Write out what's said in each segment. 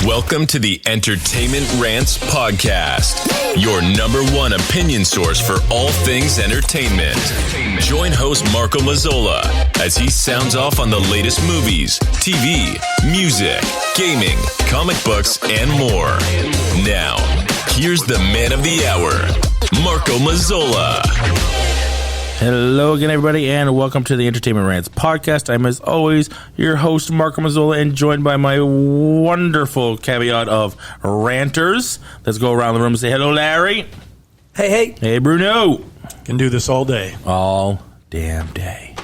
Welcome to the Entertainment Rants Podcast, your number one opinion source for all things entertainment. Join host Marco Mazzola as he sounds off on the latest movies, TV, music, gaming, comic books, and more. Now, here's the man of the hour, Marco Mazzola. Hello again, everybody, and welcome to the Entertainment Rants Podcast. I'm, as always, your host, Marco Mazzola, and joined by my wonderful caveat of ranters. Let's go around the room and say hello, Larry. Hey. Hey, Bruno. Can do this all day. All damn day.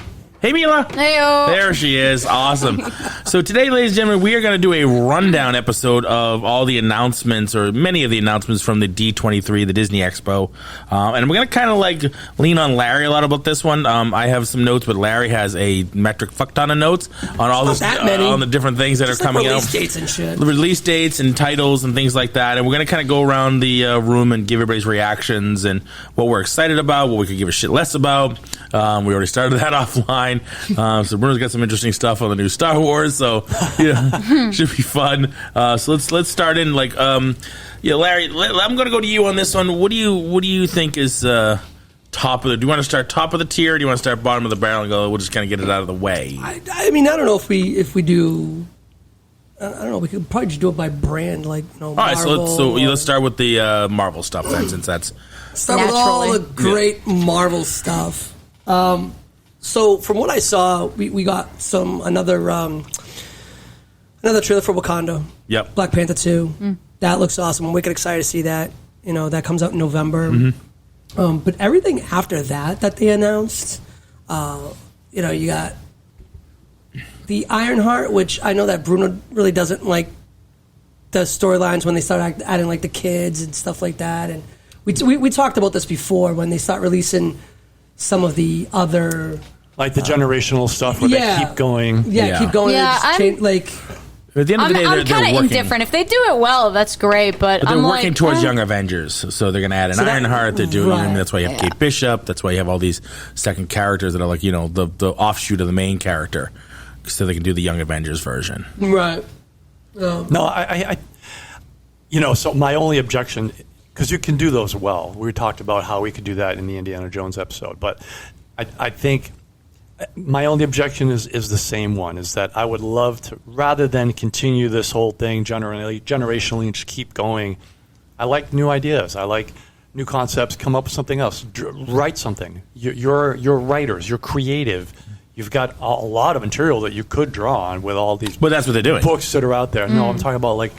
Hey, Mila. Heyo. There she is. Awesome. So today, ladies and gentlemen, we are going to do a rundown episode of all the announcements, or many of the announcements from the D23, the Disney Expo. And we're going to kind of like lean on Larry a lot about this one. I have some notes, but Larry has a metric fuck ton of notes on all this, on the different things that Just are coming release out. Dates and shit. Release dates and titles and things like that. And we're going to kind of go around the room and give everybody's reactions and what we're excited about, what we could give a shit less about. We already started that offline. So Bruno's got some interesting stuff on the new Star Wars, so should be fun. So let's start in like Larry. I'm going to go to you on this one. What do you think is top of the? Do you want to start top of the tier? Or do you want to start bottom of the barrel and go? We'll just kind of get it out of the way. I mean, I don't know if we do. I don't know. We could probably just do it by brand, like All right, so let's start with the Marvel stuff then, since that's start with all the great Marvel stuff. So from what I saw, we got another trailer for Wakanda. Yep. Black Panther 2. That looks awesome. I'm wicked excited to see that. You know, that comes out in November. Mm-hmm. But everything after that they announced, you got the Ironheart, which I know that Bruno really doesn't like the storylines when they start adding like the kids and stuff like that. And we talked about this before when they start releasing some of the other... Like the generational stuff where they keep going. Keep going. Yeah, at the end of the day, I'm kind of indifferent. If they do it well, that's great. But they're I'm working towards Young Avengers, so they're going to add an Ironheart. They're doing. I mean, that's why you have Kate Bishop. That's why you have all these second characters that are like the offshoot of the main character, so they can do the Young Avengers version. Right. No, I so my only objection, because you can do those well. We talked about how we could do that in the Indiana Jones episode, but I think. My only objection is the same one, is that I would love to, rather than continue this whole thing generationally and just keep going, I like new ideas. I like new concepts. Come up with something else. Write something. You're writers. You're creative. You've got a lot of material that you could draw on with all these But that's what they're doing. Books that are out there. No, I'm talking about like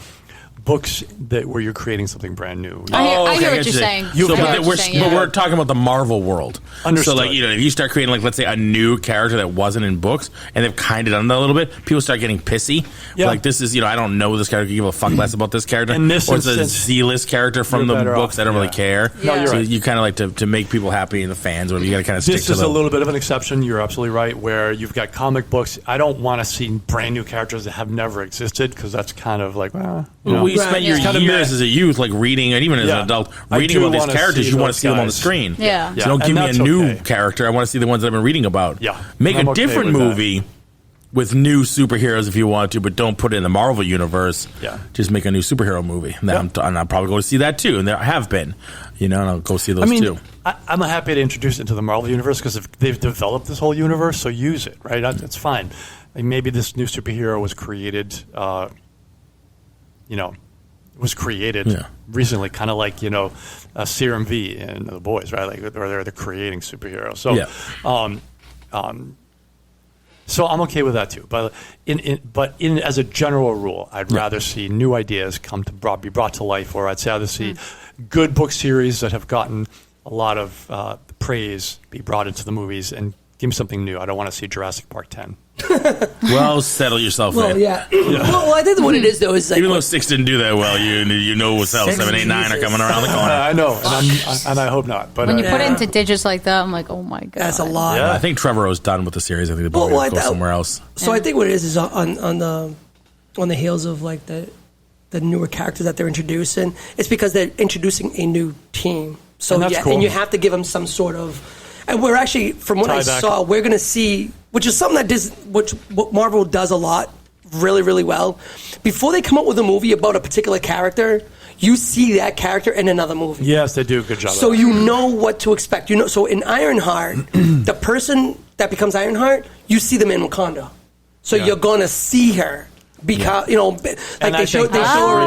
books where you're creating something brand new. I hear what you're saying. But we're talking about the Marvel world. Understood. So, like, if you start creating, like, let's say, a new character that wasn't in books, and they've kind of done that a little bit, people start getting pissy. Yeah. Like, this is, I don't know this character, give a fuck less about this character. In this or it's a instance, Z-list character from the books. I don't really care. No, you're so right. you kind of like to make people happy, and the fans, or you got to kind of stick to This is a little bit of an exception. You're absolutely right, where you've got comic books. I don't want to see brand new characters that have never existed, because that's kind of like, you spent your years as a youth, like reading, and even as an adult, reading about these characters. You want to see them on the screen. Yeah. So don't give me a new character. I want to see the ones that I've been reading about. Yeah. Make a different movie with new superheroes if you want to, but don't put it in the Marvel universe. Yeah. Just make a new superhero movie. And I'll probably go to see that too. And there have been, and I'll go see those too. I'm happy to introduce it into the Marvel universe, because if they've developed this whole universe, so use it, right? That's fine. Like maybe this new superhero was created, recently, kind of like, Serum V and The Boys, right? Like, or they're creating superheroes. So, so I'm okay with that too. But as a general rule, I'd rather see new ideas be brought to life, or I'd rather see good book series that have gotten a lot of praise be brought into the movies, and give me something new. I don't want to see Jurassic Park 10. Well, settle yourself in. Well, I think what it is, though, is like... Even though 6 didn't do that well, you know what's else. 7, 8, 9 are coming around the corner. I know, and I hope not. But when you put it into digits like that, I'm like, oh my God. That's a lot. I think Trevorrow's done with the series. I think they're going to go somewhere else. So I think what it is on the heels of like the newer characters that they're introducing, it's because they're introducing a new team. So and that's cool. And you have to give them some sort of... And we're actually, from what I saw, we're going to see, which is something that what Marvel does a lot really, really well. Before they come up with a movie about a particular character, you see that character in another movie. Yes, they do a good job. So of that. you know what to expect. You know, so in Ironheart, the person that becomes Ironheart, you see them in Wakanda. So you're gonna see her because like they show her.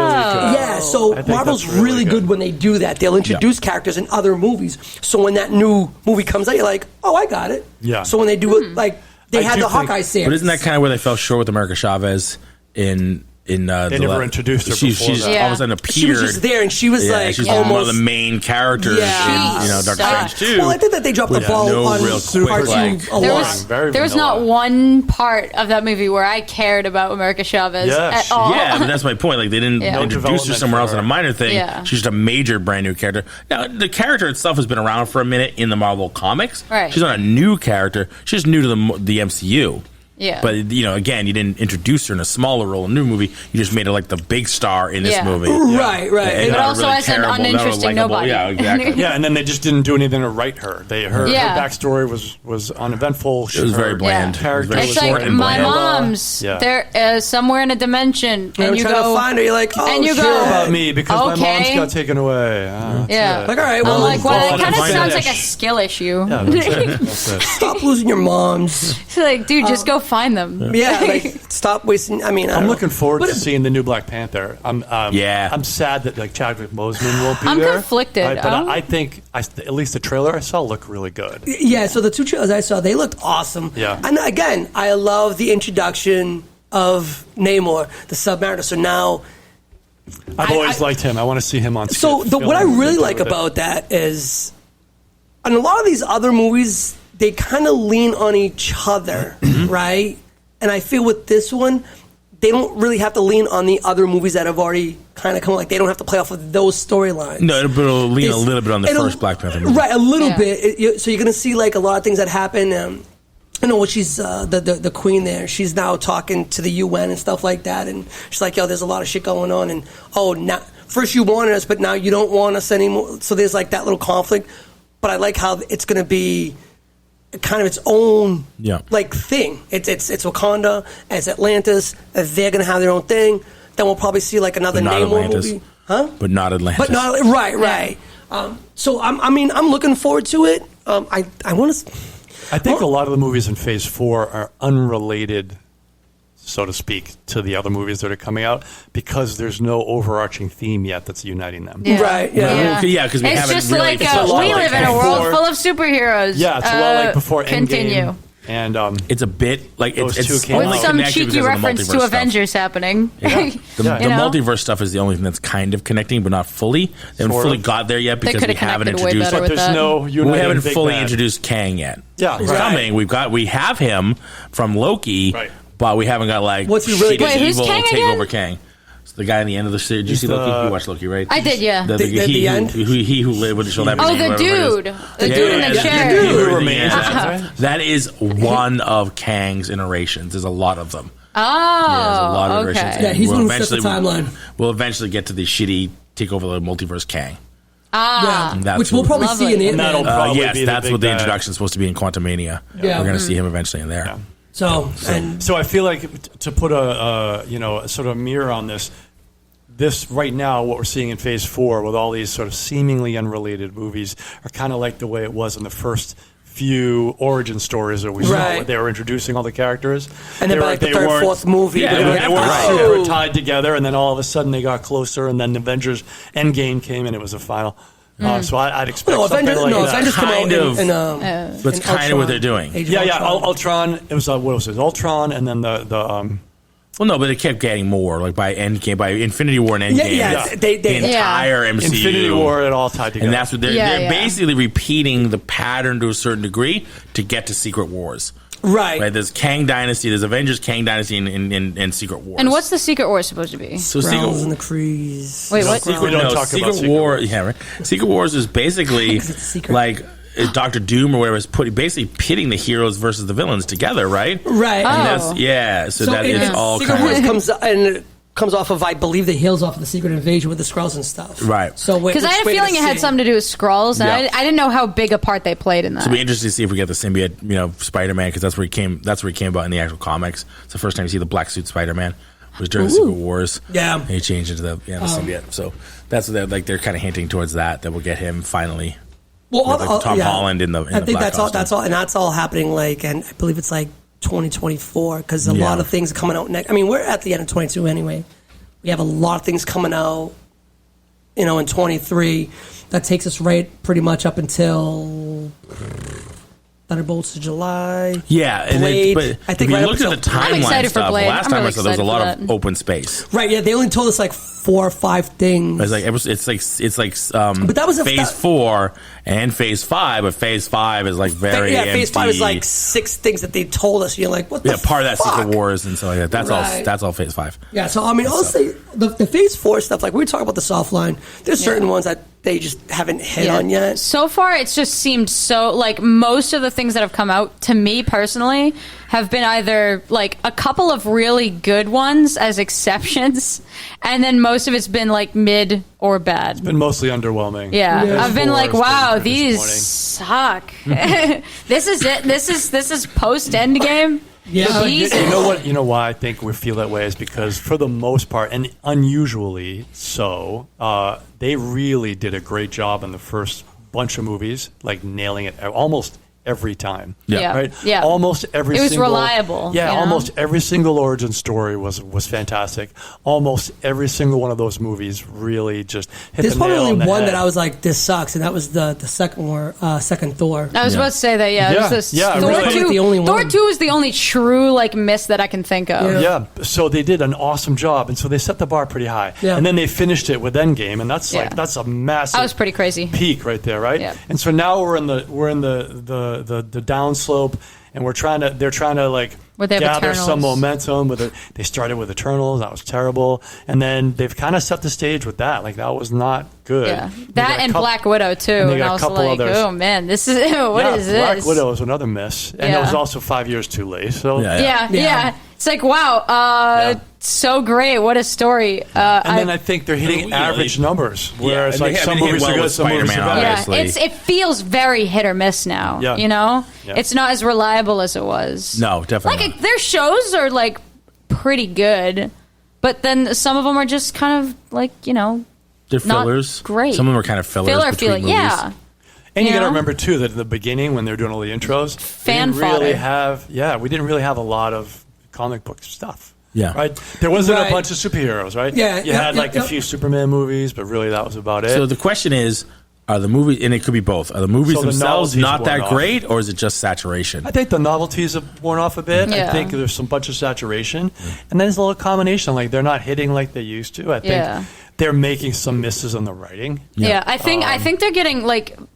Yeah, so Marvel's really good when they do that. They'll introduce characters in other movies. So when that new movie comes out, you're like, oh, I got it. Yeah. So when they do it, like they had the Hawkeye series. But isn't that kind of where they fell short with America Chavez in they never introduced her before She's that. all of a sudden appeared. She was just there, and she was like she's almost one of the main characters in Doctor Strange too. Well, I think that they dropped the ball on real part quick, 2 a There lot. was, there was not one part of that movie where I cared about America Chavez at all. Yeah, but that's my point. Like they didn't introduce her somewhere else in a minor thing. Yeah. She's just a major brand new character. Now the character itself has been around for a minute in the Marvel comics. Right. She's not a new character. She's new to the MCU. Yeah. But, again, you didn't introduce her in a smaller role in a new movie. You just made her like the big star in this movie. Right. And But not also really as an terrible, not uninteresting likable. nobody. Yeah, exactly. Yeah, and then they just didn't do anything to write her. Her backstory was uneventful. It was very bland. Yeah. Character It was It's very short like and my bland. mom's. They're somewhere in a dimension, And and you trying go to find her. You're like, oh, and you shit. go about me because my mom's Okay. got taken away. That's Yeah. it. Like, all right, well, I'm like, well, Well, that kind of fine. sounds like a skill issue. Yeah, that's it. stop losing your moms. It's like, dude, just go find them. Yeah, like stop wasting. I mean, I'm don't looking know. forward But to seeing the new Black Panther. I'm sad that like Chadwick Boseman won't be I'm there. conflicted. But I think at least the trailer I saw looked really good. Yeah, so the 2 trailers I saw, they looked awesome. Yeah. And again, I love the introduction of Namor, the Submariner. So now, I've always liked him. I want to see him on so screen. what I really like with it. about that is, in a lot of these other movies, they kind of lean on each other, right? And I feel with this one, they don't really have to lean on the other movies that have already kind of come. Like they don't have to play off of those storylines. No, it'll lean a little bit on the first Black Panther movie. Right, a little bit. So you're going to see like a lot of things that happen. I know what she's the queen there. She's now talking to the UN and stuff like that, and she's like, "Yo, there's a lot of shit going on." And now first you wanted us, but now you don't want us anymore. So there's like that little conflict. But I like how it's going to be kind of its own like thing. It's Wakanda, it's Atlantis. They're going to have their own thing. Then we'll probably see like another Namor movie, huh? But not Atlantis. But not right. So I'm looking forward to it. I want to. I think a lot of the movies in Phase 4 are unrelated, so to speak, to the other movies that are coming out because there's no overarching theme yet that's uniting them. Yeah. Right, yeah. Yeah, because we It's haven't just really. like it's a lot we like live in a before- world full of superheroes. Yeah, it's a lot like before Continue. Endgame. And It's a bit like Those it's two came only With some connected cheeky because of the reference multiverse to stuff. Avengers happening. The You know? multiverse stuff is the only thing that's kind of connecting, but not fully. They haven't Sort fully of. got there yet They because we could've haven't connected way introduced. better but with there's that. no We uniting haven't big fully bad. introduced Kang yet. Yeah, It's right. coming. We have him from Loki, Right. but we haven't got like What's he really shitty doing? Wait, who's evil Kang take again? over Kang. It's the guy in the end of the series. Did you see He's Loki? You watched Loki, right? I did, yeah. The end? He who lived with the show. Oh, the dude. The dude in the chair. The dude Who who remains, remains. that's right. That is one of Kang's iterations. There's a lot of them. Oh, There's a lot of iterations. okay. Yeah, he's the one who sets the eventually- timeline. We'll eventually get to the shitty take over the multiverse Kang. Yeah, That's which we'll what- probably Lovely. see in And that'll Ant-Man. probably Yes, be that's the what big the bad. introduction is supposed to be in Quantumania. Yeah. We're going to see him eventually in there. Yeah. So and So I feel like to put a sort of mirror on this right now, what we're seeing in Phase 4 with all these sort of seemingly unrelated movies are kind of like the way it was in the first few origin stories that we saw, Right. where they were introducing all the characters. and then by like the third, weren't- fourth movie, Yeah, they're they gonna They have weren't to- super Oh. tied together, and then all of a sudden they got closer, and then Avengers Endgame came, and it was a final. So I'd expect No, something Avengers. like No, that. Avengers come out Kind of. in That's in kind of what they're doing. Age of Yeah, Ultron. Ultron. It was what was it? Ultron, and then the Well, no, but it kept getting more. Like by Endgame, by Infinity War and Endgame, Yeah. the entire MCU. Infinity War. It all tied together. And that's what they're Yeah. basically repeating the pattern to a certain degree to get to Secret Wars. Right. Right? There's Kang Dynasty, there's Avengers Kang Dynasty, and Secret Wars. And what's the Secret War supposed to be? so Browns and Secret the Crees. Wait, what? We don't talk Secret about Secret War. Wars. Yeah, right. Secret Wars is basically 'Cause it's secret. like Doctor Doom or whatever is basically pitting the heroes versus the villains together, right? Right. Oh. And that's, yeah, so that it- it's all Secret kind Wars of. comes comes off of, I believe, the heels off of the Secret Invasion with the Skrulls and stuff. Right. So because I had a feeling it had something to do with Skrulls, and Yeah. I didn't know how big a part they played in that. So it'll be interesting to see if we get the symbiote, Spider-Man, because that's where he came about in the actual comics. It's the first time you see the black suit Spider-Man. It was during the Secret Wars. Yeah. And he changed into the symbiote. So that's what they're kind of hinting towards that we'll get him finally. Well, with Tom Holland in the I think black costume. that's all happening. And I believe it's 2024 because a lot of things are coming out next. I mean, we're at the end of 22 anyway. We have a lot of things coming out, in 23. That takes us right pretty much up until Thunderbolts of July. Yeah, Blade. But I think if right you up looked at the until- I'm timeline excited for stuff, Blade. last I'm time really I saw there was a excited lot for of that. open space. Right, yeah, they only told us 4 or 5 things. It's like But that was phase 4 and phase 5, but phase 5 is very phase 5 is empty. 6 things that they told us. You're like, what the part of that fuck? Secret Wars and stuff like that. That's Right. all phase 5. Yeah, so I mean, honestly, the phase 4 stuff, we were talking about the soft line, there's certain ones that they just haven't hit on yet. So far, it's just seemed so most of the things that have come out to me personally have been either a couple of really good ones as exceptions, and then most of it's been mid or bad. It's been mostly underwhelming. Yeah. I've been like, wow, been these disappointing. suck. This is it. This is post Endgame. Yeah, Jesus. You know what? You know why I think we feel that way is because for the most part, and unusually so, they really did a great job in the first bunch of movies, nailing it almost every time. Yeah. Right? Yeah. Almost every It was single, reliable, Yeah, you know? almost every single origin story was fantastic. Almost every single one of those movies really just hit There's the nail probably on only the one head. that I was like, this sucks, and that was the second Thor. I was about to say that, yeah. Yeah. It was Yeah, Thor, really. 2, The only Thor one. 2 is the only true miss that I can think of. Yeah. Yeah, so they did an awesome job, and so they set the bar pretty high. Yeah. And then they finished it with Endgame, and that's Yeah. that's a massive. That was pretty crazy. Peak right there, right? Yeah. And so now we're in the downslope, and they're trying to Where they have gather Eternals. some momentum. They started with Eternals, that was terrible, and then they've kind of set the stage with that. That was not good. Yeah, They got that a and couple- Black Widow too. and they And got I a was couple like, others. oh man, this is what yeah, is this? Black Widow was another miss, and it Yeah. was also 5 years too late. So Yeah. It's like, wow, so great. What a story. And then I think they're hitting average numbers, whereas and they some haven't hit movies well are good, with some movies are Spider-Man, bad. obviously. it feels very hit or miss now. Yeah. Yeah. Yeah. It's not as reliable as it was. No, definitely not. Their shows are pretty good, but then some of them are just kind of They're not fillers. great. Some of them are kind of fillers. filler between feeling. movies. Yeah. And you got to know? remember too that at the beginning when they're doing all the intros, Fan we didn't really fodder. we didn't really have a lot of comic book stuff. Yeah. Right. There wasn't Right. a bunch of superheroes, right? Yeah, You yeah, had yeah, a few Superman movies, but really that was about it. So the question is, are the movies, and it could be both, are the movies So the themselves novelty's not that worn off. great, or is it just saturation? I think the novelties have worn off a bit. I Yeah. think there's some bunch of saturation, and then there's a little combination. They're not hitting like they used to. I think Yeah. they're making some misses on the writing. Yeah, I think they're getting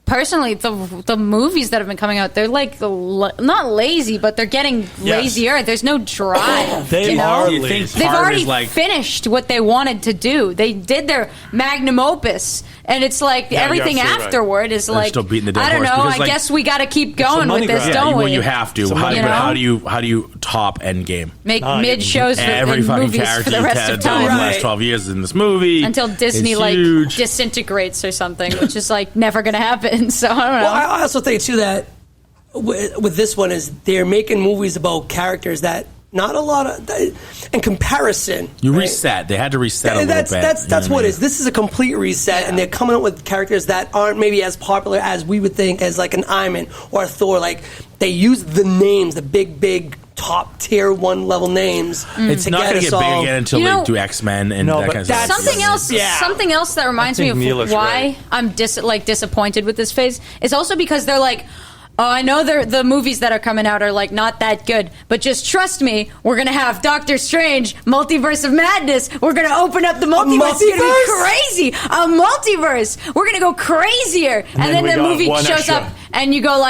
personally the movies that have been coming out. They're not lazy, but they're getting lazier. There's no drive. They you know? are Do you think lazy. They've part already is finished what they wanted to do. They did their magnum opus, and it's everything you're absolutely right. afterward is They're still beating the dead I don't horse know. because, I guess we got to keep going money with this, grab. don't Well, we? you have to. Some How, money but grab. how do you top Endgame? Make Nah, mid shows Every and fucking movies character for the you've rest had of done in the time. last 12 years in this movie Until Disney is huge. disintegrates or something, which is never going to happen. So I don't know. Well, I also think too that with this one is they're making movies about characters that not a lot of in comparison. You right? reset. They had to reset a little That's bit. that's what it is. This is a complete reset, and they're coming up with characters that aren't maybe as popular as we would think as an Iron Man or a Thor. They use the names, the big top tier 1 level names. It's not going to get big again until You know- they do X-Men and No, that but kind of stuff. Something else that reminds me think of Mila's why right. I'm disappointed with this phase is also because they're oh, I know the movies that are coming out are not that good, but just trust me, we're gonna have Doctor Strange, Multiverse of Madness. We're gonna open up the multiverse. It's gonna be crazy. A multiverse. We're gonna go crazier, and then we the got movie one shows extra. up, and you go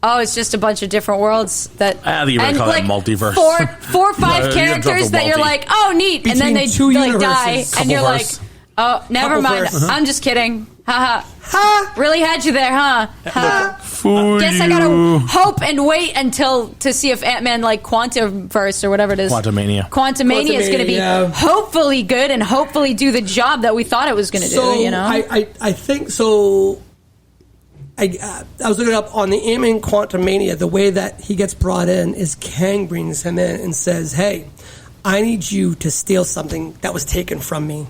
oh, it's just a bunch of different worlds that. I don't think you're gonna call that multiverse. Four or five No, you don't drop characters a that you're multi. oh, neat, and then Between they two die, universes. and you're Coupleverse. oh, never mind. Coupleverse. I'm just kidding. Ha ha. Really had you there, huh? Ha. guess I gotta hope and wait until to see if Ant-Man like Quantumverse or whatever it is. Quantumania is going to be hopefully good and hopefully do the job that we thought it was going to do. You know, I think so. I was looking up on the Ant-Man Quantumania. The way that he gets brought in is Kang brings him in and says, "Hey, I need you to steal something that was taken from me."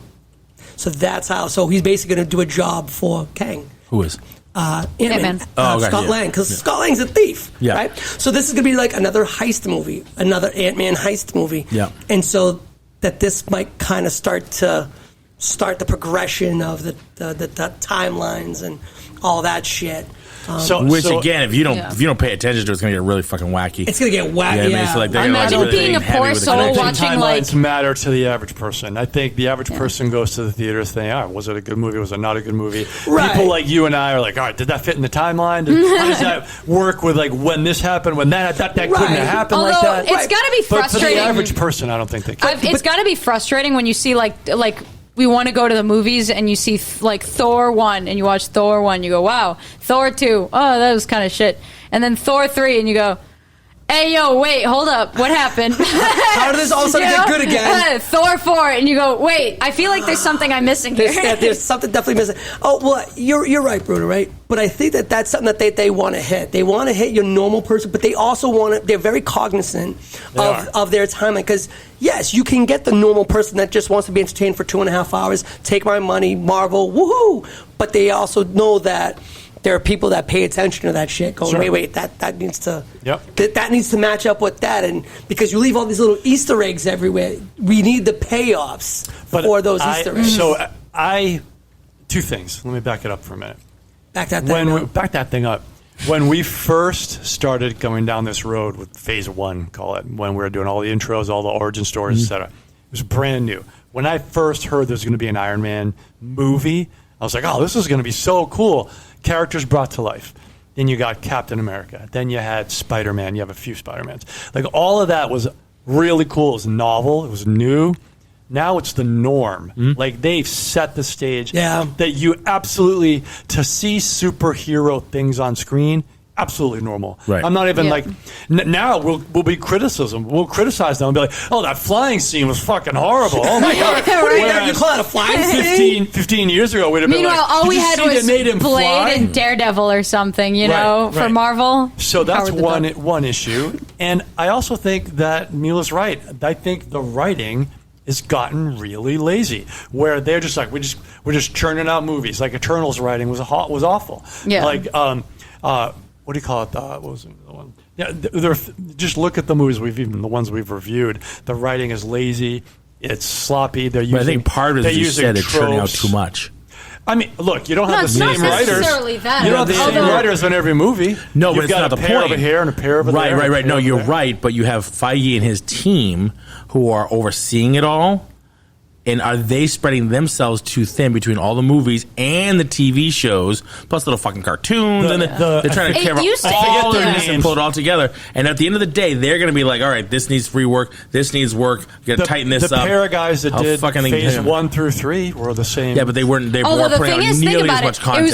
So that's how. So he's basically going to do a job for Kang. Who is? Ant-Man. Scott Lang, because Scott Lang's a thief. Yeah. Right? So this is going to be like another heist movie, another Ant-Man heist movie. Yeah. And so that this might kind of start the progression of the timelines and all that shit. Again, if you don't pay attention to it, it's gonna get really fucking wacky. It's gonna get wacky. Yeah, I mean, so like imagine really being a poor soul watching timelines matter to the average person. I think the average person goes to the theater saying, was it a good movie? Was it not a good movie? Right. People like you and I are like, all right, did that fit in the timeline? How does that work with like when this happened, when that couldn't have happened? Although like that? It's got to be frustrating. But for the average person, I don't think they can. It's got to be frustrating when you see like we want to go to the movies and you see like Thor 1 and you watch Thor 1, you go, wow. Thor 2, oh, that was kind of shit. And then Thor 3 and you go, hey, yo, wait, hold up. What happened? How did this all of a sudden get good again? Thor 4 and you go, wait, I feel like there's something I'm missing here. There's something definitely missing. Oh, well, you're right, Bruno, right? But I think that's something that they want to hit. They want to hit your normal person, but they also want to, they're very cognizant of their timeline. Because, yes, you can get the normal person that just wants to be entertained for 2.5 hours, take my money, Marvel, woohoo! But they also know that there are people that pay attention to that shit going, wait, that needs to that needs to match up with that. And because you leave all these little Easter eggs everywhere, we need the payoffs for those Easter eggs. So two things. Let me back it up for a minute. Back that thing up. When we first started going down this road with phase 1, call it, when we were doing all the intros, all the origin stories, etc., it was brand new. When I first heard there's going to be an Iron Man movie, I was like, oh, this is going to be so cool. Characters brought to life. Then you got Captain America. Then you had Spider-Man. You have a few Spider-Mans. Like, all of that was really cool. It was novel. It was new. Now it's the norm. Like, they've set the stage that you absolutely, to see superhero things on screen, absolutely normal. Right. I'm not even like, now we'll be criticism. We'll criticize them and be like, oh, that flying scene was fucking horrible. Oh my God. You call it a flying scene? 15 years ago, we'd have been like, all we had was Blade and Daredevil or something, for Marvel. So that's one issue. And I also think that Mila's right. I think the writing has gotten really lazy, where they're just like, we're just churning out movies. Like Eternals writing was awful. Yeah. Like, what do you call it? What was it? The one? Yeah, just look at the movies the ones we've reviewed. The writing is lazy. It's sloppy. They're using. But I think part of it is you said it's churning out too much. I mean, look, you don't have the same writers. Necessarily that. You don't have the same writers on every movie. No, but You've got it's not a the pair point. over here and a pair over there. Right. No, you're right, but you have Feige and his team who are overseeing it all. And are they spreading themselves too thin between all the movies and the TV shows, plus little fucking cartoons? And they're trying to cover all of this and pull it all together. And at the end of the day, they're going to be like, all right, this needs rework. This needs work. You got to tighten this up. The pair of guys that did phase 1 through 3 were the same. Yeah, but they weren't putting out nearly as much content.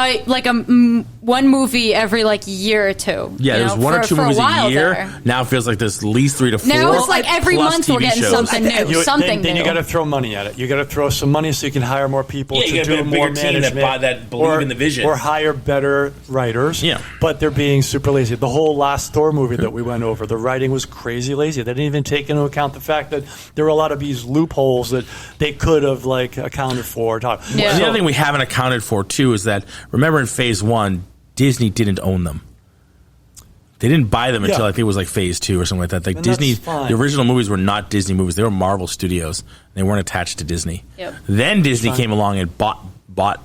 It was one movie every year or two. Yeah, there's one or two movies a year. There. Now it feels like there's at least 3 to 4. Now it's like every month we're getting something new. Then you got to throw money at it. You got to throw some money so you can hire more people to do more management, that believe in the vision, or hire better writers. Yeah, but they're being super lazy. The whole last Thor movie that we went over, the writing was crazy lazy. They didn't even take into account the fact that there were a lot of these loopholes that they could have accounted for. The other thing we haven't accounted for too is that, remember in phase 1, Disney didn't own them. They didn't buy them until I think it was phase 2 or something like that. Like, Disney, the original movies were not Disney movies. They were Marvel Studios. They weren't attached to Disney. Yep. Then Disney came along and bought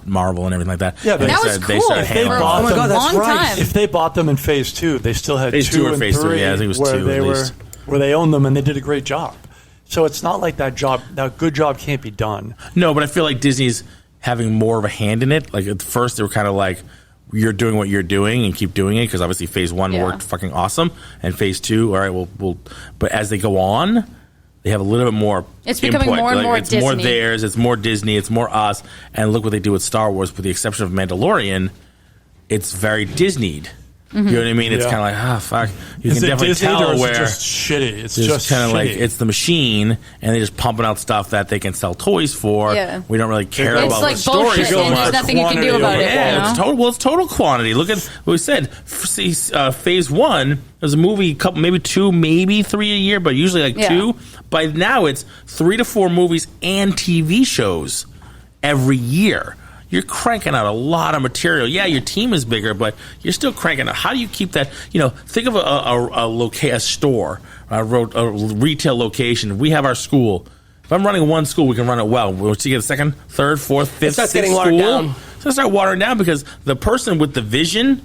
Marvel and everything like that. Yeah, but that was cool. They started handling them. Oh my God, that's right. If they bought them in phase 2, they still had phase 2 and phase 3. Yeah, I think it was 2 at least. Where they owned them and they did a great job. So it's not like that good job can't be done. No, but I feel like Disney's having more of a hand in it. Like, at first they were kind of like, you're doing what you're doing and keep doing it, because obviously phase 1 worked fucking awesome, and phase 2, all right, we'll. But as they go on, they have a little bit more. It's becoming more and more Disney. It's more theirs. It's more Disney. It's more us. And look what they do with Star Wars. With the exception of Mandalorian, it's very Disneyed. You know what I mean? It's Yeah. kind of like, fuck. You Is can it definitely Disney tell or is it where just shitty? It's it's just kind of like shitty. it's the machine, and they're just pumping out stuff that they can sell toys for. Yeah. We don't really care It's about like the story bullshit, so and much. there's nothing you can do Quantity about over it. Yeah, you know? it's total. Well, it's total quantity. Look at what we said. Phase one. There's a movie, couple, maybe 2, maybe 3 a year, but usually like Yeah. 2. By now, it's 3 to 4 movies and TV shows every year. You're cranking out a lot of material. Yeah, your team is bigger, but you're still cranking out. How do you keep that? Think of a store, a retail location. We have our school. If I'm running one school, we can run it well. Once you get a second, third, fourth, fifth, starts sixth getting watered school, down. so start watering down because the person with the vision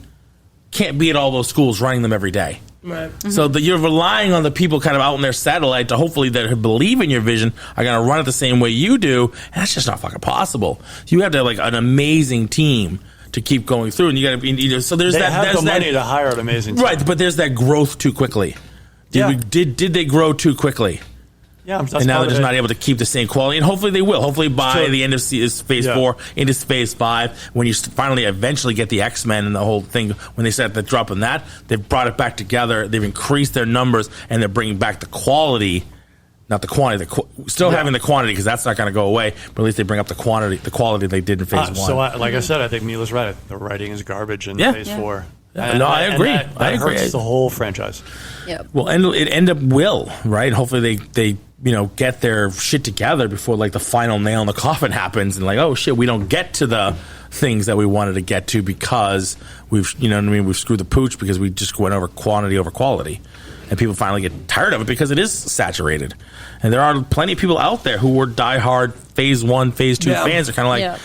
can't be at all those schools running them every day. Right. So that you're relying on the people kind of out in their satellite to hopefully that believe in your vision are going to run it the same way you do, and that's just not fucking possible. You have to have like an amazing team to keep going through, and you got to be. So there's They that. have There's the money that, to hire an amazing team. right? But there's that growth too quickly. Did they grow too quickly? Yeah, that's And now part they're of just it. not able to keep the same quality, and hopefully they will. Hopefully by Sure. the end of phase Yeah. 4 into phase 5, when you finally eventually get the X-Men and the whole thing, when they start the drop in that, they've brought it back together. They've increased their numbers, and they're bringing back the quality, not the quantity. Still having the quantity because that's not going to go away. But at least they bring up the quality they did in phase 1. So, like I said, I think Mila's right. The writing is garbage in Yeah. phase Yeah. 4. No, I agree. That I agree. hurts the whole franchise. Yep. Well, and it end up will, right? Hopefully they get their shit together before like the final nail in the coffin happens, and like, oh shit, we don't get to the things that we wanted to get to because we've we've screwed the pooch because we just went over quantity over quality, and people finally get tired of it because it is saturated, and there are plenty of people out there who were diehard phase 1, phase 2 Yeah. fans are kind of like. Yeah.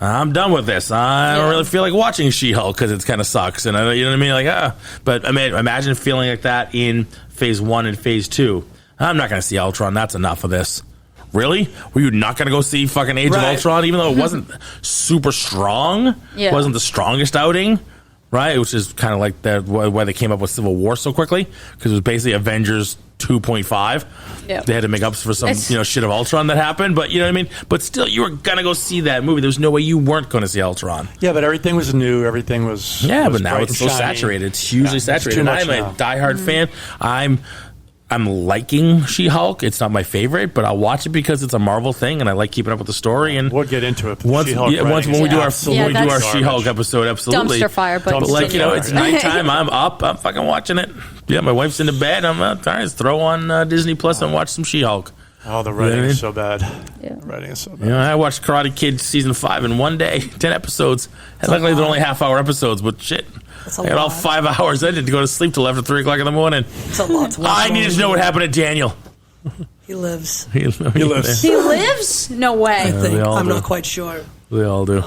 I'm done with this. I don't really feel like watching She-Hulk because it kind of sucks, and you know what I mean. Like, but I mean, imagine feeling like that in phase 1 and phase 2. I'm not going to see Ultron. That's enough of this. Really? Were you not going to go see fucking Age of Right. Ultron, even though it wasn't super strong? Yeah. It wasn't the strongest outing, right? Which is kind of like why they came up with Civil War so quickly, because it was basically Avengers 2.5. Yeah. They had to make up for some It's- shit of Ultron that happened, but you know what I mean? But still, you were going to go see that movie. There's no way you weren't going to see Ultron. Yeah, but everything was new. Everything was Yeah, was but now bright it's and so shiny. saturated. It's hugely It's saturated. too And much I'm a now. diehard fan. I'm liking She-Hulk. It's not my favorite, but I'll watch it because it's a Marvel thing, and I like keeping up with the story. And We'll get into it. once She-Hulk when writing we is do our absolutely that's- She-Hulk episode, absolutely Dumpster fire, but like it's fire. nighttime. I'm up. I'm fucking watching it. Yeah, my wife's into bed. I'm all right. Let's throw on Disney Plus and watch some She-Hulk. Oh, the writing You know what I mean? is so bad. Yeah. The writing is so bad. I watched Karate Kid season 5 in one day, 10 episodes. And luckily, they're only half-hour episodes, but shit, That's a I had all lot. 5 hours. I didn't go to sleep till after 3 o'clock in the morning. It's a lot to watch. I needed to know what happened to Daniel. He lives. He lives. He lives? No way. I think. they all I'm do. not quite sure. They all do.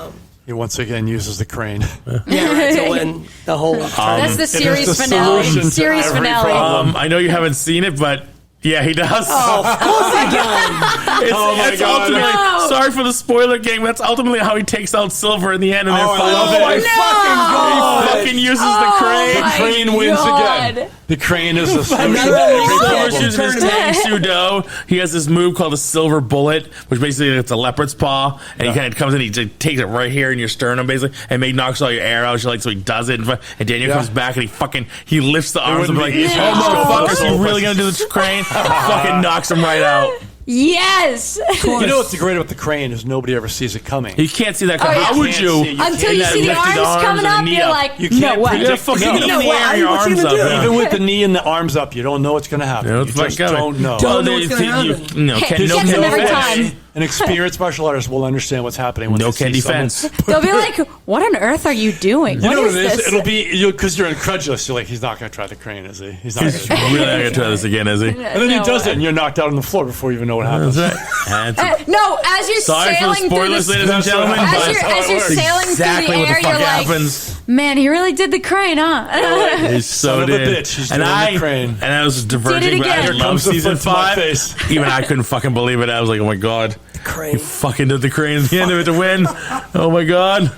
He once again uses the crane. Yeah, right, to win the whole. That's the It is series the finale. solution to Series every finale. problem. I know you haven't seen it, but yeah, he does. Oh, of course he does. That's ultimately, No. sorry for the spoiler game. That's ultimately how he takes out Silver in the end. And they're Oh, I fighting. love it. Oh, I He fucking fucking uses the Oh, crane. my The crane wins God. again. The crane is the solution. Another to every reason. Silver's problem. using his Tang Sudo. He has this move called a Silver Bullet, which basically it's a leopard's paw, and he kind of comes in, he just takes it right here in your sternum, basically, and knocks all your air out. So he does it, and Daniel Yeah. comes back and he lifts the arms and wouldn't like, be easy. oh motherfuckers, Yeah. you really gonna do the crane? Fucking knocks him right out. Yes. You know what's great about the crane is nobody ever sees it coming. You can't see that. Coming. yeah. How would Can't you? see it. Until you can't see the lift his arms coming and up, the knee you're up. like, You no can't way. predict- Yeah, fucking No. knee in the No, air and your what's he arms gonna up. do? Even with the knee and the arms up, you don't know what's going to happen. You know You what's just coming. don't know. Don't know what's gonna happen. No, He can, gets no him can every defense. time. An experienced martial artist will understand what's happening when No they see can defense. someone- They'll be like, what on earth are you doing? You know What what it is? this? It'll be because you're incredulous. You're like, he's not going to try the crane, is he? He's not going to He's try. really not gonna try this again, is he? And then he No does way. it, and you're knocked out on the floor before you even know what happens. That's right. That's it. No, as you're Sorry for the sailing through spoilers, the ladies and gentlemen. That's but as how you're it works. sailing exactly through what the air, the fuck you're happens. like, man, he really did the crane, huh? He so Son of a did. bitch, he's and doing the I crane. and I was diverging, Did it but I again. love Here comes the season foot to my 5. face. Even I couldn't fucking believe it. I was like, oh my god, Crane. he fucking did the crane at the end of it to win. Oh my god.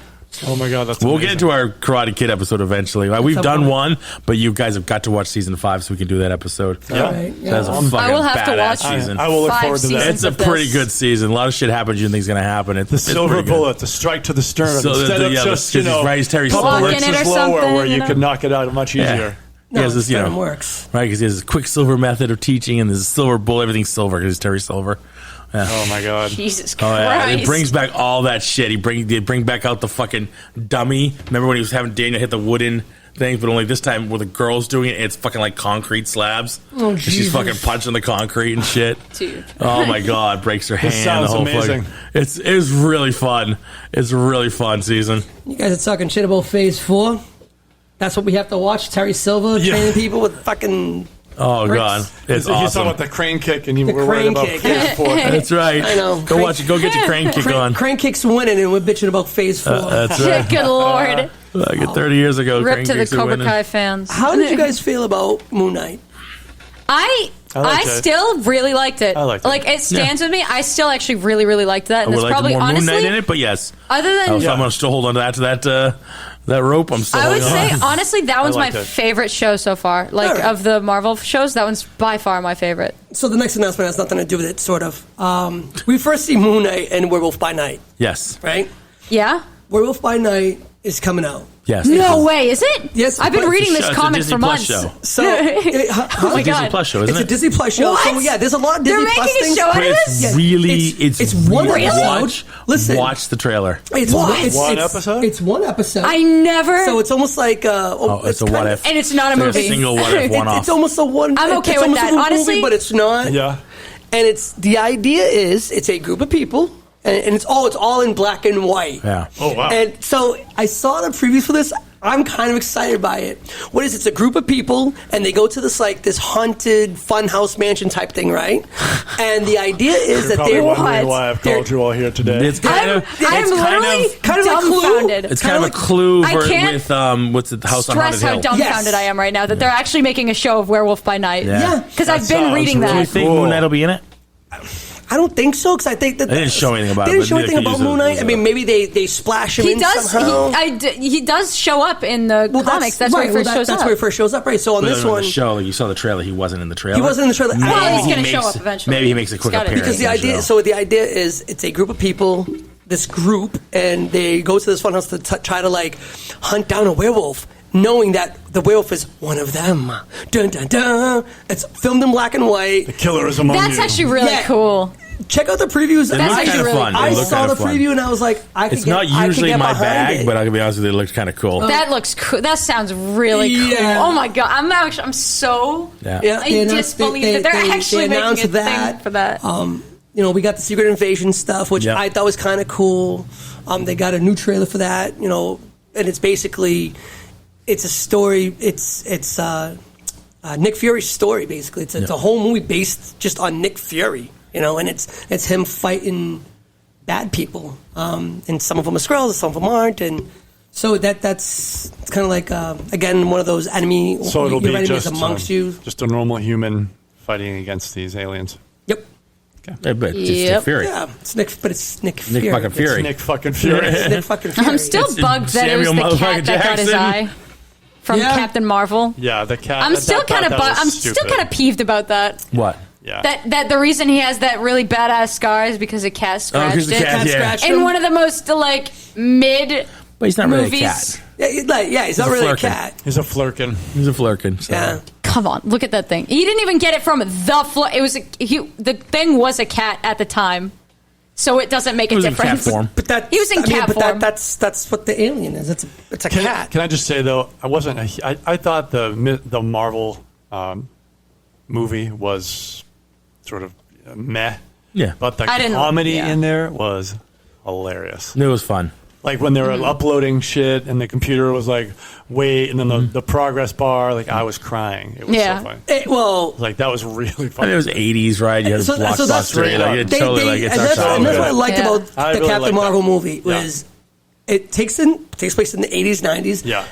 Oh my god, that's We'll amazing. get into our Karate Kid episode eventually. We've some done point. one, but you guys have got to watch season 5, so we can do that episode. Yeah. Right, yeah. That's a fucking I will have to badass watch season. I will look 5 forward to that. seasons. It's a of this. pretty good season. A lot of shit happens you think is going to happen. It's The silver pretty good. bullet, the strike to the sternum, So instead the- of yeah, just, because he's right, he's Terry couple Silver. inches Walking it or lower something, where you you know? could knock it out much Yeah. easier. He has this, Sternum works. right? Because he has this quicksilver method of teaching, and there's a silver bullet. Everything's silver because he's Terry Silver. Yeah. Oh my god. Jesus Oh Christ. yeah, it brings back all that shit. They bring back out the fucking dummy. Remember when he was having Daniel hit the wooden thing, but only this time where the girl's doing it, it's fucking like concrete slabs. Oh, And she's Jesus. fucking punching the concrete and shit. Dude. Oh my god, breaks her hand. sounds the whole amazing. Fucking, it's really fun. It's a really fun season. You guys are talking shit about Phase 4. That's what we have to watch. Terry Silver Yeah. training people with fucking. Oh Bricks. god, it's He's talking awesome. about the crane kick, and you The were worried crane about kick. phase 4. That's right. I know. Go watch it. Go get your crane kick on. Crane Kick's winning, and we're bitching about Phase 4. That's right. Good lord. Like 30 years ago, Rip crane to the kicks are Cobra winning. Kai fans. How did you guys feel about Moon Knight? I liked it. still really liked it. I liked it. Like, it stands with me. I still actually really, really liked that. I And would it's like probably, more Moon honestly, Knight in it, but yes. other than... I'm going to still hold on to that rope. I'm still I would holding say, on. honestly, that one's my liked it. favorite show so far. Like, All right. of the Marvel shows, that one's by far my favorite. So the next announcement has nothing to do with it, sort of. We first see Moon Knight and Werewolf by Night, Yes. right? Yeah? Werewolf by Night is coming out. Yes. No way, is it? Yes, I've been it's a reading show- this it's a comic Disney for Plus months. show. So, Oh my Disney god. Plus show, isn't it's it? a Disney Plus show. So What? yeah, there's a lot of They're Disney Plus making a things. show out But of it's this? Yeah, really, it's it's one really episode. Listen. watch the trailer. It's What? It's, One it's- episode? It's one episode. I never... So it's almost like It's a what kinda- if. And it's not a Like movie. a single what if one off. It's almost a one. I'm okay it's with almost that. a movie, Honestly- but it's not. Yeah. And it's the idea is it's a group of people, and it's all in black and white. Yeah. Oh wow. And so I saw the previews for this. I'm kind of excited by it. What is it? It's a group of people, and they go to this haunted funhouse mansion type thing, right? And the idea is that Probably they're wondering why I've called you all here today. It's kind I'm, of. I'm it's literally kind of like Clue. dumbfounded. It's kind of a kinda clue I can't with what's the House on Haunted Stress how Hill. dumbfounded Yes. I am right now that they're actually making a show of Werewolf by Night. Yeah. Because That I've been sounds reading really Do you that. think Cool. Moon Knight will be in it? I don't think so because I think that They didn't show anything about they it, didn't but show neither anything could about use Moon it. Knight. I mean, maybe they splash him He in does. somehow. He does show up in the comics. That's where he first shows That's up. where he first shows up, right? So on But this on one, the show, like you saw the trailer, he wasn't in the trailer. He wasn't in the trailer. Maybe Well, he's he gonna show makes- up eventually. Maybe he makes a quick He's gotta- appearance. because the in idea. show. So the idea is it's a group of people, this group, and they go to this funhouse to try to hunt down a werewolf, knowing that the werewolf is one of them. Dun dun dun. It's filmed in black and white. The killer is among That's you. actually really Yeah. cool. Check out the previews. It That's looked actually kind of really fun. cool. It I looked saw kind the of fun. preview and I was like, It's not usually my bag, but I'll be honest with you, it looks kind of cool. That looks cool. That sounds really Yeah. cool. Oh my god, I'm so. Yeah. I disbelieve that they're actually making a thing for that. We got the Secret Invasion stuff, which Yeah. I thought was kind of cool. They got a new trailer for that, and it's basically, it's a story. It's Nick Fury's story, basically. It's a whole movie based just on Nick Fury, and it's him fighting bad people, and some of them are Skrulls, some of them aren't, and so it's kind of like again one of those enemy. So it'll your be enemy just is amongst you. just a normal human fighting against these aliens. Yep. Yeah, but it's Yep. Nick Fury. Yeah, it's Nick Nick Fury. fucking Fury. Nick fucking Fury. It's Nick fucking Fury. I'm still It's bugged that it was Samuel the cat motherfucking that got his Jackson. eye from Yeah. Captain Marvel. Yeah, the cat. I'm still kind of I'm still kind of peeved about that. What? Yeah. That the reason he has that really badass scar is because a cat scratched because the it. cat, yeah. scratched In him. one of the most mid But he's not really a movies. cat. Yeah, he's not a really a flirkin. cat. He's a flirkin. He's a flirkin. So. Yeah. Come on, look at that thing. He didn't even get it from it was the thing was a cat at the time, so it doesn't make It a was in cat difference. form. But that He was in cat form. That's what the alien is. It's a cat. Can I just say though, I thought the Marvel movie was sort of meh. Yeah. But the I didn't- comedy yeah. in there was hilarious. It was fun. Like when they were Mm-hmm. uploading shit and the computer was like, wait, and then the progress bar, I was crying. It was Yeah. so funny. Well, That was really I mean, funny. it was 80s, right? You had so that's blockbuster. Like, it's they, totally they, like it's and our that's, and that's what I childhood. liked Yeah. about I the really Captain liked Marvel that. movie was it takes place in the 80s, 90s. Yeah.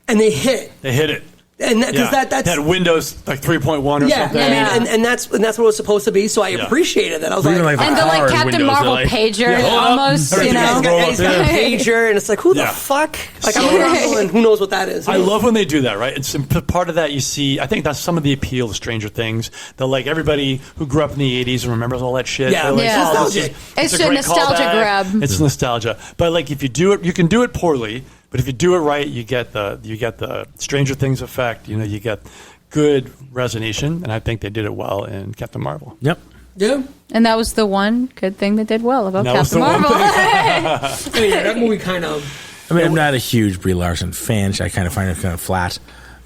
And they hit. They hit it. And because that's had Windows like 3.1 or something. I mean, and that's what it was supposed to be. So I appreciated it. I was Even like and the hard Captain Windows, Marvel like- pager, Yeah. almost, and he's got a pager, and it's like, who the fuck? Like, I'm Marvel, and who knows what that is? I love when they do that, right? It's part of that you see. I think that's some of the appeal of Stranger Things. That like everybody who grew up in the '80s and remembers all that shit. Yeah, they're like, yeah. oh, this is- It's a a great nostalgia callback. grab. It's nostalgia. But like if you do it, you can do it poorly. But if you do it right, you get the Stranger Things effect. You know, you get good resonation, and I think they did it well in Captain Marvel. Yep. Yeah. And that was the one good thing they did well about That was Captain the one Marvel. I mean, that movie kind of. I mean, I'm not a huge Brie Larson fan. I kind of find her kind of flat.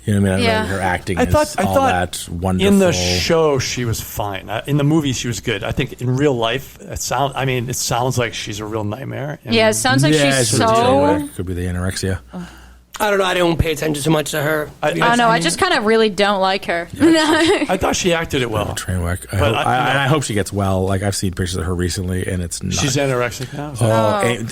You know what I mean? Yeah. Her acting I is thought all that wonderful. in the show she was fine. In the movie she was good. I think in real life it sounds like she's a real nightmare. And Yeah, it sounds like she's so. Could be the anorexia. I don't know. I don't pay attention too much to her. Oh no, I just kind of really don't like her. I thought she acted it well. Train wreck. But I hope she gets well. Like I've seen pictures of her recently, and it's not. She's anorexic now.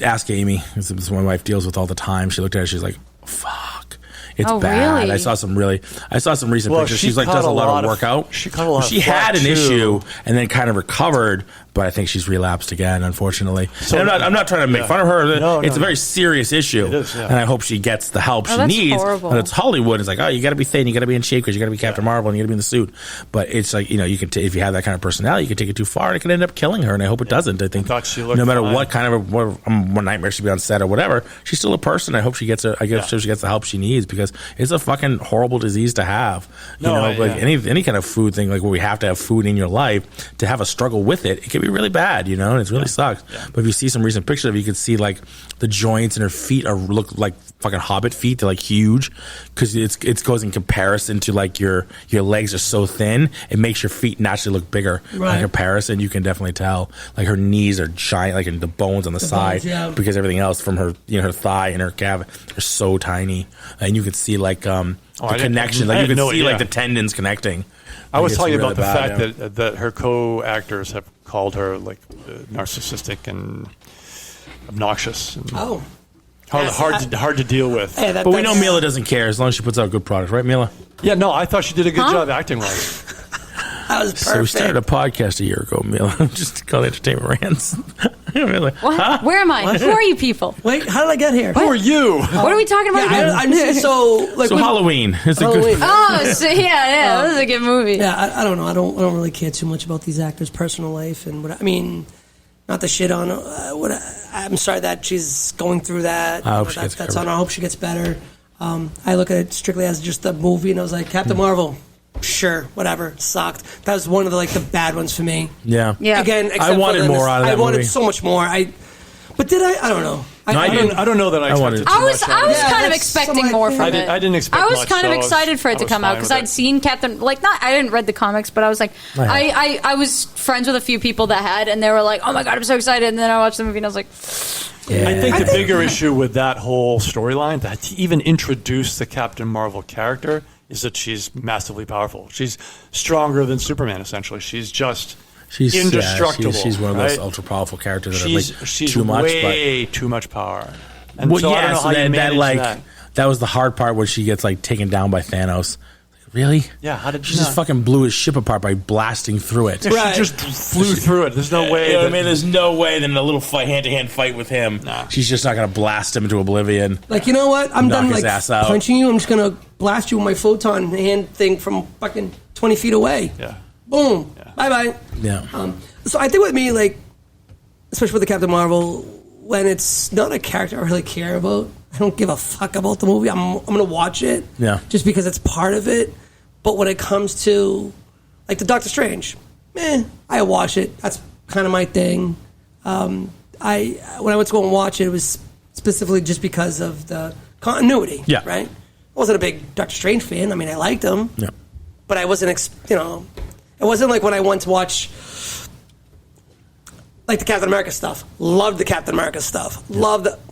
Ask Amy. This is what my wife deals with all the time. She looked at it. She's like, "Fuck, it's Oh, bad." really? I saw some recent Well, pictures. she She's like caught does a a lot lot of of- workout. she caught a lot of She had flack, an too. issue and then kind of recovered, but I think she's relapsed again, unfortunately. And I'm not trying to make fun of her. No, it's a no. very serious issue, It is, yeah. and I hope she gets the help she that's needs. horrible. But it's Hollywood. It's like, oh, you got to be thin, you got to be in shape because you got to be Captain Marvel and you got to be in the suit. But it's like, you know, you can if you have that kind of personality, you can take it too far, and it can end up killing her. And I hope it doesn't. I think thought she looked no matter fine. what kind of what nightmare she'd be on set or whatever, she's still a person. I hope she gets she gets the help she needs because it's a fucking horrible disease to have. You know, like any kind of food thing, like where we have to have food in your life, to have a struggle with it can be really bad, you know, and it really sucks. Yeah. But if you see some recent pictures of it, you can see like the joints in her feet look like fucking hobbit feet. They're like huge because it goes in comparison to like your legs are so thin, it makes your feet naturally look bigger. Right. In comparison, you can definitely tell like her knees are giant, like in the bones on the side, because everything else from her, you know, her thigh and her calf are so tiny, and you can see like the connection, like you can see like the tendons connecting. I was It's talking really about the bad, fact that her co-actors have called her like narcissistic and obnoxious. And hard to deal with. Hey, but we know Mila doesn't care as long as she puts out good products, right, Mila? Yeah, no, I thought she did a good job acting well. That was perfect. So we started a podcast a year ago, Mila, just called Entertainment Rants. Really? What? Huh? Where am I? Who are you people? Wait, how did I get here? Who are you? What are we talking about? I'm just so like. So Halloween. It's a good. Oh, so yeah, this is a good movie. Yeah, I don't know. I don't really care too much about these actors' personal life and what I mean. Not the shit on. I'm sorry that she's going through that. I hope she gets that's covered. on. I hope she gets better. I look at it strictly as just the movie, and I was like, Captain Marvel, sure, whatever, sucked. That was one of the bad ones for me. Yeah. Yeah. Again, except I wanted for more out of that I wanted movie. so much more. But did I? I don't know. I don't know that I wanted- expected too I was much out of kind it. of that's expecting something more I from think- it. I didn't expect I was much, kind of so excited for it I to was come out fine because with I'd it. seen Captain. I didn't read the comics, but I was like, I was friends with a few people that had, and they were like, "Oh my god, I'm so excited!" And then I watched the movie, and I was like, I think the bigger issue with that whole storyline, that to even introduce the Captain Marvel character, is that she's massively powerful. She's stronger than Superman, essentially. She's just indestructible. She's one of those right? ultra powerful characters that She's are like too much. way too much power. And Well, so I don't yeah, know so how you that manage that. that was the hard part when she gets like taken down by Thanos. Really? Yeah, how did she you just not? fucking blew his ship apart by blasting through it? Yeah, Right. She just flew through it. There's no way. You know what I that- mean, there's no way that in a little hand-to-hand fight with him, she's just not going to blast him into oblivion. Like, you know what? I'm Knock done his ass out. punching you. I'm just gonna blast you with my photon hand thing from fucking 20 feet away. Yeah. Boom. Bye bye. Yeah. So I think with me, like, especially with the Captain Marvel, when it's not a character I really care about, I don't give a fuck about the movie. I'm gonna watch it. Yeah. Just because it's part of it. But when it comes to like the Doctor Strange, I watch it. That's kind of my thing. When I went to go and watch it, it was specifically just because of the continuity. Yeah. Right. I wasn't a big Doctor Strange fan. I mean, I liked him. Yeah. But I wasn't, it wasn't like when I went to watch, like the Captain America stuff. Loved the Captain America stuff.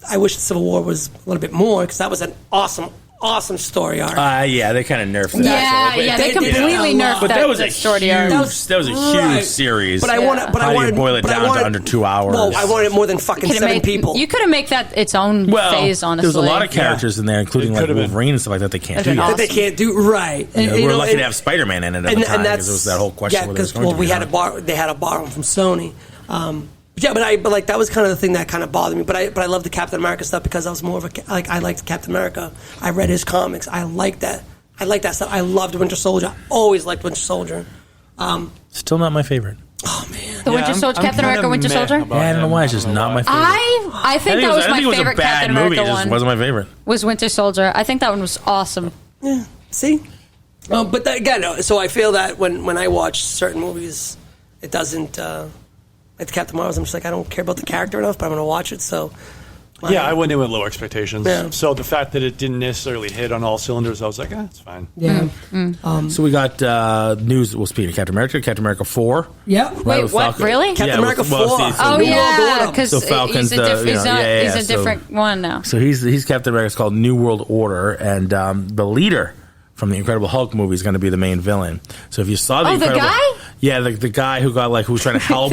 I wish the Civil War was a little bit more because that was an awesome, awesome story arc. Yeah, they kind of nerfed that. They completely nerfed But that was a story huge, arc. that was a huge series. But I wanted, How do you boil it down to under 2 hours? Well, I wanted more than fucking seven people. You could have made that its own phase, honestly. There's a lot of characters in there, including like Wolverine and stuff like that. They can't do Awesome. that. That they can't do right. And, we're lucky to have Spider-Man in it at the time because it was that whole question. Yeah, because we had they had a borrow from Sony. But like that was kind of the thing that kind of bothered me. But I love the Captain America stuff because I was more of I liked Captain America. I read his comics. I liked that. I like that stuff. I loved Winter Soldier. I always liked Winter Soldier. Still not my favorite. Oh man, the Winter Soldier, Captain America, Winter Soldier. Yeah, I don't know why. It's just not my favorite. I think that was my favorite Captain America one. It just wasn't my favorite. Was Winter Soldier? I think that one was awesome. Yeah. See, but again, so I feel that when I watch certain movies, it doesn't. Like the Captain Marvel, I'm just like I don't care about the character enough, but I'm going to watch it. So. I went in with low expectations. Yeah. So the fact that it didn't necessarily hit on all cylinders, I was like, it's fine. Yeah. So we got news. Well, speaking of Captain America 4. Yeah. Wait, what? Really? Captain America 4. Because Falcon's he's a different one now. So he's Captain America. It's called New World Order, and the leader from the Incredible Hulk movie is going to be the main villain. So if you saw the Incredible, the guy? Yeah, the guy who was trying to help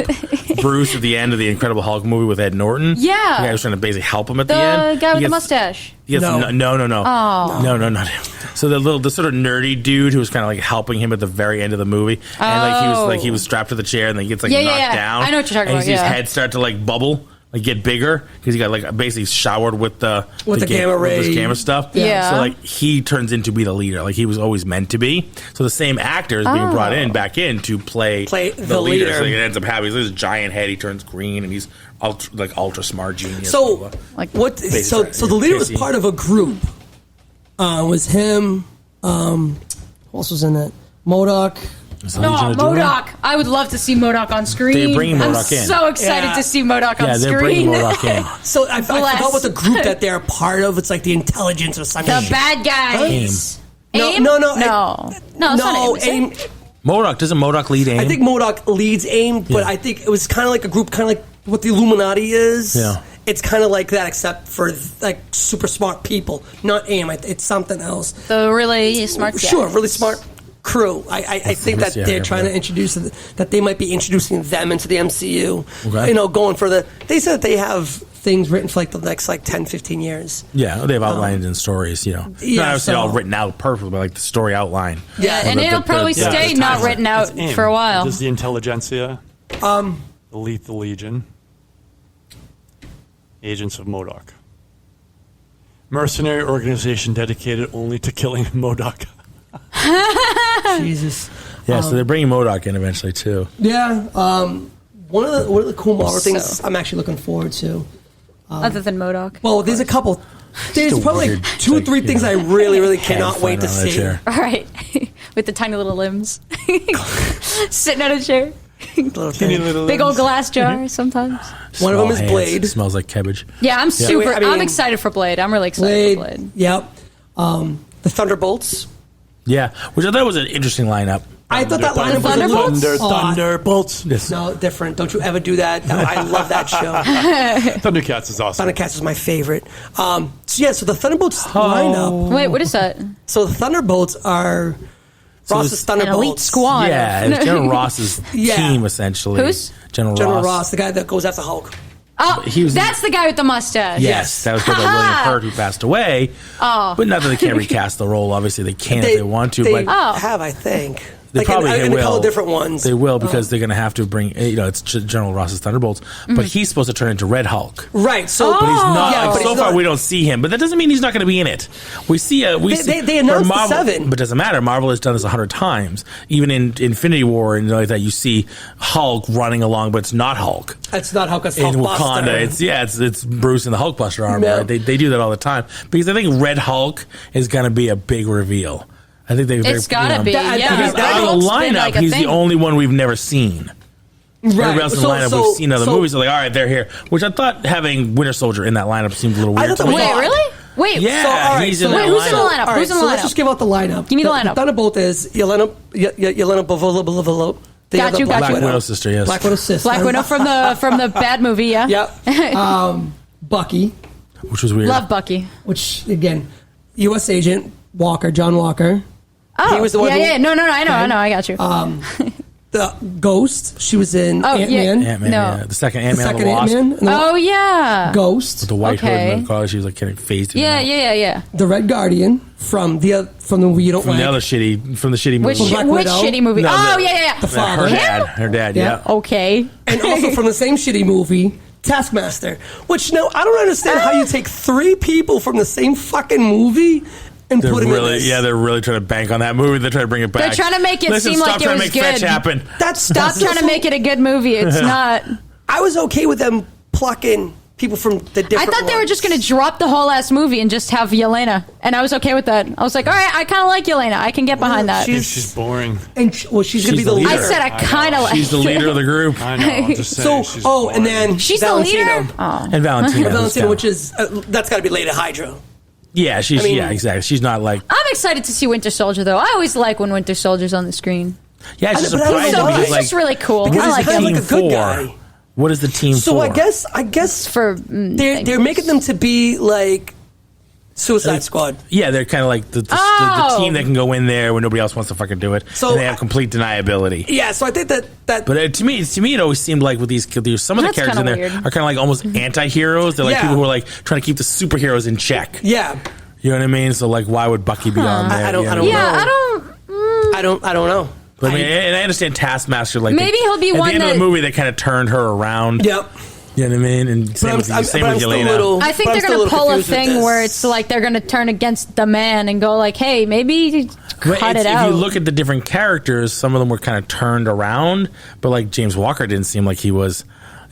Bruce at the end of the Incredible Hulk movie with Ed Norton. Yeah, the guy was trying to basically help him at the end. The guy with the mustache. No. Oh. No, not him. So the sort of nerdy dude who was kind of like helping him at the very end of the movie, and he was strapped to the chair, and then he gets knocked down. I know what you're talking about. And his head start to like bubble. Like get bigger because he got like basically showered with the gamma ray, with his camera stuff. Yeah. So like he turns into be the leader. Like he was always meant to be. So the same actor is being brought back in to play the leader. So he ends up having this giant head. He turns green and he's ultra smart genius. So what? So the leader was part of a group. Was him? Who else was in it? MODOK. No, MODOK. I would love to see MODOK on screen. They're bringing MODOK in. I'm so excited to see MODOK on screen. Yeah, they're bringing MODOK in. So I forgot what the group that they're a part of. It's like the intelligence or something. The bad guys. AIM? No, it's not AIM. MODOK. Doesn't MODOK lead AIM? I think MODOK leads AIM, but I think it was kind of like a group, kind of like what the Illuminati is. Yeah. It's kind of like that, except for like super smart people. Not AIM. It's something else. The really smart guys. Sure, really smart crew. I think that they're trying to introduce that they might be introducing them into the MCU. Okay. Going for they said that they have things written for like the next 10, 15 years. Yeah, they have outlines and stories. Not obviously all written out perfectly, but like the story outline. Yeah, and it'll probably stay not written out for a while. Does the intelligentsia, the Lethal Legion, Agents of MODOK, mercenary organization dedicated only to killing MODOK. Jesus. Yeah, so they're bringing MODOK in eventually too. Yeah. One of the cool Marvel things I'm actually looking forward to. Other than MODOK. Well, there's a couple. There's probably like 2 or 3 things I really cannot wait to see. All right. With the tiny little limbs. Sitting on a chair. Big old glass jar sometimes. One of them is Blade. It smells like cabbage. Yeah, I'm excited for Blade. I'm really excited for Blade. Yep. The Thunderbolts. Yeah, which I thought was an interesting lineup. I thought that lineup was Thunderbolts. Yes. No, different. Don't you ever do that. No, I love that show. Thundercats is awesome. Thundercats is my favorite. So the Thunderbolts lineup. Wait, what is that? So the Thunderbolts are Ross's Thunderbolts. An elite squad. Yeah, it's General Ross's team, essentially. Who's? General Ross, the guy that goes after Hulk. Oh, that's the guy with the mustache. Yes, that was William Hurt, who passed away. Oh. But not that they can't recast the role. Obviously, they can if they want to. They but have, I think. They probably will. A couple different ones. They will because they're going to have to bring. It's General Ross's Thunderbolts, but he's supposed to turn into Red Hulk. Right. So, but he's not. Yeah, so far, we don't see him. But that doesn't mean he's not going to be in it. We see. They announced Marvel, the 7. but it doesn't matter. Marvel has done this 100 times. Even in Infinity War and like that, you see Hulk running along, but it's not Hulk. It's not Hulk. It's in Hulkbuster. Wakanda. It's Bruce in the Hulkbuster armor. Yeah. Right? They do that all the time because I think Red Hulk is going to be a big reveal. I think it's gotta be. Because Red out of the Hulk's been lineup, like a he's thing. the only one we've never seen. Right. Everybody else in the lineup we've seen other movies. So like, all right, they're here. Which I thought having Winter Soldier in that lineup seemed a little weird. Wait, really? Wait. Yeah. So, all right. He's So in that who's in the lineup. lineup? All right, Who's in the lineup? Let's just give out the lineup. Give me the lineup. The Thunderbolt is Yelena Bavolo. Got you. Black Widow sister, yes. Black Widow sister. Black Widow from the bad movie, yeah. Yep. Bucky. Which was weird. Love Bucky. Which, again, U.S. Agent Walker, John Walker. Oh, he was the one. yeah. No, I know. I got you. The Ghost. She was in Oh, yeah. Ant-Man. Ant-Man, No. yeah. The second Ant-Man and the Second Wasp. Ant-Man. and the Oh yeah. Ghost. With the white hood Okay. and the collar, she was like getting phased. Yeah. The Red Guardian from the movie you don't From like. the other shitty, from the shitty movie. Which Black which Widow? shitty movie? No, Oh the- yeah. The father. Her dad, yeah. Okay. And also from the same shitty movie, Taskmaster. Which, no, I don't understand how you take 3 people from the same fucking movie and They're put them in really, this. they're really trying to bank on that movie. They're trying to bring it back. They're trying to make it Listen, seem stop like it trying was to make fetch good. happen. Stop trying to make it a good movie. It's not. I was okay with them plucking people from the different I thought they were ones. just going to drop the whole ass movie and just have Yelena, and I was okay with that. I was like, all right, I kind of like Yelena. I can get behind that. She's boring. And she's going to She's be the the leader. I leader. said I kind of like. She's the leader of the group. I know. I'm just So, saying. she's and boring. then She's Valentino. the leader. Oh. And Valentina. Valentino, which is, that's got to be Lady Hydra. yeah, I mean- yeah, exactly. She's not like, I'm excited to see Winter Soldier, though. I always like when Winter Soldier's on the screen. yeah, it's just But I don't surprising know why. because He's like, just really cool. Because I he's like kind him. of like a good for? guy. What is the team So for? I guess For they're making them to be like Suicide Squad. Yeah, they're kind of like the Oh. team that can go in there when nobody else wants to fucking do it. So and they have complete deniability. Yeah, so I think that But to me, it always seemed like with these some of the That's characters in kinda there weird. are kind of like almost anti-heroes. They're like Yeah. people who are like trying to keep the superheroes in check. yeah, You know what I mean? So like, why would Bucky be on there? I don't You know? know. Yeah, I don't know. But I mean, and I understand Taskmaster. Like Maybe he'll be at one the end of that- the movie, they kind of turned her around. Yep. You know what I mean? And same with I'm same but with I'm still a Yelena. little- I think But I'm they're still going a to pull a confused with thing this. where it's like they're going to turn against the man and go like, hey, maybe But cut it if out. you look at the different characters, some of them were kind of turned around. But like James Walker didn't seem like he was.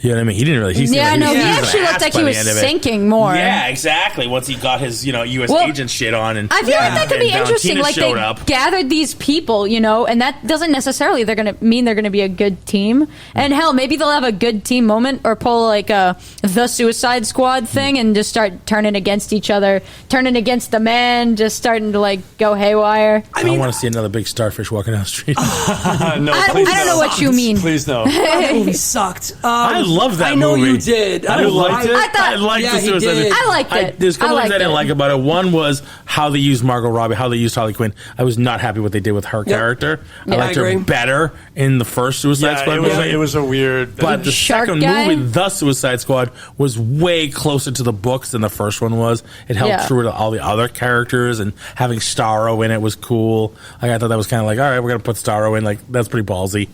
You know what I mean? He didn't really. He seemed Yeah, like no, was he an actually looked ass like by he the was end of it. sinking more. Yeah, exactly. Once he got his, U.S. Well, agent shit on, and I feel like that could be and interesting. Valentina Like showed they up. gathered these people, and that doesn't necessarily they're going to mean they're going to be a good team. And hell, maybe they'll have a good team moment or pull like the Suicide Squad thing and just start turning against each other, turning against the man, just starting to like go haywire. I don't want to see another big starfish walking down the street. No, I please don't know no. what you mean. Please no. That movie sucked. I love that I know movie. you did. You liked it? I thought- I liked Yeah, the he Suicide did. I liked it. There's a couple I things I liked didn't it. like about it. One was how they used Margot Robbie, how they used Harley Quinn. I was not happy what they did with her character. I Yeah, liked I her agree. better in the first Suicide Yeah, Squad it was, movie. it was a weird. But the Shark second guy? movie, The Suicide Squad, was way closer to the books than the first one was. It held Yeah. true to all the other characters, and having Starro in it was cool. Like, I thought that was kind of like, all right, we're going to put Starro in. Like, that's pretty ballsy.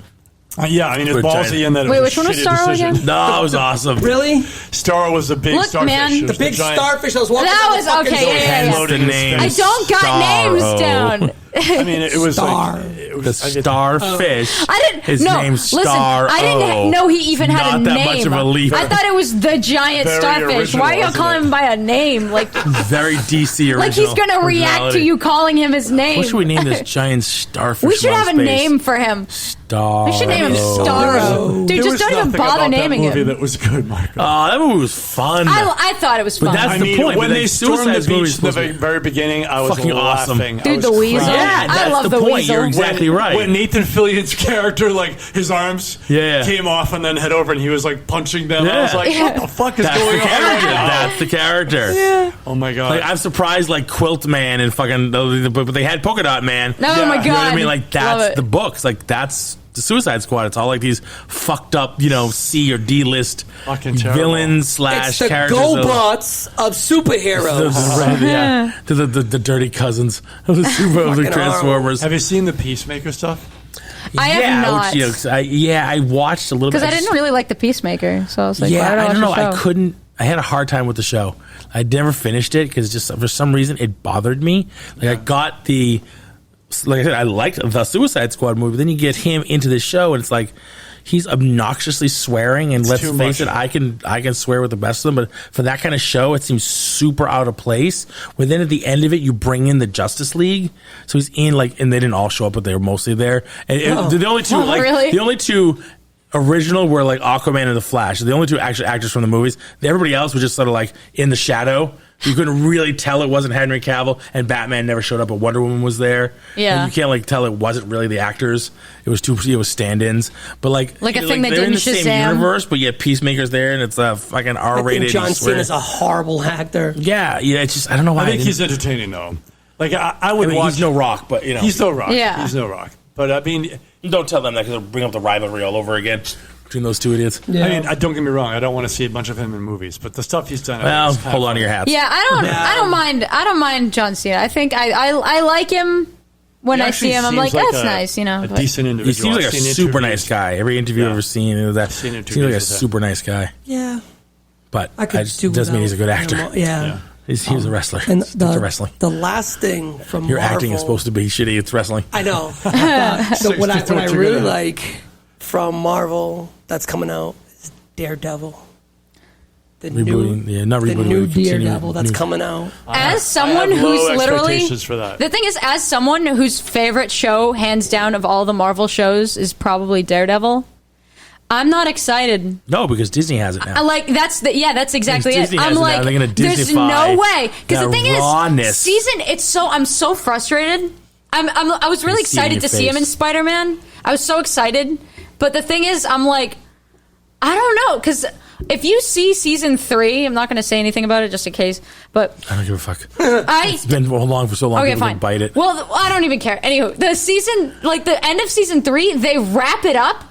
Yeah, I mean, it's Good ballsy giant. in that it Wait, was which a one was shitty Starro decision. again? No, it was awesome. Really? Starro was the big Look, starfish. man. It The was big giant- starfish that was walking That down was the fucking okay, zone. yeah, yeah, Hence yeah. the name. I don't got names Starro. down. I mean, it was Star. like it The was, starfish. I didn't. His no, name's listen. Starro. I didn't know he even had Not a that name. much of a leap. I thought it was the giant Very starfish. original, Why are you wasn't calling it? him by a name? Like Very DC original. he's gonna react to originality. you calling him his name. What should we name this giant starfish? We should from have a space? name for him. Starro. We should name him Starro. Dude, there just was don't even nothing bother about naming that movie him. that was good, Michael. That movie was fun. I thought it was But fun. that's I the mean, point, when but they like, stormed Suicide the movie beach is in the supposed to be very beginning, I was fucking awesome. laughing. Dude, I was the weasel. crying. Yeah, I that's love the the point. weasel. You're exactly right. When Nathan Fillion's character, like his arms came off and then head over, and he was like punching them. I was like, Yeah. what the fuck is That's going the on? character. right now? That's the character. Oh my god! Like, I'm surprised, like Quilt Man and fucking, but they had Polka Dot Man. Oh my god! You know what I mean? Like Love that's it. the books. Like that's the Suicide Squad. It's all like these fucked up, C or D list Fucking terrible. villains It's the characters. GoBots of superheroes. Yeah, the dirty cousins of the Fucking Transformers. Have you seen the Peacemaker stuff? I have not. I watched a little bit. Because I didn't really like the Peacemaker, so I was like, Yeah, why did I don't know. watch the I show? couldn't. I had a hard time with the show. I never finished it because just for some reason it bothered me. Like I got the, like I said, I liked the Suicide Squad movie. Then you get him into the show, and it's like he's obnoxiously swearing. And let's too face much. it, I can swear with the best of them, but for that kind of show, it seems super out of place. Where then at the end of it, you bring in the Justice League, so he's in and they didn't all show up, but they were mostly there. And the only two, really? the only two original were like Aquaman and the Flash. The only two actual actors from the movies. Everybody else was just sort of like in the shadow, You couldn't really tell it wasn't Henry Cavill, and Batman never showed up, but Wonder Woman was there. Yeah. And you can't like tell it wasn't really the actors. It was stand-ins. But like a thing they they're did in in the same Shazam. universe, but yet Peacemaker's there, and it's a fucking R-rated. I think John Cena's a horrible actor. Yeah. It's just I don't know why. I think he's entertaining though. Like I would watch. He's no Rock, but he's no Rock. Yeah. He's no Rock. But I mean, don't tell them that because they'll bring up the rivalry all over again between those two idiots. Yeah. I mean, don't get me wrong. I don't want to see a bunch of him in movies, but the stuff he's done. Well, is kind hold of on to your hats. Yeah, I don't mind John Cena. I think I like him when I see him. I'm like, that's nice, A but- decent He individual. seems like a super nice guy. Every interview I've ever seen, seems like a super nice guy. Yeah. But I could do doesn't mean he's a good actor. Yeah. He was a wrestler. And Stick to wrestling. the last thing from Your Marvel, acting is supposed to be shitty. It's wrestling. I know. So what I really like from Marvel that's coming out is Daredevil. The not rebooting. the new Daredevil that's coming out. As someone I have who's low literally expectations for that. the thing is, as someone whose favorite show, hands down, of all the Marvel shows is probably Daredevil, I'm not excited. No, because Disney has it now. that's exactly Because it. Disney has I'm it now, like, they're gonna there's Disney-fy no way, because the that thing rawness. is, I'm so frustrated. I was really I see it in excited your to see him face. in Spider-Man. I was so excited, but the thing is, I'm like, I don't know, because if you see season 3, I'm not going to say anything about it just in case, but I don't give a fuck. it's been long for so long. Okay, People fine. can bite it. Well, I don't even care. Anywho, the season, the end of season 3, they wrap it up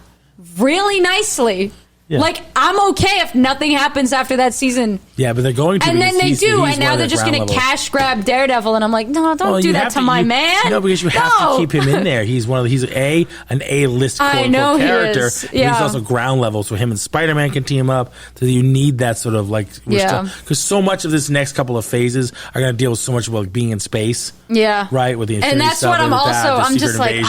really nicely. Yeah. Like, I'm okay if nothing happens after that season. Yeah, but they're going to. And then they do, and now they're just going to cash grab Daredevil, and I'm like, no, don't do that to my man. No, because you have to keep him in there. He's he's an A-list I know he character. is. But Yeah. he's also ground level, so him and Spider-Man can team up. So you need that sort of because so much of this next couple of phases are going to deal with so much about being in space. Yeah. Right, with the And Infinity that's what I'm also, I'm just like,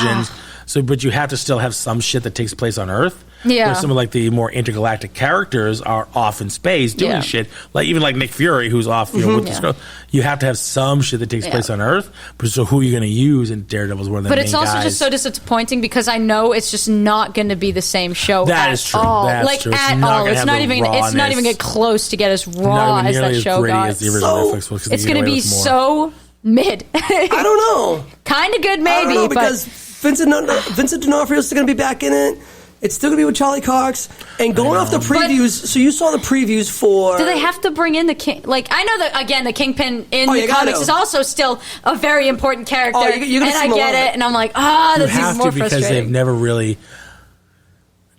So, but you have to still have some shit that takes place on Earth. Yeah. Where some of the more intergalactic characters are off in space doing shit. Even Nick Fury, who's off, with the scroll. You have to have some shit that takes place on Earth. But so who are you going to use in Daredevil's one of the But main it's also guys. just so disappointing because I know it's just not going to be the same show. That at is true. all. That's true. It's At not all. gonna It's have not the even. It's not even rawness. get close to get as Not raw even as nearly that show gritty got. as the original Netflix was, 'cause It's they going to get away be with more. so mid. I don't know. Kind of good, I maybe, don't know, but because Vincent D'Onofrio is still going to be back in it. It's still going to be with Charlie Cox. And going off the previews, so you saw the previews for... do they have to bring in the king? Like, I know that, again, the Kingpin in the you comics gotta. is also still a very important character. Oh, you're gonna and see I him a get lot. it. And I'm like, You that's even have more to because frustrating. they've never really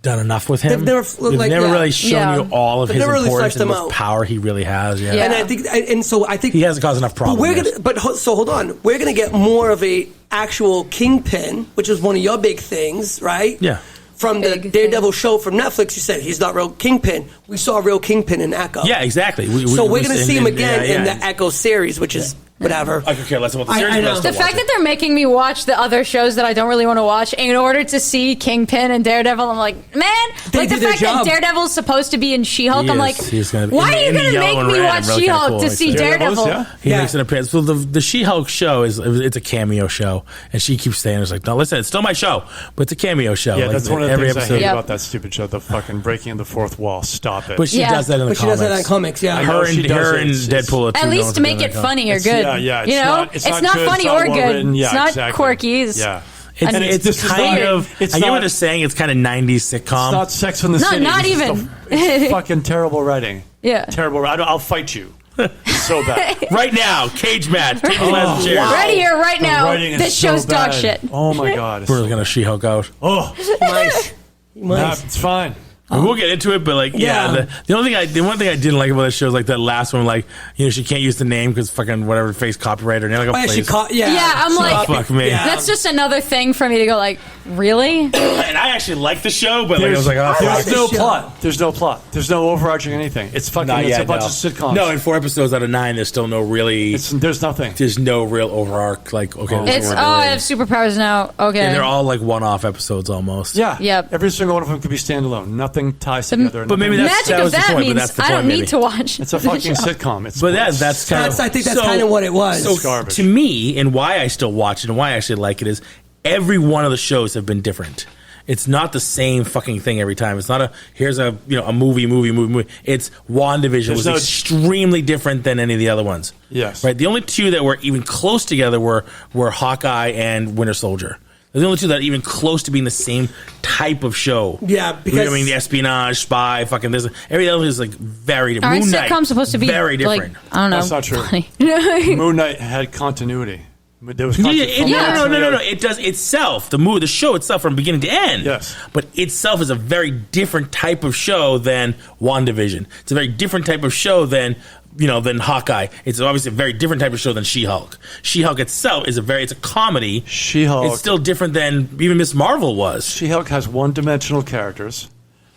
done enough with him. They've never really shown you all of They've his never really importance fleshed and him the out. power he really has. Yeah. Yeah. And I think, and so I think He hasn't caused enough problems. So hold on, we're gonna get more of a actual Kingpin, which is one of your big things, right? Yeah. From the Big Daredevil show from Netflix, you said he's not real Kingpin. We saw a real Kingpin in Echo. Yeah, exactly. So we're gonna see him and- again yeah, in yeah. the Echo series, which is whatever. I could care less about the I series. know. but I'll still The watch fact it. that they're making me watch the other shows that I don't really want to watch in order to see Kingpin and Daredevil, I'm like, man, They like the did their fact that job. Daredevil's supposed to be in She-Hulk, He I'm is. like, He's gonna be- why are in you the going to yellow make and me red, watch really She-Hulk kinda to cool, see like that. Daredevil? Yeah. He Yeah. makes an appearance. So the She-Hulk show it's a cameo show, and she keeps saying, "It's like, no, listen, it's still my show, but it's a cameo show." Yeah, Like, that's one of the every things I episode. hate Yep. about that stupid show, the fucking breaking the fourth wall. Stop it. But she Yeah. does that in the But she comics. does that in comics, yeah. I know Her she and does her it. and It's- Deadpool. are two At least known to make do that it in funny or comics. good. Yeah. You know? It's not not good, funny it's not or well good. written. Yeah, It's not exactly. quirky. It's, Yeah. It's, And it's this is kind not- of. it's I get not- what they're saying. It's kind of '90s sitcom. It's not Sex from the No, City. not It's even. It's fucking terrible writing. Yeah. Terrible. I'll fight you. It's so bad. Right now, cage match. Take the last chair. Right here, right The now. writing is This so show's dog bad. shit. Oh my god. It's We're so- gonna She-Hulk out. Oh, Nice. Nice. it's fine. We'll get into it, but Yeah. the one thing I didn't like about this show is like that last one, she can't use the name because fucking whatever face copyright or anything. Oh, yeah, she caught. Yeah. Yeah, I'm She like- caught Fuck me. Yeah. That's just another thing for me to go like, really? And I actually like the show, but I was like, oh, like fuck. this no show. plot. There's no plot. There's no overarching anything. It's fucking. Not It's yet, a bunch no. of sitcoms. No, in 4 episodes out of 9, there's still no really. There's nothing. There's no real overarch. Like, okay, this is It's, what oh, we're I doing. have superpowers now. Okay. And they're all like one-off episodes almost. Yeah. Yep. Every single one of them could be standalone. Nothing ties together. but maybe nothing- that's- Magic that of was the that point, but means that's the I don't point, need maybe. to watch. It's a the fucking show. sitcom. It's But that's kind of. I think that's kind of what it was. So garbage. to me, and why I still watch it and why I actually like it is every one of the shows have been different. It's not the same fucking thing every time. It's not here's a movie. It's WandaVision was extremely different than any of the other ones. Yes. Right. The only two that were even close together were Hawkeye and Winter Soldier. They're the only two that are even close to being the same type of show. Yeah, because the espionage, spy, fucking this. Every other is like very different. Aren't Moon Knight sitcoms supposed to be very different? Like, I don't know. That's not true. funny. Moon Knight had continuity. There was No. continuity. It does itself. The show itself from beginning to end. Yes. But itself is a very different type of show than WandaVision. It's a very different type of show than Hawkeye. It's obviously a very different type of show than She-Hulk. She-Hulk itself is it's a comedy. She-Hulk. It's still different than even Miss Marvel was. She-Hulk has one-dimensional characters,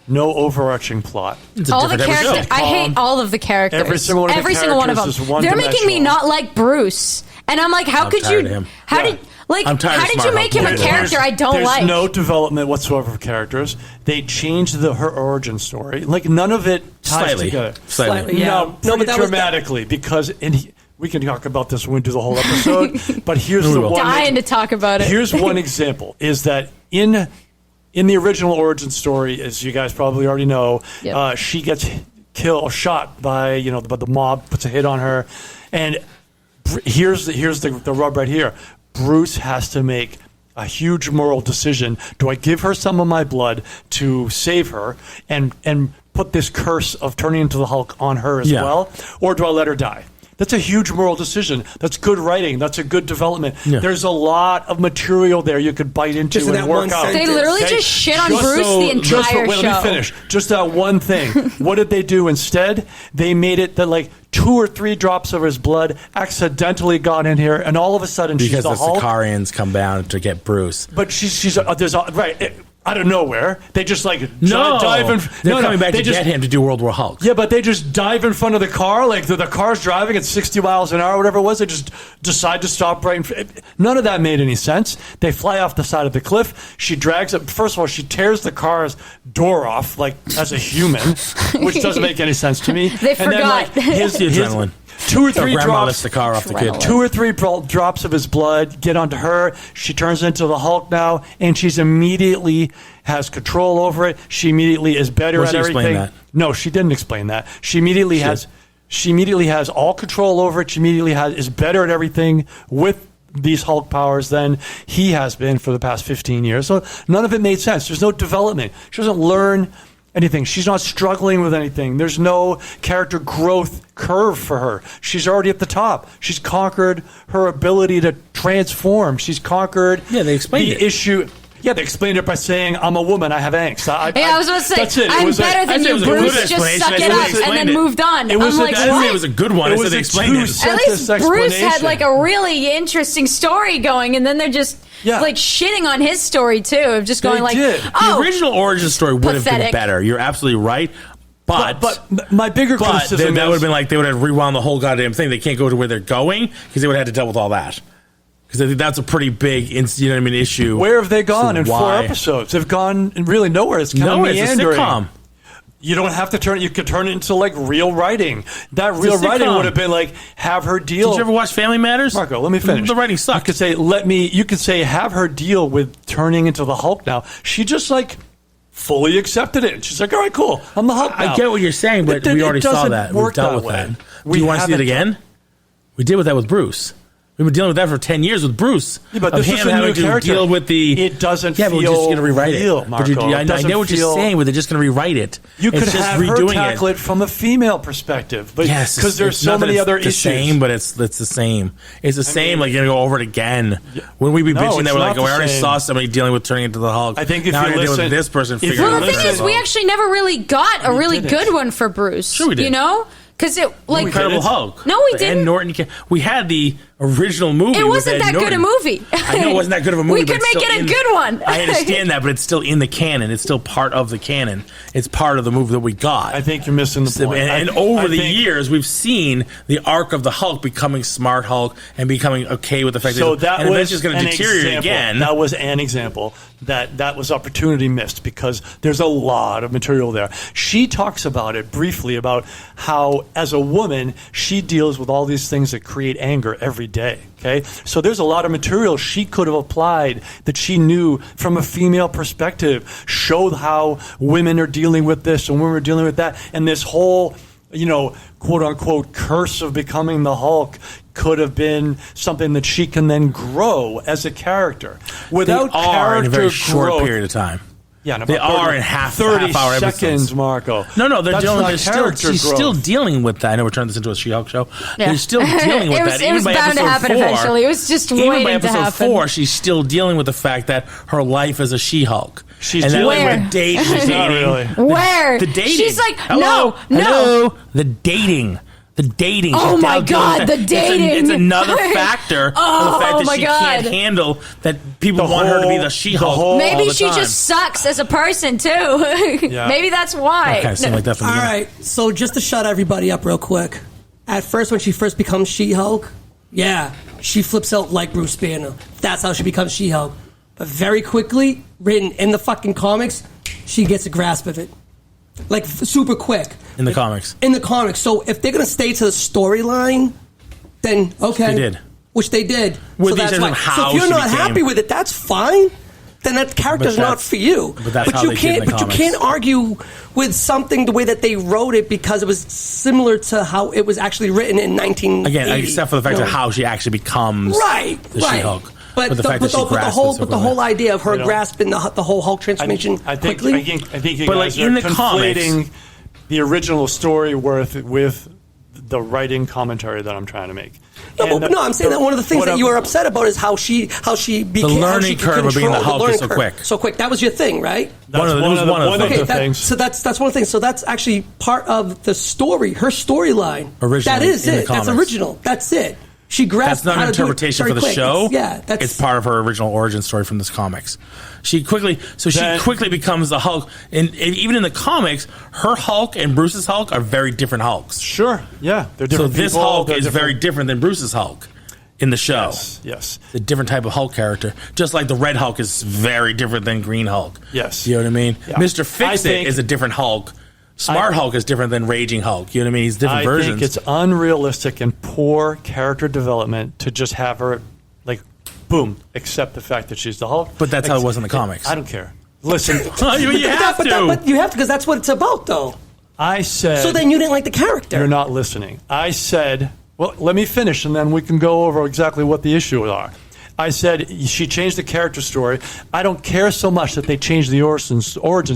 no overarching plot. It's a All the different type of show. characters. I hate all of the characters. Every single one of the one of them. characters is They're making me one-dimensional. not like Bruce. And I'm like, how I'm could tired you? of him. How Yeah. did like? I'm tired How of did Smart you make Hulk. him a character I don't There's like? no development whatsoever of characters. They changed her origin story. Like none of it ties together. Slightly. Yeah. No, No, but pretty that was dramatically because we can talk about this when we do the whole episode. But here's the one. Dying to talk about it. Here's one example: is that in the original origin story, as you guys probably already know, Yep. she gets shot by the mob puts a hit on her, and here's the rub right here. Bruce has to make a huge moral decision. Do I give her some of my blood to save her and put this curse of turning into the Hulk on her as well, or do I let her die? That's a huge moral decision. That's good writing. That's a good development. Yeah. There's a lot of material there you could bite into Just in and that work one out. sentence. They literally just shit on Bruce the entire wait, show. let me finish. Just that one thing. What did they do instead? They made it that like 2 or 3 drops of his blood accidentally got in here, and all of a sudden Because she's the the Hulk. Sicarians come down to get Bruce. But she's out of nowhere. They just like No, dive in. they're coming back they to just, get him to do World War Hulk. Yeah, but they just dive in front of the car, like the car's driving at 60 miles an hour, whatever it was. They just decide to stop right in front. None of that made any sense. They fly off the side of the cliff. She drags it. First of all, she tears the car's door off, like as a human, which doesn't make any sense to me. They and then, like, forgot. his Adrenaline. 2 or 3 Grandma drops. lifts the car off the kid. 2 or 3 drops of his blood get onto her. She turns into the Hulk now, and she's immediately has control over it. She immediately is better Well, at she everything. explained that. No, she didn't explain that. She immediately has all control over it. She immediately is better at everything with these Hulk powers than he has been for the past 15 years. So none of it made sense. There's no development. She doesn't learn anything. She's not struggling with anything. There's no character growth curve for her. She's already at the top. She's conquered her ability to transform. She's conquered They explained the it. issue. Yeah, they explained it by saying, I'm a woman, I have angst. I was going to say, that's it. I'm better than I'd say it you, was a good Bruce. Just explanation. suck I it said up they and explained then it. moved on. It was I'm a- like, I didn't what? say it was a good one. I said they explained it. At least Bruce had explanation. like a really interesting story going, and then they're just like shitting on his story too, of just going like, did. oh, The original origin story would have been pathetic. better. You're absolutely right. But my bigger criticism that would have is- been like they would have rewound the whole goddamn thing. They can't go to where they're going because they would have had to deal with all that. Because I think that's a pretty big, issue. Where have they gone in 4 why? episodes? They've gone really nowhere. It's kind No, of it's a meandering. sitcom. You don't have to turn it. You could turn it into like real writing. That real a writing sitcom. would have been like have her deal. Did you ever watch Family Matters? Marco, let me finish. The writing You sucked. could say You could say have her deal with turning into the Hulk. Now she just like fully accepted it. She's like, all right, cool. I'm the Hulk now. I get what you're saying, but It we already saw doesn't that. We've work dealt that with way. that. We Do you want to see it haven't again? We did with that with Bruce. We've been dealing with that for 10 years with Bruce. Yeah, but of this him is a having new to character. deal with the. It doesn't Yeah, but we're just feel going to rewrite real, it. But Marco. I It doesn't get what feel- you're saying, but they're just going to rewrite it. You could It's just have her redoing tackle it. it from a female perspective, but Yes, because there's it's so not that many it's other the issues. Same, but it's the same. It's the same. mean- Like you're gonna go over it again. When we be No, bitching it's that we're like, not oh, the I already same. saw somebody dealing with turning into the Hulk. I think if now you I'm gonna deal listen- with this person if you figuring Well, it the out. thing is, we actually never really got a really didn't. good one for Bruce. Sure we did. You know? Because it, like, Incredible didn't. Hulk. No, we The didn't. Ed Norton. We had the original movie. it with wasn't Ed that good a Norton. movie. I know it wasn't that good of a movie. We but could it's make still it a in- good one. I understand that, but it's still in the canon. It's still part of the canon. It's part of the movie that we got. I think you're missing the point. And I over the think- years, we've seen the arc of the Hulk becoming smart Hulk and becoming okay with the fact So that that and was eventually it's going an to deteriorate example. again. That was an example that was opportunity missed because there's a lot of material there. She talks about it briefly about how, as a woman, she deals with all these things that create anger every day. Okay, so there's a lot of material she could have applied that she knew from a female perspective, showed how women are dealing with this and women are dealing with that, and this whole, quote unquote curse of becoming the Hulk could have been something that she can then grow as a character without they are in a very character short growth. period of time. Yeah, no, they about are in half 30 hour seconds, episodes. Marco. No, That's not character she's growth. still dealing with that. I know we're turning this into a She-Hulk show. Yeah. They're still dealing with that. It was by bound to episode happen 4, eventually. It was just even waiting by to episode happen. 4, she's still dealing with the fact that her life is a She-Hulk. She's and dealing that, with the dating. She's not really. Where? The dating. She's like, hello, no. the dating. The dating. Oh She's my now dealing God, with the that. dating. It's another factor of the fact that my she God. can't handle that people want her to be the She-Hulk. whole- all Maybe the she time. just sucks as a person too. Maybe that's why. Kind of seemed like that from the All beginning. right, so just to shut everybody up real quick. At first, when she first becomes She-Hulk, she flips out like Bruce Banner. That's how she becomes She-Hulk. But very quickly, written in the fucking comics, she gets a grasp of it. Like, super quick. In the comics. In the comics. So if they're going to stay to the storyline, then okay. They did. Which they did. With so the that's exception why. of how So if you're she not became- happy with it, that's fine. Then that character's But not that's- for you. but that's how you they did in can't. the But you comics. can't argue with something the way that they wrote it because it was similar to how it was actually written in 1980. Again, except for the fact you of know? how she actually becomes the She-Hulk. But the the, fact but that she the, but the grasps whole it but so the whole quickly. idea of her grasping the whole Hulk transformation I think quickly. I think you But, guys like, are in the comics- conflating the original story with the writing commentary that I'm trying to make. No, I'm saying that one of the things that you were upset about is how she became learning how she could curve of being the control Hulk learning is so curve. quick. So quick. That was your thing, right? That's One of the things. So that's one of the things. So that's actually part of the story. Her storyline. Originally, that is in the it. That's comics. original. That's it. She grasped. That's not how an to do it interpretation very for the quick. show. That's It's part of her original origin story from this comics. She quickly becomes the Hulk, and even in the comics, her Hulk and Bruce's Hulk are very different Hulks. Sure, yeah, they're So different. this people, Hulk they're is different. very different than Bruce's Hulk in the show. Yes. A different type of Hulk character, just like the Red Hulk is very different than Green Hulk. Yes. You know what I mean? Yeah. Mr. I Fix-It think- is a different Hulk. Smart Hulk is different than Raging Hulk. You know what I mean? He's different I versions. think it's unrealistic and poor character development to just have her, like, boom, accept the fact that she's the Hulk. But that's how it was in the comics. I don't care. Listen, you have to. But you have to because that's what it's about, though. I said... So then you didn't like the character. You're not listening. I said, well, let me finish, and then we can go over exactly what the issues are. I said she changed the character story. I don't care so much that they changed the origin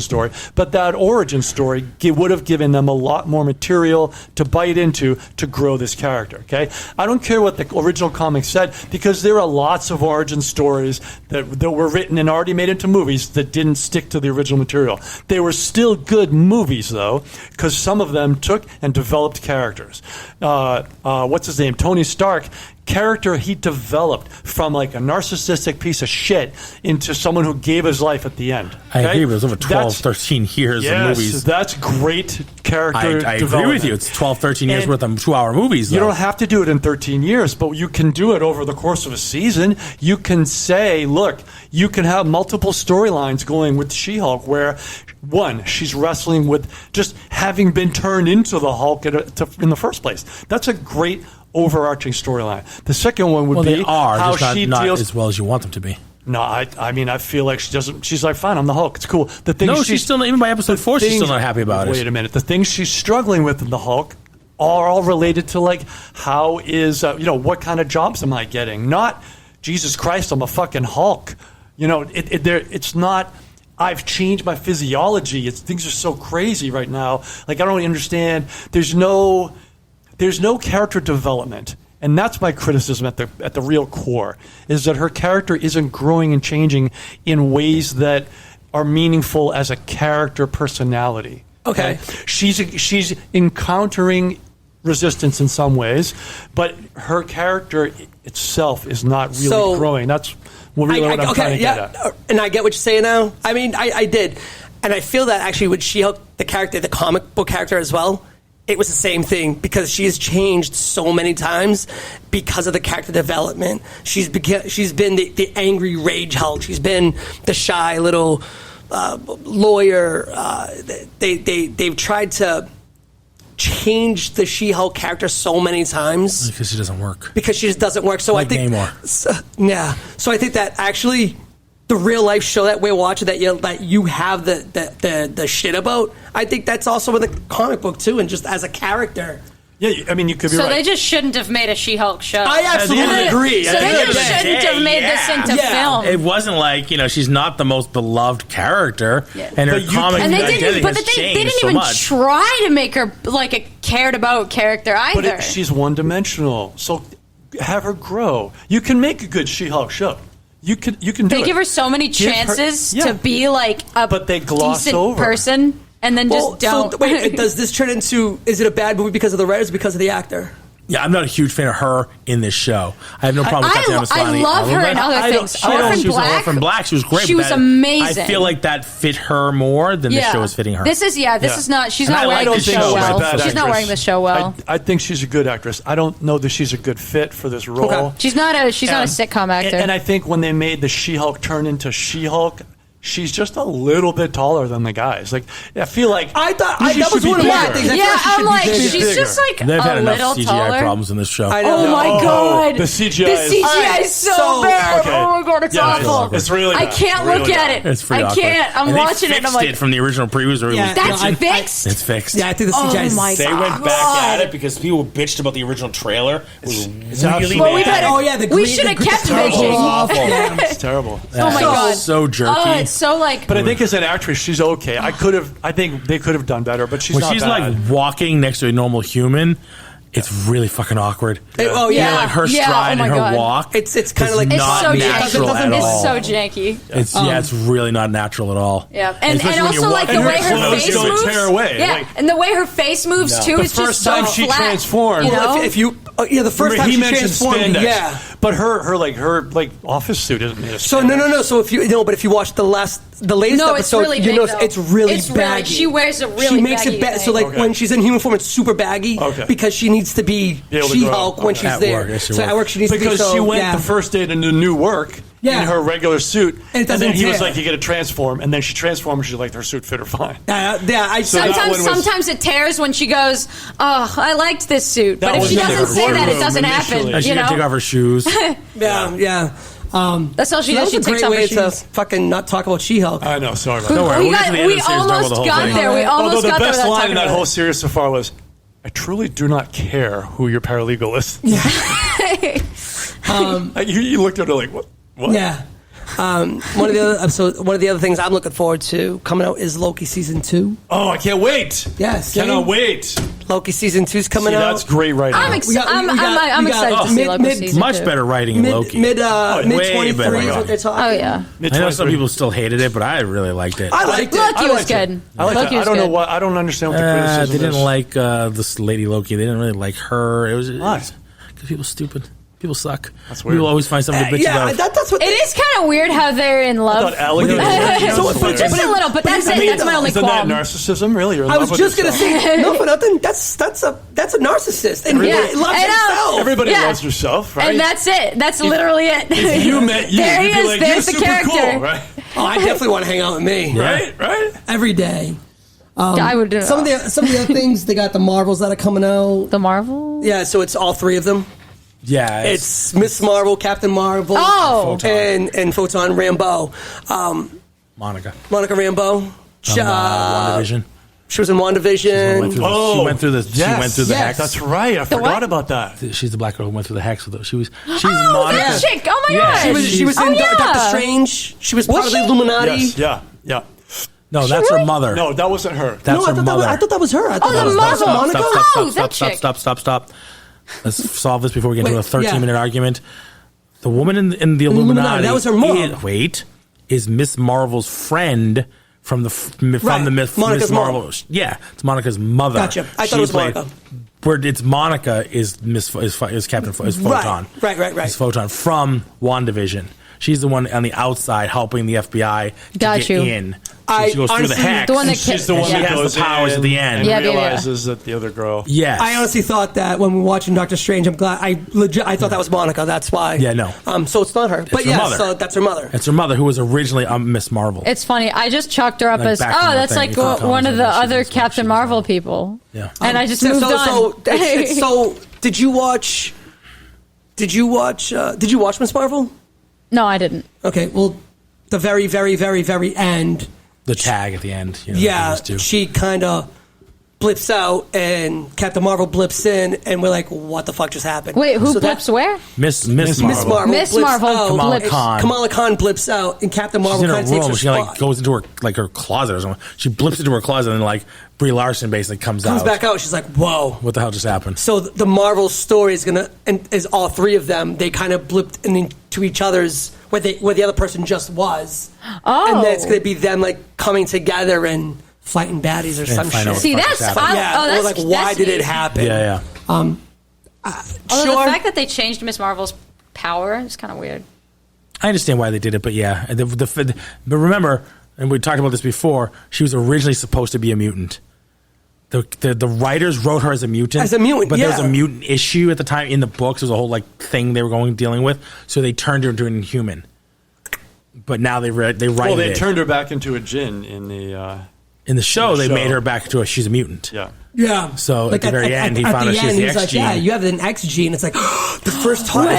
story, but that origin story would have given them a lot more material to bite into to grow this character, okay? I don't care what the original comic said, because there are lots of origin stories that were written and already made into movies that didn't stick to the original material. They were still good movies, though, because some of them took and developed characters. What's his name? Tony Stark. Character he developed from like a narcissistic piece of shit into someone who gave his life at the end. I okay? agree, but it was over 12, 13 years of movies. That's great character I development. agree with you. It's 12, 13 years And worth of 2-hour movies, though. You don't have to do it in 13 years, but you can do it over the course of a season. You can say, look, you can have multiple storylines going with She-Hulk where, one, she's wrestling with just having been turned into the Hulk in the first place. That's a great overarching storyline. The second one would be they are, how just she not deals... as well as you want them to be. No, I mean, I feel like she doesn't... She's like, fine, I'm the Hulk. It's cool. The thing No, she's still not, even by episode 4, she's still not happy about it. Wait a minute. The things she's struggling with in the Hulk are all related to, like, how is... what kind of jobs am I getting? Not, Jesus Christ, I'm a fucking Hulk. It's not... I've changed my physiology. Things are so crazy right now. Like, I don't understand. There's no character development, and that's my criticism at the real core, is that her character isn't growing and changing in ways that are meaningful as a character personality. Okay. She's encountering resistance in some ways, but her character itself is not really growing. That's really what I'm trying to get at. And I get what you're saying now. I mean, I did. And I feel that actually with She-Hulk, the character, the comic book character as well, it was the same thing because she has changed so many times because of the character development. She's been the angry rage Hulk. She's been the shy little lawyer. They've tried to changed the She-Hulk character so many times Because she doesn't work. because she just doesn't work. So Like I think Namor. So I think that actually the real life show that we're watching that you have the shit about. I think that's also in the comic book too, and just as a character. Yeah, I mean, you could be So right. they just shouldn't have made a She-Hulk show. I absolutely agree. So At the they end of just the day. shouldn't have made this into film. It wasn't like, she's not the most beloved character, and her But you comic And they identity didn't, but has they changed didn't so even much. try to make her like a cared about character But either. she's one-dimensional, so have her grow. You can make a good She-Hulk show. You can do They it. give her so many Give her- chances yeah. to be like a But they gloss decent over. person, and then just don't. So, wait, does this turn into? Is it a bad movie because of the writers, or because of the actor? Yeah, I'm not a huge fan of her in this show. I have no problem with Tatiana I Maslany. love her in other things. Orphan She was in Black. Orphan Black. She was great. She was but amazing. I feel like that fit her more than the show is fitting her. This is not. She's And not I wearing like the the show show. well. She's a bad She's not wearing the show well. I think she's a good actress. I don't know that she's a good fit for this role. Okay. She's not a sitcom actor. And I think when they made the She-Hulk turn into She-Hulk, she's just a little bit taller than the guys. Like, I feel like I thought she that was should be one of my bigger. things. I yeah, thought she I'm should like, be bigger. she's just like They've had a enough little CGI taller. problems in this show. I know. Oh my god, the CGI The is- CGI Alright, is so so- bad. Okay. Oh my god, it's Yeah, awful. it's really I bad. can't Really look at bad. it. It's pretty I awkward. can't. I'm And watching they it. and I'm fixed like, it from the original previews where it Yeah, was that's no, I- fixed. It's fixed. Yeah, I think the CGI is. my They went back at it because people bitched about the original trailer. It was really absolutely- well, we bad. better. Oh, yeah, the we green- should have the kept green- terrible. bitching. Awful. It's terrible. Oh my god, So jerky. Oh, it's so like. But I think as an actress, she's okay. I think they could have done better, but she's When not she's bad. like walking next to a normal human, it's really fucking awkward. Oh You know, yeah, like her Yeah, stride oh my and her God. walk. It's kind of is like It's not so natural janky. at It's all. so janky. It's really not natural at all. Yeah, and Especially when also you're like the walking way her her clothes face don't moves. tear away. Yeah, Like- and the way her face moves too The is just first so time she flat, transformed- You know? if you the first Remember, time he she mentioned transformed, spandex, yeah. but her office suit isn't made of So spandex. no. So if but if you watch the latest No, it's episode, really you big, notice though. it's really It's really- baggy. she wears a really She makes baggy it bad. So thing. like Okay. when she's in human form, it's super baggy Okay. because she needs to be able to She-Hulk grow. when Okay. she's At there. work, yes, she so will. at work she needs Because to be. So, she went yeah. the first day to new work Yeah. in her regular suit, And it doesn't then he was tear. like, "You got to transform," and then she transformed, and she's like, "Her suit fit her fine." Yeah, I So that Sometimes, one was- sometimes it tears when she goes, "Oh, I liked this suit," That but if was she in the doesn't say that, it courtroom doesn't happen. initially. And she You can take know, off her shoes. yeah. that's all she So that does. She was a takes great off her way shoes. to fucking not talk about She-Hulk. I know. Sorry about Don't that. worry. We We'll get to the end of the series and talk about almost the whole got thing. there. We Although almost the got there best without line talking in that about whole it. series so far was, "I truly do not care who your paralegal is." You looked at her like, "What?" Yeah. One of the other things I'm looking forward to coming out is Loki season 2. Oh, I can't wait! Yes, cannot same. wait. Loki season 2's coming See, out. that's great writing. I'm We got- I'm we got- excited to see mid- Loki mid- season Much 2. better writing in Loki. Mid way 23 better is what writing. they're talking. Oh yeah, I know some people still hated it, but I really liked it. I liked it. Loki I was liked it. good. I like Loki that. was I don't know good. why. I don't understand what the they criticism didn't is. like this lady Loki. They didn't really like her. It was Why? because people stupid. People suck. That's weird. People always find something to bitch Yeah, about. that's what. It is kind of weird how they're in I love. thought alligators. Just a little, but that's it. That's my only Isn't that qualm. narcissism? Really? You're in I love was with just gonna yourself. say no for nothing. That's a narcissist, and Yeah. he loves I know. himself. Everybody Yeah. loves herself, right? And that's it. That's literally it. if you met you, there you'd he be is. like, There's the "You're super character. cool," right? Oh, I definitely want to hang out with me Right? every day. I would do Some of the other things they got the Marvels that are coming out. the Marvel. Yeah, so it's all three of them. Yeah, It's Miss Marvel, Captain Marvel, Oh. and Photon Rambeau. Monica. Monica Rambeau. WandaVision. She was in WandaVision. She went through the yes. She went through the Yes. hex. That's right. I what? forgot about that. She's the black girl who went through the hex. She's Oh, Monica. that chick. Oh my Yeah, god. She was Oh, in yeah. Doctor Strange. She was part of the she? Illuminati. Yes. Yeah. No, that's her mother. No, that wasn't her. That's No, her mother. I thought that was her. I thought the that was mother. Monica. Oh, that chick. Stop. Let's solve this before we get into a Wait, 13-minute yeah. argument. The woman in the Illuminati. That was her mom. Is Miss Marvel's friend from the Right. Miss Monica's Marvel. mom. Yeah, it's Monica's mother. Gotcha. I thought it was Monica. Where it's Monica is Captain is Photon. Right. Is Photon from WandaVision. She's the one on the outside helping the FBI to Got get you. in She goes through the hex. The one that She's the one she that has goes the powers in at the end. and Yeah, realizes that the other girl. Yes. I honestly thought that when we were watching Doctor Strange, I'm glad. I thought that was Monica. That's why. Yeah, no. So it's not her. But her yeah, mother. so that's her mother. It's her mother, who was originally Miss Marvel. It's funny. I just chalked her up Like as, back in the that's thing, like you thought one of the she was other Miss Captain Marvel people. Yeah. And I just moved on. So did you watch? Did you watch Miss Marvel? No, I didn't. Okay. Well, the very, very, very, very end. The tag at the end. You know, Yeah, those two. she kind of blips out, and Captain Marvel blips in, and we're like, "What the fuck just happened?" Wait, who So that- blips where? Miss Miss Marvel. Marvel. Miss blips Marvel out. Kamala blips. Khan. Kamala Khan blips out, and Captain Marvel She's in kind her of takes her room. She spot. like goes into her closet or something. She blips into her closet, and like Brie Larson basically comes out. back out. She's like, "Whoa." What the hell just happened? So the Marvel story is is all three of them. They kind of blipped into each other's where the other person just was. Oh. And then it's going to be them like coming together and fighting baddies or some find out shit. what See, the fuck that's just happened. Yeah, or like why that's did it neat. happen? Yeah. Although Sure. the fact that they changed Miss Marvel's power is kind of weird. I understand why they did it, but yeah. But remember, and we talked about this before, she was originally supposed to be a mutant. The writers wrote her as a mutant. But there was a mutant issue at the time in the books. There was a whole like thing they were dealing with. So they turned her into an Inhuman. But now they write Well, they it. turned her back into a djinn in the. In the show, they show. made her back to she's a mutant. Yeah. Yeah. So at the very end, he found out she's the he's X like, gene. yeah, you have an X gene. It's like the first time. And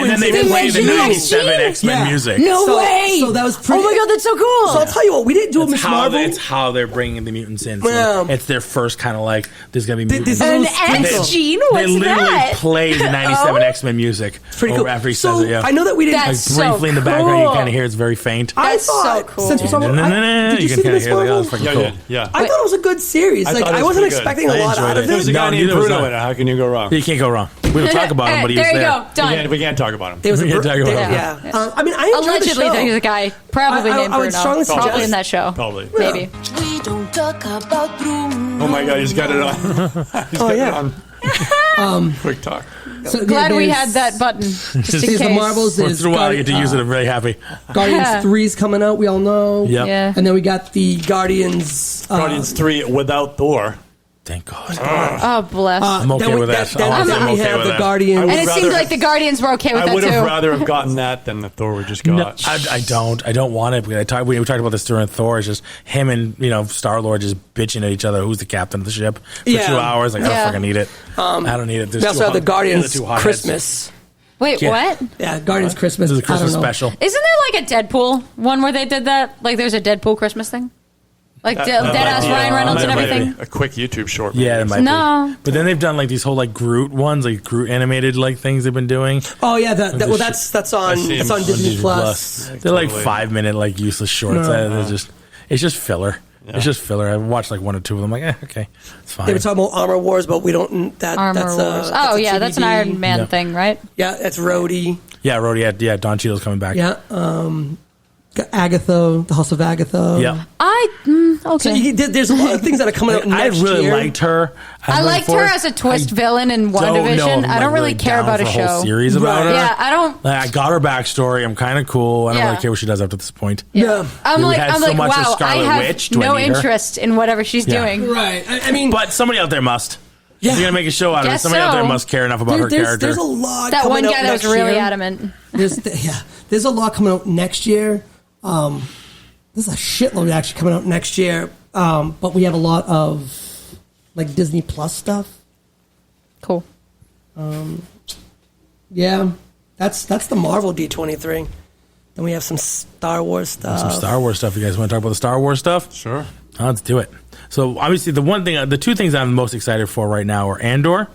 then they They played the mentioned the 97 X-Gene? X-Men Yeah. music. No So- way! so that was pretty- Oh my god, that's so cool! So I'll tell you what, we didn't do a It's Miss how, Marvel. it's how they're bringing the mutants in. So Yeah. it's their first kind of like, there's going to be mutants. This is An little sprinkle. X gene? They What's literally that? play the 97 Oh. X-Men music Pretty over cool. after he So says it, yeah. I know that we didn't. Like That's so briefly in the background, you cool. kind of hear it's very faint. I That's thought so cool. since we're talking about, did you You see can kind of Miss hear like, oh, Marvel? it's fucking Yeah, cool. yeah. I thought it was a good series. I Like thought it I was wasn't pretty good. expecting a I lot enjoyed out of it. it. There's a guy No, named neither was Bruno I. in it. How can you go wrong? You can't go wrong. We don't talk about him, but he was there you there. go. Done. We can't talk about him. There was a We can Bru- talk about there- it. yeah. I mean, I enjoyed Allegedly, the show. there's a guy probably I named would Bruno. strongly Probably suggest- in that show. Probably. Maybe. We don't talk about Bruno. Oh my God, he's got it on. He's got yeah. it on. Quick talk. So, Glad we there's- had that button. Just in There's case. the Marvels. Once in a while, you get to use it. I'm very happy. Guardians Yeah. 3's coming out. We all know. Yep. Yeah. And then we got the Guardians. Guardians 3 without Thor. Thank God. Oh, bless. I'm okay with that. Then I'm we okay have with the that. Guardians. and it rather seemed have- like the Guardians were okay with I that would too. have rather have gotten that than the Thor we just got. No, I don't. I don't want it. Because we talked about this during Thor. It's just him and Star-Lord just bitching at each other. Who's the captain of the ship for Yeah. 2 hours? Like I Yeah. don't fucking need it. I don't need it. There's We also two have the hot- Guardians two hotheads. Christmas. Wait, Yeah. what? Yeah, Guardians Christmas. This is a I don't Christmas know. special. Isn't there like a Deadpool one where they did that? Like there's a Deadpool Christmas thing? Like dead ass Ryan Reynolds and That might everything? be a quick YouTube short. Yeah, it maybe. might No. be. But then they've done like these whole like Groot ones, like Groot animated like things they've been doing. Oh yeah, well that's on see that's him on on Disney Disney Plus. They're like Totally. 5-minute like useless shorts. It's just filler. It's just filler. I've watched like 1 or 2 of them. I'm like, okay, it's fine. They were talking about Armor Wars, but we don't. Armor that's Wars. that's Oh a yeah, that's an TBD. Iron Man Yeah. thing, right? Yeah, that's Rhodey. Yeah, Rhodey. Yeah, Don Cheadle's coming back. Yeah, got Agatha, the House of Agatha. Yeah. So Okay. there's a lot of things that are coming out I next really year. liked her. I liked her as a twist villain in WandaVision. I don't really care about a whole show. series about Right. her. Yeah, I don't. Like, I got her backstory. I'm kind of cool. I don't Yeah. really care what she does after this point. Yeah. I'm We like, had so much of wow, I Scarlet have Witch. Do I no need her? interest in whatever she's Yeah. doing. Right. I mean, But somebody out there must. Yeah. If you're gonna make a show out of it, Guess somebody out there so. must care enough about her character. there's a lot. That coming one out guy that was next really year. adamant. There's a lot coming out next year. There's a shitload actually coming out next year. But we have a lot of like Disney Plus stuff. Cool. Yeah, that's the Marvel D23. Then we have some Star Wars stuff. Some Star Wars stuff. You guys want to talk about the Star Wars stuff? Sure. Let's do it. So obviously, the 2 things I'm most excited for right now are Andor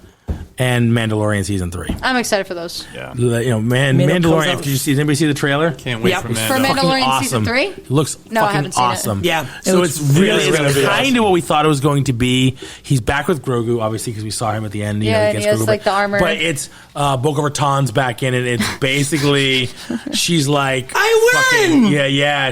and Mandalorian season 3. I'm excited for those. Yeah. Mandalorian. comes out- Did anybody see the trailer? Can't wait Yeah. for For Mando. Mandalorian Fucking season awesome. 3? It looks No, I fucking haven't seen it. awesome. Yeah, it So looks it's really really it's be kind awesome. of what we thought it was going to be. He's back with Grogu, obviously, because we saw him at the end. Yeah, and against he has, Grogu, like, the armor. But it's Bo-Katan Raton's back in it. It's basically she's like, I win!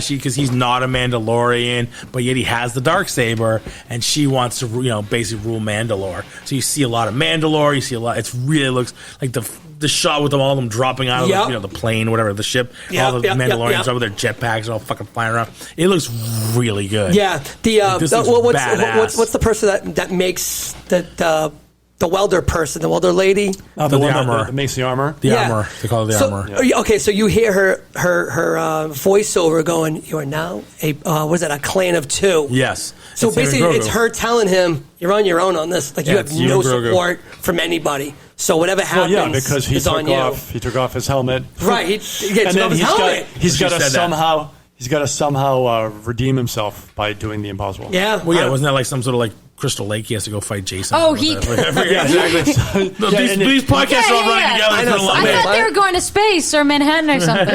because he's not a Mandalorian, but yet he has the Darksaber, and she wants to basically rule Mandalore. So you see a lot of Mandalore. You see a lot. It's really looks like the shot with all of them dropping out of the plane, whatever, the ship. All the Mandalorians over their jetpacks all fucking flying around. It looks really good. Yeah. What's the person that makes the welder person, the welder lady? The armor. that makes the armor. The armor. They call it the armor. Okay, so you hear her voiceover going, "You are now a clan of 2." Yes. So it's basically, it's her telling him, "You're on your own on this. Like you have no support from anybody. So whatever happens, because he is on you." He took off his helmet. Right. He gets off his helmet. He's got to somehow redeem himself by doing the impossible. Yeah. Well, wasn't that like some sort of like Crystal Lake? He has to go fight Jason. Oh, he. Exactly. These podcasts are all running together. I know. I thought they were going to space or Manhattan or something.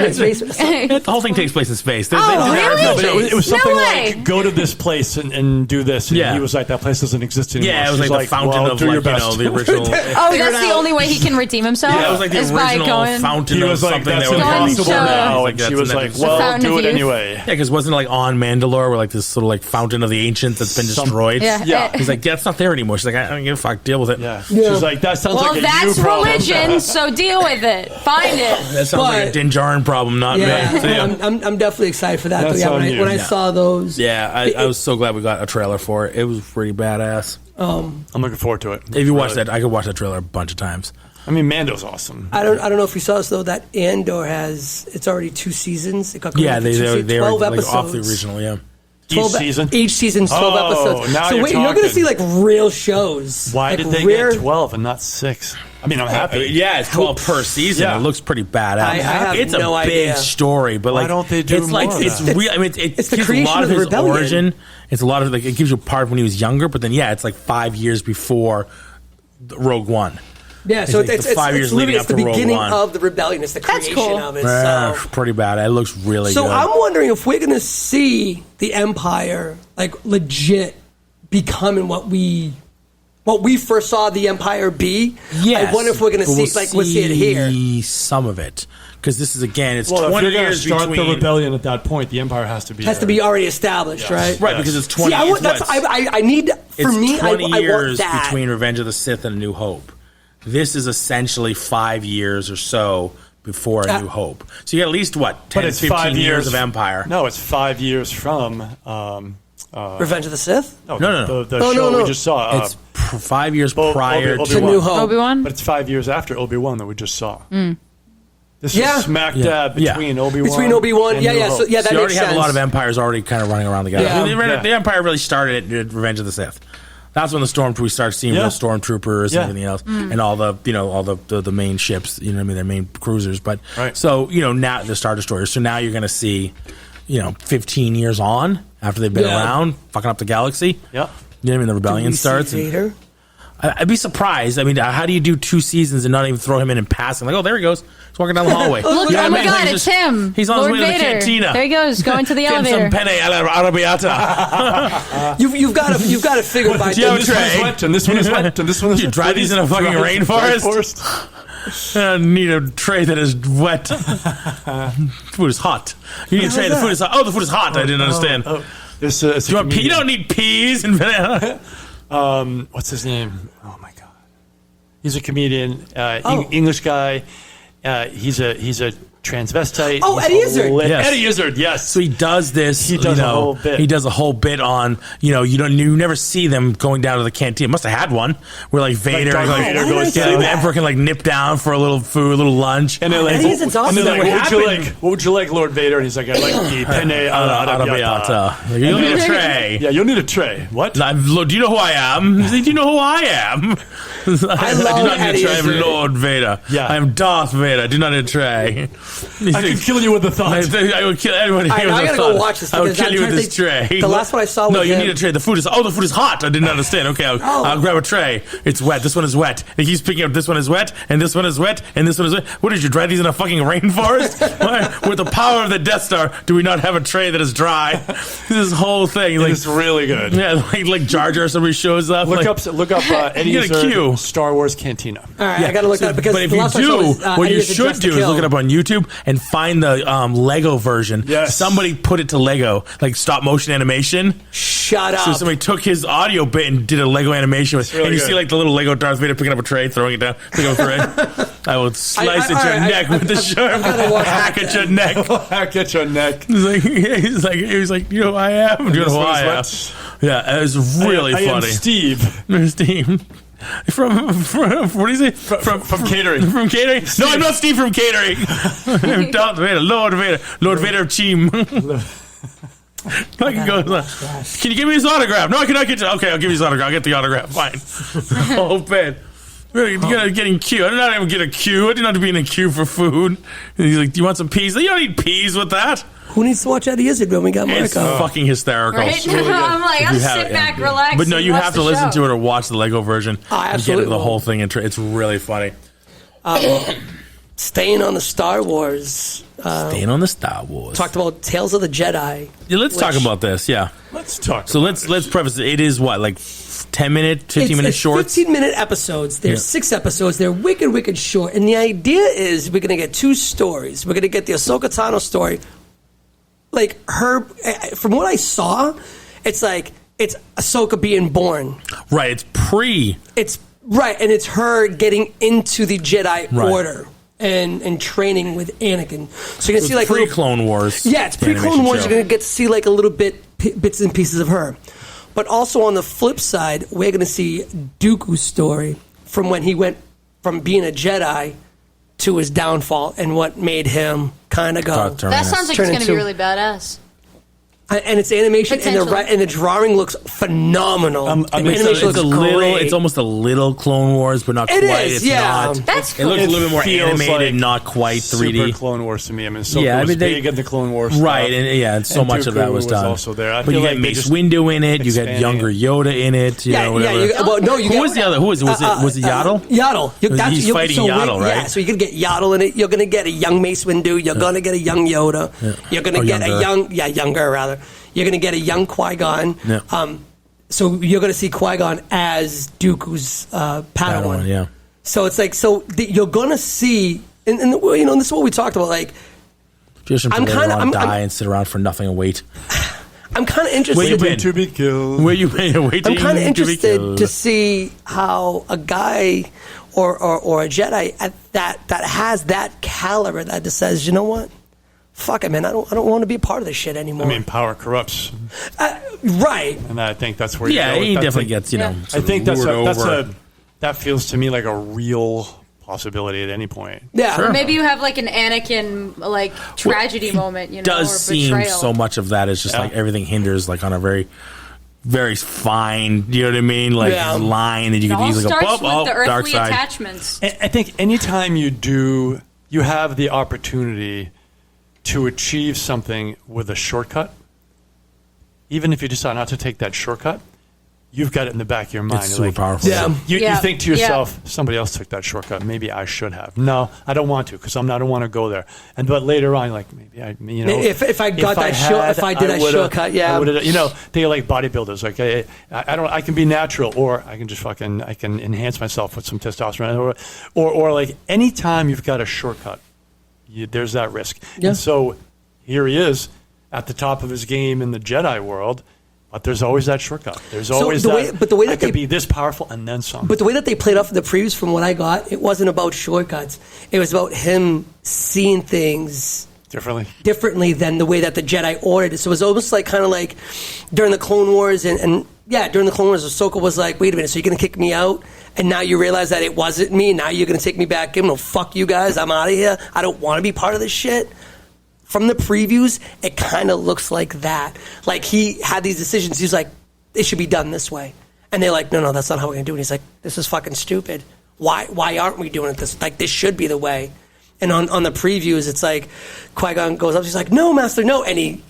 The whole thing takes place in space. Really? It was something No way. like, go to this place and do this. And he was like, that place doesn't exist anymore. Yeah, it was like the fountain of do your like, best. the original. Oh, that's the only way he can redeem himself? Yeah, it was like the is by original going, fountain He of was like, something that's that was impossible now. And she was like, well, do it anyway. Yeah, because wasn't it like on Mandalore where like this sort of like fountain of the ancients that's been destroyed? Yeah. He's like, that's not there anymore. She's like, I don't give a fuck. Deal with it. Yeah. She's like, that sounds like a that's you problem. religion, so deal with it. Find it. That sounds like a Din Djarin problem, not me. So, I'm definitely excited for that. That's though. on When you. I saw those, I was so glad we got a trailer for it. It was pretty badass. I'm looking forward to it. If you watch that, I could watch that trailer a bunch of times. I mean, Mando's awesome. I don't know if you saw this though. That Andor it's already 2 seasons. It got Yeah, they 12 were episodes. like off the original. Yeah. Each season? Each season's 12 episodes. Now so you're you're going to talking. see like real shows. Why like, did they get 12 and not 6? I mean, I'm happy. Yeah, it's 12 per season. Yeah. It looks pretty badass. I have it's no a big idea. story, but Why like, don't they do it's like more of it's that? real. I mean, it It's the gives a creation lot of of the his rebellion. origin. It's a lot of like it gives you part of when he was younger, but then it's like 5 years before Rogue One. Yeah, so It's like the 5 years leading it's up the to Rogue beginning One. of the rebellion. It's the That's creation cool. of it. Pretty bad. It looks really So good. I'm wondering if we're going to see the Empire like legit becoming what we first saw the Empire be. Yes, I wonder if we're going to see we'll see it here. Some of it, because this is again, it's Well, if 20 you're going to years start between. the rebellion at that point, the Empire has to be Has to be already established, right? Right, because it's 20 See, years. I need for It's me. 20 I want years that. between Revenge of the Sith and A New Hope. This is essentially 5 years or so before A New Hope. So you got at least, 10, 15 years of Empire. No, it's 5 years from... Revenge of the Sith. No. The show we just saw. It's 5 years Bo- prior Obi- To to... New Hope. Obi-Wan? But it's 5 years after Obi-Wan that we just saw. This Yeah. is smack dab between Obi-Wan Between Obi-Wan, and yeah, New yeah. Hope. So yeah, that So you makes already have sense. a lot of empires already kind of running around together. Yeah. I mean, the Empire really started at Revenge of the Sith. That's when we start seeing real stormtroopers and everything else, and all the main ships. You know what I mean? Their main cruisers. But so now the Star Destroyers. So now you're going to see, 15 years on after they've been around, fucking up the galaxy. Yeah. You know what I mean? The rebellion We see starts. Vader? I'd be surprised. I mean, how do you do 2 seasons and not even throw him in passing? Like, oh, there he goes. He's walking down the hallway. Look, You know oh what I my mean? God, Like, it's him. He's on Lord his way to the Vader. cantina. There he goes, going to the Getting elevator. some penne alla arrabbiata. You've got to figure by Do you have a This one is tray? wet, and this one is wet, and this one is You dry these in a fucking rainforest? I need a tray that is wet. Food is hot. You need a tray. The food is hot. Oh, the food is hot. I didn't understand. Do you want pea? You don't need peas and banana. What's his name? Oh my god, he's a comedian, English guy. He's a transvestite. Oh, He's Eddie Izzard. Yes. Eddie Izzard. Yes. So he does this. He does a whole bit. He does a whole bit on. You never see them going down to the canteen. Must have had one where like Vader, Darth Vader goes down. the Emperor can like nip down for a little food, a little lunch. And they're like, Eddie Izzard's awesome. and they're like, What what would you like, Lord Vader? And he's like, I like the penne arrabbiata. You'll need a tray. Yeah, you'll need a tray. What? Do you know who I am? He's like, do you know who I am? I love do not need Eddie a tray. I'm Izzard. Lord Vader. Yeah. I am Darth Vader. I do not need a tray. I can kill you with a thought. I would kill anyone. I gotta go watch this. I would because kill you I'm with this trying to tray. think- The last one I saw was no, you him. need a tray. The food is hot. I didn't understand. Okay, I'll grab a tray. It's wet. This one is wet. And he's picking up. This one is wet, and this one is wet, and this one is wet. What did you dry these in a fucking rainforest? Why, with the power of the Death Star, do we not have a tray that is dry? This whole thing, like, It's really good. yeah, like Jar Jar. Somebody shows up. Look like, up Eddie You get a Izzard, cue. Star Wars Cantina. All right, I got to look that up because but if the you last one I saw do, was, what Eddie you Izzard should Dressed to do is Kill. look it up on YouTube. YouTube and find the Lego version. Yes. Somebody put it to Lego, like stop motion animation. Shut up. So somebody took his audio bit and did a Lego animation with, really and you good. see like the little Lego Darth Vader picking up a tray, throwing it down, picking up a tray. I will slice at your neck with the sharp hack at your neck. Hack at your neck. He's like, you know who I am? You know who I am? Yeah, it was really I am funny. Steve. Steve. From what do you say? From catering. From catering? No, I'm not Steve from catering. I'm Darth Vader, Lord Vader of Cheam. Can you give me his autograph? No, I cannot get you. Okay, I'll give you his autograph. I'll get the autograph. Fine. Oh, man. You're getting queue. I did not even get a queue. I did not be in a queue for food. And he's like, do you want some peas? You don't need peas with that. Who needs to watch that years ago when we got It's Marco? fucking hysterical. Right? It's really good. I'm like, If I'll you have sit it, back, yeah. relax. But no, and you watch have to the listen show. to it or watch the Lego version. I and absolutely get the will. whole thing. It's really funny. Staying on the Star Wars. Staying on the Star Wars. Talked about Tales of the Jedi. Yeah, let's talk about this. Yeah. Let's talk. So let's preface it. It is what, like 10-minute, 15-minute It's shorts? 15-minute episodes. There's 6 episodes. They're wicked short. And the idea is we're going to get 2 stories. We're going to get the Ahsoka Tano story. Like, her, from what I saw, it's like, it's Ahsoka being born. Right. It's pre. It's, right, and it's her getting into the Jedi Right. Order and training with Anakin. So you're going to see, like, little- pre-Clone Wars. Yeah, it's the pre-Clone animation Wars. show. You're going to get to see like a little bits and pieces of her. But also on the flip side, we're going to see Dooku's story from when he went from being a Jedi to his downfall and what made him kind of go. Turn That sounds like Turn it's going to be into- really badass. And it's animation, and Potentially. the drawing looks phenomenal. I the mean, animation It's looks a little. great. It's almost a little Clone Wars, but not It quite. is, It's yeah. not. That's It looks a It little bit more feels animated, like not quite 3D. Super Clone Wars to me. I mean, Ahsoka Yeah, I was mean, they- big in the Clone Wars, Right, stuff. and so And much of that Dooku was done. also there. I but feel you like get they Mace just Windu in it. You get expanding younger it. Yoda in it. You know, whatever. Who was the other? Who was it? Was it Yaddle? Yaddle. He's fighting Yaddle, right? Yeah, so you're going to get Yaddle in it. You're going to get a young Mace Windu. You're going to get a young Yoda. You're going Or to get younger. younger rather. You're going to get a young Qui-Gon. Yeah. So you're going to see Qui-Gon as Dooku's Padawan. Yeah. So it's like, you're going to see, and you know, this is what we talked about, like, Just I'm kinda- I'm- die and sit around for nothing and wait. I'm kind of interested. Where you been? To be killed. Where you been waiting? I'm kind of to be interested killed? to see how a guy or a Jedi that has that caliber that just says, you know what, fuck it, man, I don't want to be a part of this shit anymore. I mean, power corrupts, right? and I think that's where. Yeah, you go. he That's definitely a- gets, you know. Yeah. I think that's over. that feels to me like a real possibility at any point. Yeah. Sure. Maybe you have like an Anakin like tragedy moment, you know, does or seem betrayal. so much of that is just Yeah. like everything hinders like on a very, very fine, you know what I mean? Like Yeah. line that you It could all easily go, starts oh, with the dark earthly side. attachments. I think anytime you have the opportunity to achieve something with a shortcut, even if you decide not to take that shortcut, you've got it in the back of your mind. It's You're super like, powerful. Yeah. You Yeah. think to Yeah. yourself, somebody else took that shortcut. Maybe I should have. No, I don't want to because I don't want to go there. But later on, like maybe you know, If I got that if I did that shortcut, yeah. I would've- you know, they're like bodybuilders. Like I can be natural, or I can just I can enhance myself with some testosterone, or like anytime you've got a shortcut, there's that risk. Yeah. And so here he is at the top of his game in the Jedi world. But there's always that shortcut. There's always the way- that. but the way I that could they- be this powerful and then some. But the way that they played off of the previews, from what I got, it wasn't about shortcuts. It was about him seeing things differently than the way that the Jedi ordered it. So it was almost like kind of like during the Clone Wars and during the Clone Wars, Ahsoka was like, wait a minute, so you're going to kick me out? And now you realize that it wasn't me. Now you're going to take me back in. No, fuck you guys. I'm out of here. I don't want to be part of this shit. From the previews, it kind of looks like that. Like he had these decisions. He's like, it should be done this way. And they're like, no, that's not how we're going to do it. And he's like, this is fucking stupid. Why aren't we doing it this? Like, this should be the way. And on the previews, it's like Qui-Gon goes up. He's like, no, Master, no. And he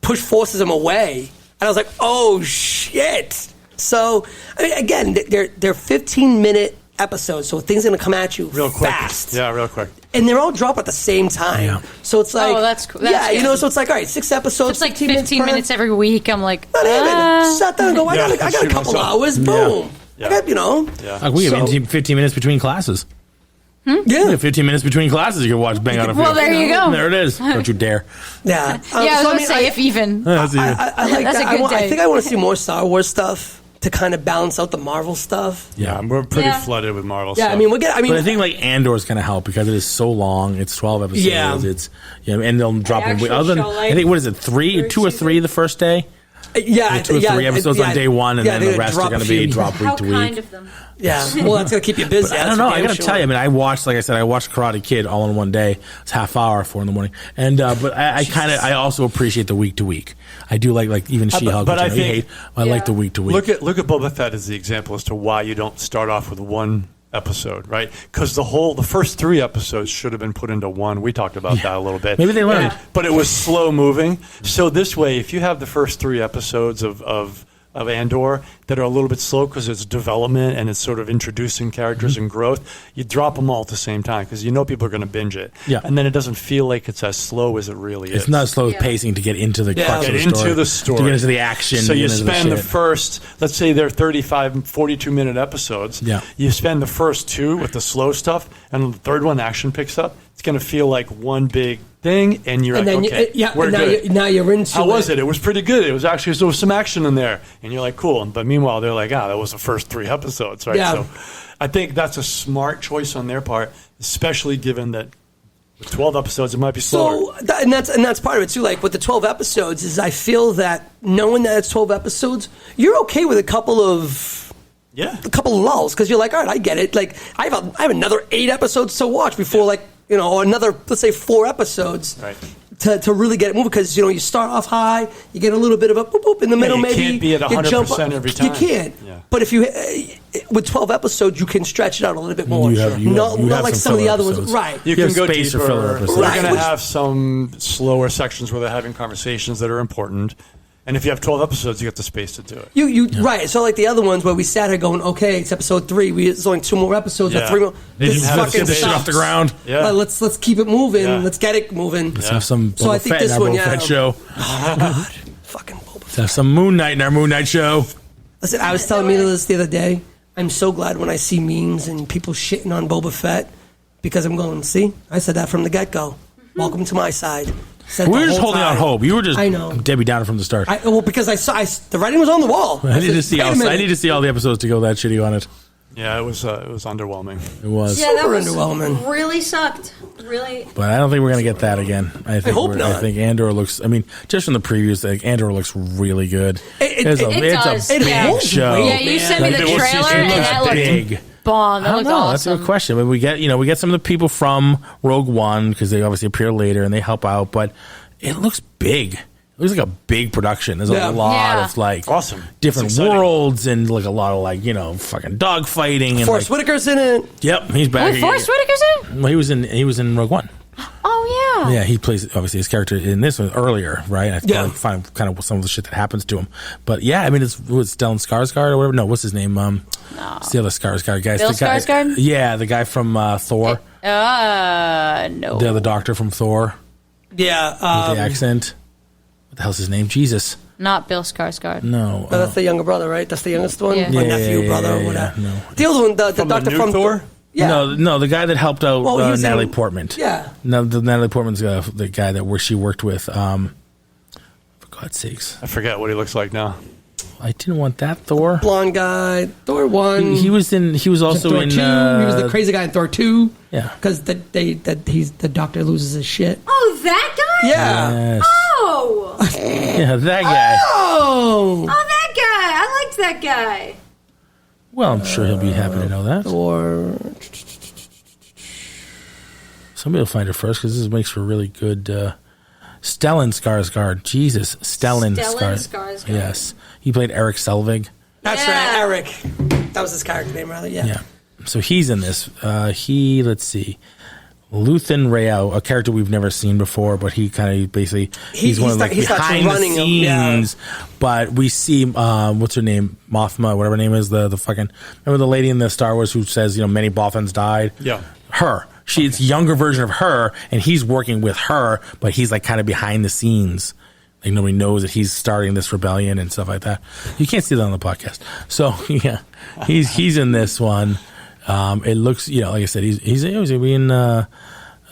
forces him away. And I was like, oh, shit. So, I mean, again, they're 15-minute episodes, so things are going to come at you real quick. fast. Yeah, real quick. And they're all drop at the same time. Yeah. So it's like, Oh, that's cool. That's yeah, you good. know, so it's like, all right, 6 episodes. It's like 15 15 minutes per- every week. I'm like, Not even. Sat down and go, I Yeah, got a shoot couple myself. hours. Boom. Yeah. I got, you know. Yeah. Like we have So- 15 minutes between classes. Yeah. 15 minutes between classes, you can watch Bang on a Fever. Well, there you go. There it is. Don't you dare. Yeah. Yeah, I was so, going to say, if even. I like That's that. a good I day. think I want to see more Star Wars stuff to kind of balance out the Marvel stuff. Yeah. We're pretty Yeah. flooded with Marvel Yeah, stuff. I mean, but I think like Andor's going to help because it is so long. It's 12 episodes. Yeah. It's and they'll drop them. actual Other than, show, like, I think what is it? 2 or 3 the first day. yeah, Two or 3 episodes on day 1, and then the they're rest are drop going to a be few. dropped week How to kind week. of them. Yeah, well, that's gonna keep you busy. I don't know. I got to tell you. I mean, I watched, like I said, I watched Karate Kid all in one day. It's half hour, 4 a.m, and but I also appreciate the week to week. I do like even She-Hulk. but which I know you think- hate. I like the week to week. Look at Boba Fett as the example as to why you don't start off with one episode, right? Because the first 3 episodes should have been put into one. We talked about that a little bit. Maybe they learned. But it was slow moving. So this way, if you have the first 3 episodes of Andor that are a little bit slow because it's development and it's sort of introducing characters and growth, you drop them all at the same time because you know people are going to binge it. Yeah. And then it doesn't feel like it's as slow as it really is. It's not slow pacing to get into the crux Get of the into story. the story. To get into the action. So you get into spend the shit. first, let's say they're 35, 42-minute episodes. Yeah. You spend the first 2 with the slow stuff, and the third one, action picks up. It's going to feel like one big thing, and you're And like, then okay, we're now good. now you're into How was it? It was pretty good. It was actually, there was some action in there. And you're like, cool. But meanwhile, they're like, that was the first 3 episodes, right? Yeah. So I think that's a smart choice on their part, especially given that with 12 episodes, it might be slower. So, and that's part of it too. Like with the 12 episodes, is I feel that knowing that it's 12 episodes, you're okay with a couple of lulls because you're like, all right, I get it. Like I have another 8 episodes to watch before or another, let's say 4 episodes. Right. To really get it moving, because you start off high, you get a little bit of a boop boop in the middle. you Maybe can't be at you 100% jump up. every time. You can't. Yeah. But if you with 12 episodes, you can stretch it out a little bit more. You have not like some of the other ones, episodes. right? You You can have go space for deeper. filler episodes. We're Right, going to which- have some slower sections where they're having conversations that are important. And if you have 12 episodes, you get the space to do it. You right. So like the other ones where we sat here going, okay, it's episode 3. There's only 2 more episodes. Yeah. Or 3 more. They This didn't have to fucking get the shit sucks. off the ground. Yeah. Let's keep it moving. Yeah. Let's get it moving. Let's have some So I Boba think Fett in this our one, Boba yeah. Fett show. Oh God, fucking Boba Fett. Let's have some Moon Knight in our Moon Knight show. Listen, I was telling Mila this the other day. I'm so glad when I see memes and people shitting on Boba Fett because I'm going, see, I said that from the get-go. Welcome to my side. Said We the were just whole holding out time. hope. You were just I know. Debbie Downer from the start. Because I saw the writing was on the wall. I need said, to see. "Wait a I minute." need to see all the episodes to go that shitty on it. Yeah, it was underwhelming. It was. Yeah, that Super was underwhelming. really sucked. Really. But I don't think we're going to get that again. I think hope I not. think Andor looks. I mean, just from the previews, like Andor looks really good. It it's does. a It big holds show. weight. Yeah, you sent me Like, the it looks- trailer, it and looks that looked big. bomb. That I don't looked know. awesome. That's a good question. I mean, we get some of the people from Rogue One because they obviously appear later and they help out, but it looks big. It looks like a big production. There's Yeah. a lot Yeah. of like Awesome. different It's exciting. worlds and like a lot of fucking dog fighting and Forrest Whitaker's in it. yep, he's back. Wait, Forrest Whitaker's in? Well, he was in Rogue One. Oh, yeah. Yeah, he plays obviously his character in this one earlier, right? I Yeah. find kind of some of the shit that happens to him. But yeah, I mean, it's Stellan Skarsgård or whatever. No, what's his name? It's the other Skarsgård guy. Bill The guy- Skarsgård? Yeah, the guy from Thor. No. The other doctor from Thor Yeah. with the accent. What the hell's his name? Jesus. Not Bill Skarsgård. No. That's the younger brother, right? That's the youngest one? Yeah. Or Yeah, nephew, yeah, brother, yeah, or yeah, whatever. no. The other one, the From the doctor new from Thor? Yeah. No, the guy that helped out Well, he was Natalie in- Portman. Yeah. No, the Natalie Portman's the guy that she worked with. For God's sakes, I forget what he looks like now. I didn't want that Thor. Blonde guy. Thor 1. He was in. He was also Thor in. 2. He was the crazy guy in Thor 2. Yeah. Because the doctor loses his shit. Oh, that guy? Yeah. Yes. Oh. Yeah, that guy. Oh! Oh, that guy. I liked that guy. Well, I'm sure he'll be happy to know that. Or Somebody will find it first because this makes for really good. Stellan Skarsgård. Jesus, Stellan Skarsgård. Yes, he played Eric Selvig. that's Yeah. right, Eric. That was his character name, rather. Yeah. Yeah, so he's in this. Let's see, Luthen Rayo, a character we've never seen before, but he kind of basically he's one of like he starts behind the running them, yeah. scenes. But we see what's her name, Mothma, whatever her name is, the fucking remember the lady in the Star Wars who says many Bothans died. Yeah. Her. She's a younger version of her, and he's working with her, but he's like kind of behind the scenes. Like nobody knows that he's starting this rebellion and stuff like that. You can't see that on the podcast. So yeah, he's in this one. It looks, like I said, he's going to be in, what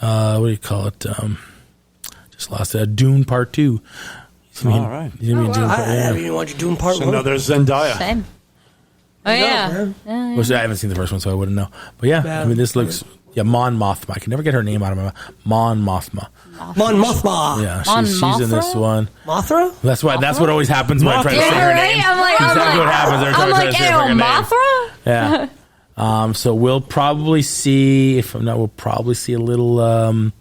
do you call it? Just lost it. Dune Part 2. All right. He's gonna be in Dune I Part, haven't even watched Dune Part So 1. now there's Zendaya. Same. Oh yeah. Which I haven't seen the first one, so I wouldn't know. But yeah, I mean, this looks, Mon Mothma. I can never get her name out of my mouth. Mon Mothma. Mon Mothma. Yeah, Mon she's in this Mothra? one. Mothra? That's what always happens when I try to say Yeah, her right? name. I'm like, Exactly what happens every time I try to say her fucking name. Mothra? Yeah. So we'll probably see, if I'm not, we'll probably see a little, what's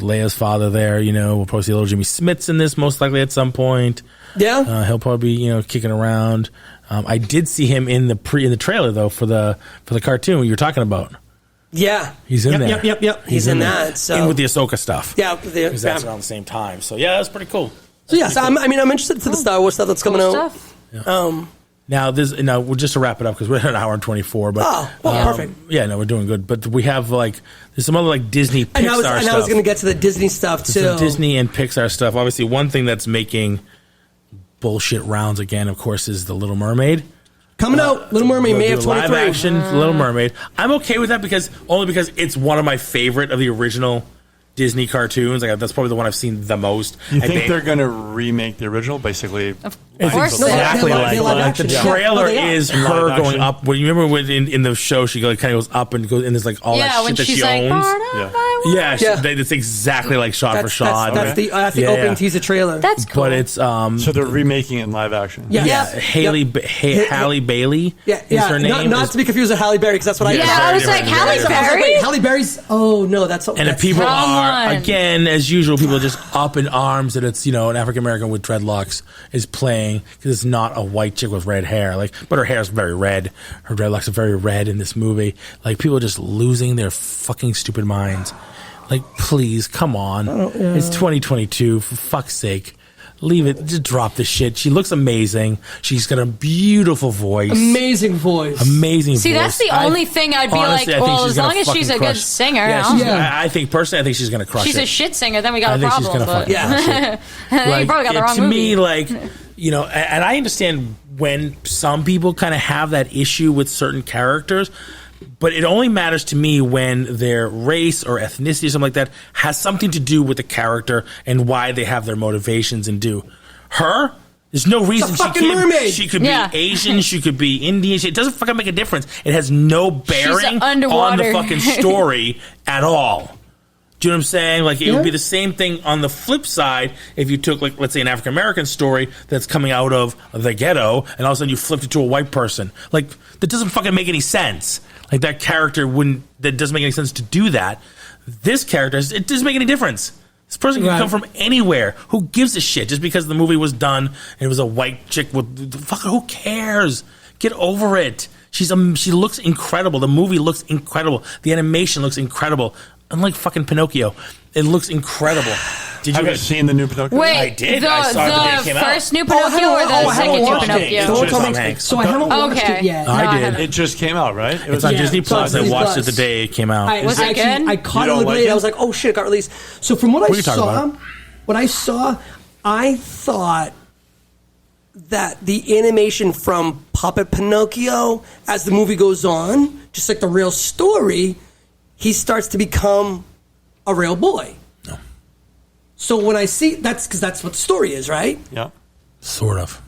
Leia's father there, we'll probably see a little Jimmy Smits in this most likely at some point. Yeah. He'll probably be, kicking around. I did see him in the trailer though for the cartoon you were talking about. Yeah. He's in there. Yep. He's in there. that. So. In with the Ahsoka stuff. Yeah. Because that's around the same time. So yeah, that's pretty cool. So yes, I'm interested to the Star Wars stuff that's coming out. Stuff. Now, we'll just to wrap it up because we're at an hour and 24. But perfect. Yeah, no, we're doing good. But we have there's some other Disney Pixar stuff. And I was going to get to the Disney stuff too. Some Disney and Pixar stuff. Obviously, one thing that's making bullshit rounds again, of course, is the Little Mermaid. Coming out, Little Mermaid, May of 23. Live action Little Mermaid. I'm okay with that because it's one of my favorite of the original Disney cartoons. Like that's probably the one I've seen the most. You think they're going to remake the original, basically? Of course they exactly are. like the trailer is her going up. When you remember in the show, she kind of goes up and goes and there's like all that shit that she owns. It's exactly like shot for shot. That's the opening teaser trailer. That's cool. But it's so they're remaking it in live action. Yeah. Halle Bailey is her name. Not to be confused with Halle Berry because that's what I. Yeah, I was like Halle Berry. Halle Berry's. Oh no, that's. And if people are again as usual, people are just up in arms that it's an African American with dreadlocks is playing because it's not a white chick with red hair. But her hair is very red. Her dreadlocks are very red in this movie. People are just losing their fucking stupid minds. Please, come on. It's 2022. For fuck's sake. Leave it. Just drop the shit. She looks amazing. She's got a beautiful voice. Amazing voice. See, that's the only thing I'd be honestly, like, well, as long as she's a good singer. I think she's going to crush it. She's a shit singer, then we got a problem. She's going to fucking crush it. You probably got the wrong movie. To me, and I understand when some people kind of have that issue with certain characters, but it only matters to me when their race or ethnicity or something like that has something to do with the character and why they have their motivations and do. Her, there's no reason she could be Asian, she could be Indian. It doesn't fucking make a difference. It has no bearing on the fucking story at all. Do you know what I'm saying? It would be the same thing on the flip side if you took, let's say, an African American story that's coming out of the ghetto, and all of a sudden you flipped it to a white person. That doesn't fucking make any sense. That character that doesn't make any sense to do that. This character, it doesn't make any difference. This person can come from anywhere. Who gives a shit? Just because the movie was done and it was a white chick with who cares? Get over it. She looks incredible. The movie looks incredible. The animation looks incredible. Unlike fucking Pinocchio, it looks incredible. Did you have seen the new Pinocchio? Wait, I did. I saw it the day it came out. First new Pinocchio or the second new Pinocchio? So I haven't watched it yet. I did. It just came out, right? It was on Disney Plus. I watched it the day it came out. Was it good? I caught it late. I was like, oh shit, it got released. So from what I saw, I thought that the animation from Puppet Pinocchio, as the movie goes on, just like the real story, he starts to become a real boy. No. So when I see that's because that's what the story is, right? Yeah. Sort of.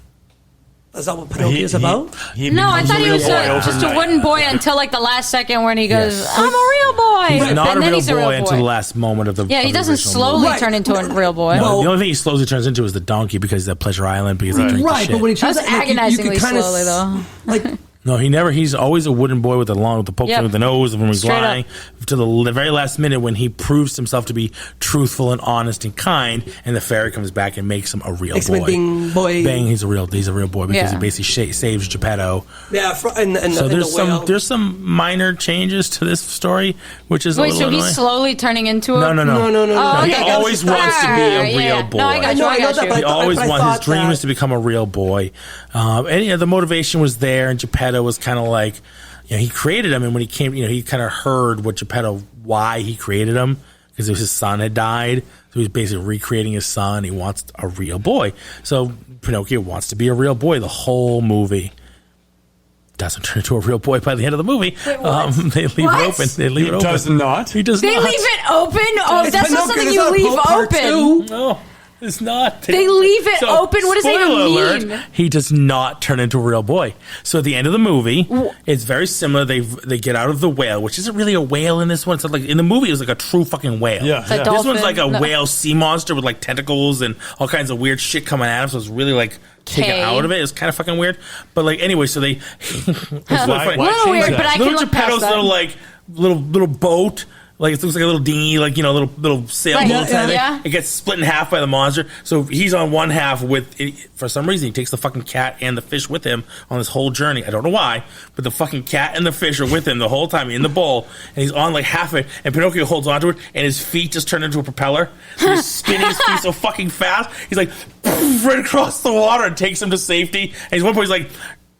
Is that what Pinocchio is about? No, I thought he was just a wooden boy until the last second when he goes, I'm a real boy. He's not a real boy until the last moment of the he doesn't slowly turn into a real boy. No, the only thing he slowly turns into is the donkey because he's at Pleasure Island because he drinks the shit. But when he turns that was agonizingly slowly though. No, he's always a wooden boy with the poke with the nose when he's lying to the very last minute when he proves himself to be truthful and honest and kind, and the fairy comes back and makes him a real boy. Bang, he's a real boy because he basically saves Geppetto. Yeah, so there's some minor changes to this story, which is a little annoying. He's slowly turning into No. Oh, he always wants to be a real boy. No, I got you. He always wants his dream is to become a real boy, and the motivation was there, and Geppetto was kind of like, he created him, and when he came, he kind of heard what Geppetto, why he created him, because his son had died, so he's basically recreating his son. He wants a real boy, so Pinocchio wants to be a real boy the whole movie. doesn't turn into a real boy by the end of the movie. Wait, what? They leave What? it open. They leave it open. Does not. He does They not. leave it open? Oh, that's not something Pinocchio, you it's leave not part open. two. No, it's not. They leave it open? What does that spoiler even mean? alert, he does not turn into a real boy. So at the end of the movie, it's very similar. They get out of the whale, which isn't really a whale in this one. It's like in the movie, it was like a true fucking whale. Yeah. It's a This dolphin. one's like a No. whale sea monster with like tentacles and all kinds of weird shit coming at him. So it's really like taken Okay. out of it. It's kind of fucking weird. But like anyway, so they it's really funny. A little weird, but I can Little look past Geppetto's that. little like little boat. Like it looks like a little dinghy, like little sailboat. Right, kind of thing. yeah. It gets split in half by the monster. So he's on one half with. For some reason, he takes the fucking cat and the fish with him on this whole journey. I don't know why, but the fucking cat and the fish are with him the whole time in the bowl, and he's on like half it. And Pinocchio holds onto it, and his feet just turn into a propeller. So he's spinning his feet so fucking fast. He's like right across the water and takes him to safety. And at one point, he's like,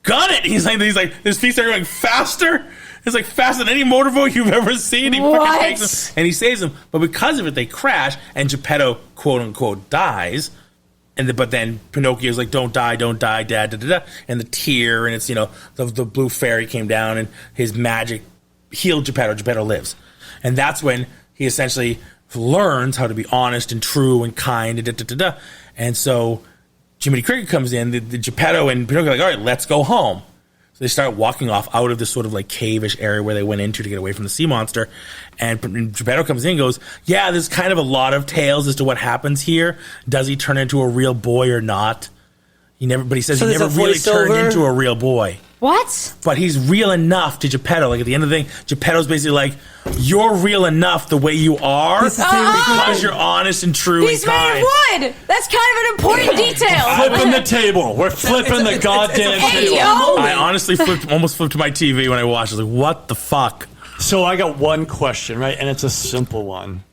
"Got it!" He's like, his feet are going faster. It's like faster than any motorboat you've ever seen. He What? fucking takes him and he saves him. But because of it, they crash, and Geppetto, quote unquote, dies. But then Pinocchio's like, "Don't die, Dad, da da da," and the tear, and it's the blue fairy came down, and his magic healed Geppetto. Geppetto lives, and that's when he essentially learns how to be honest and true and kind, and da da da da. And so Jiminy Cricket comes in. The Geppetto and Pinocchio are like, "All right, let's go home." So they start walking off out of this sort of like cave-ish area where they went into to get away from the sea monster. And Geppetto comes in and goes, "Yeah, there's kind of a lot of tales as to what happens here. Does he turn into a real boy or not?" But he says So he there's never a really turned voiceover? into a real boy. What? But he's real enough to Geppetto. Like at the end of the thing, Geppetto's basically like, "You're real enough the way you are He's the same because person. you're honest and true He's and kind." made of wood. That's kind of an important detail. Flipping the table. We're flipping the goddamn Hey, table. yo. I honestly almost flipped to my TV when I watched. I was like, "What the fuck?" So I got one question, right? And it's a simple one.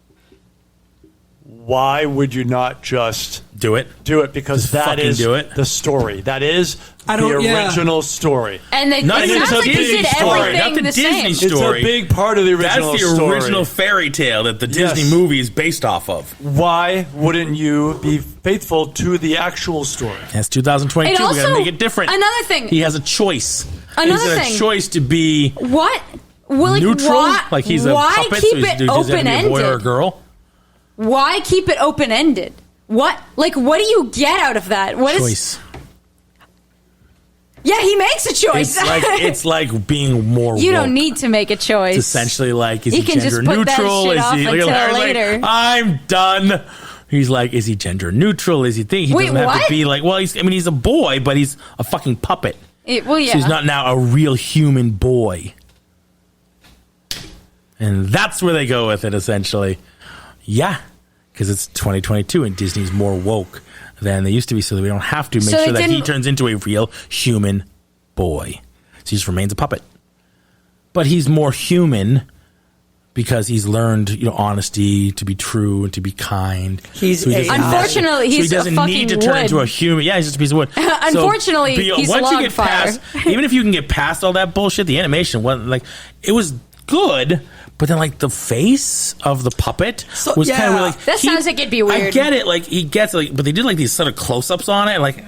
Why would you not just Do it. do it? Because Just that fucking is do it. the story. That is the yeah. original story. And it Not even sounds the like they Disney did story, everything not the the Disney same. story. It's a big part of the original That's the story. original fairy tale that the Disney Yes. movie is based off of. Why wouldn't you be faithful to the actual story? That's 2022. It We gotta also- make it different. another thing. He has a choice. Another He's got thing. a choice to be What? Well, like, neutral, why, like he's a why puppet. keep so he's, it does he have to be a boy or a open-ended? girl? Why keep it open-ended? What? Like, what do you get out of that? What is? Choice. Yeah, he makes a choice. It's like being more. You woke. don't need to make a choice. It's essentially like, is You he can gender just put that neutral? shit Is off he until Larry's like, later. I'm done. He's like, is he gender neutral? Is he thing? He Wait, doesn't have what? to be like. Well, he's a boy, but he's a fucking puppet. Well, yeah. So he's not now a real human boy. And that's where they go with it, essentially. Yeah, because it's 2022 and Disney's more woke than they used to be, so that we don't have to make So sure it that he didn't- turns into a real human boy. So he just remains a puppet. But he's more human because he's learned, honesty, to be true and to be kind. He's he doesn't- Unfortunately, so he he's a doesn't need to fucking turn wood. into a human. Yeah, he's just a piece of wood. Unfortunately, he's once you log get fire. past, even if you can get past all that bullshit, the animation wasn't it was good, but then like the face of the puppet So- was kind of yeah. like That sounds like it'd be weird. I get it, like he gets but they did like these sort of close-ups on it, like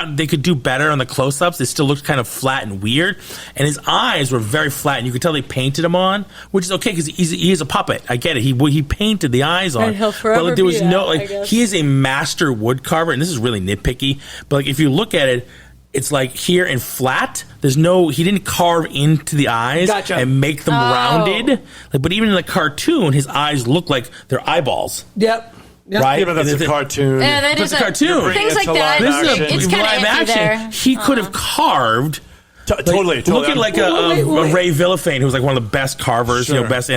they could do better on the close-ups. It still looked kind of flat and weird, and his eyes were very flat, and you could tell they painted him on, which is okay because he is a puppet. I get it. He painted the eyes on, And he'll but forever like, there was be no that, I guess. he is a master wood carver, and this is really nitpicky, but like if you look at it. It's like here in flat. He didn't carve into the eyes Gotcha. and make them Oh. rounded. But even in the cartoon, his eyes look like they're eyeballs, Yep. Yep. right? Yeah, but that's And a it- cartoon. Yeah, that But is it's a cartoon. Bring Things it like to that. live This is action. It's a kind of live empty action. there. He could have carved. Totally. Look at like a wait. Ray Villafane, who's like one of the best carvers, Sure. best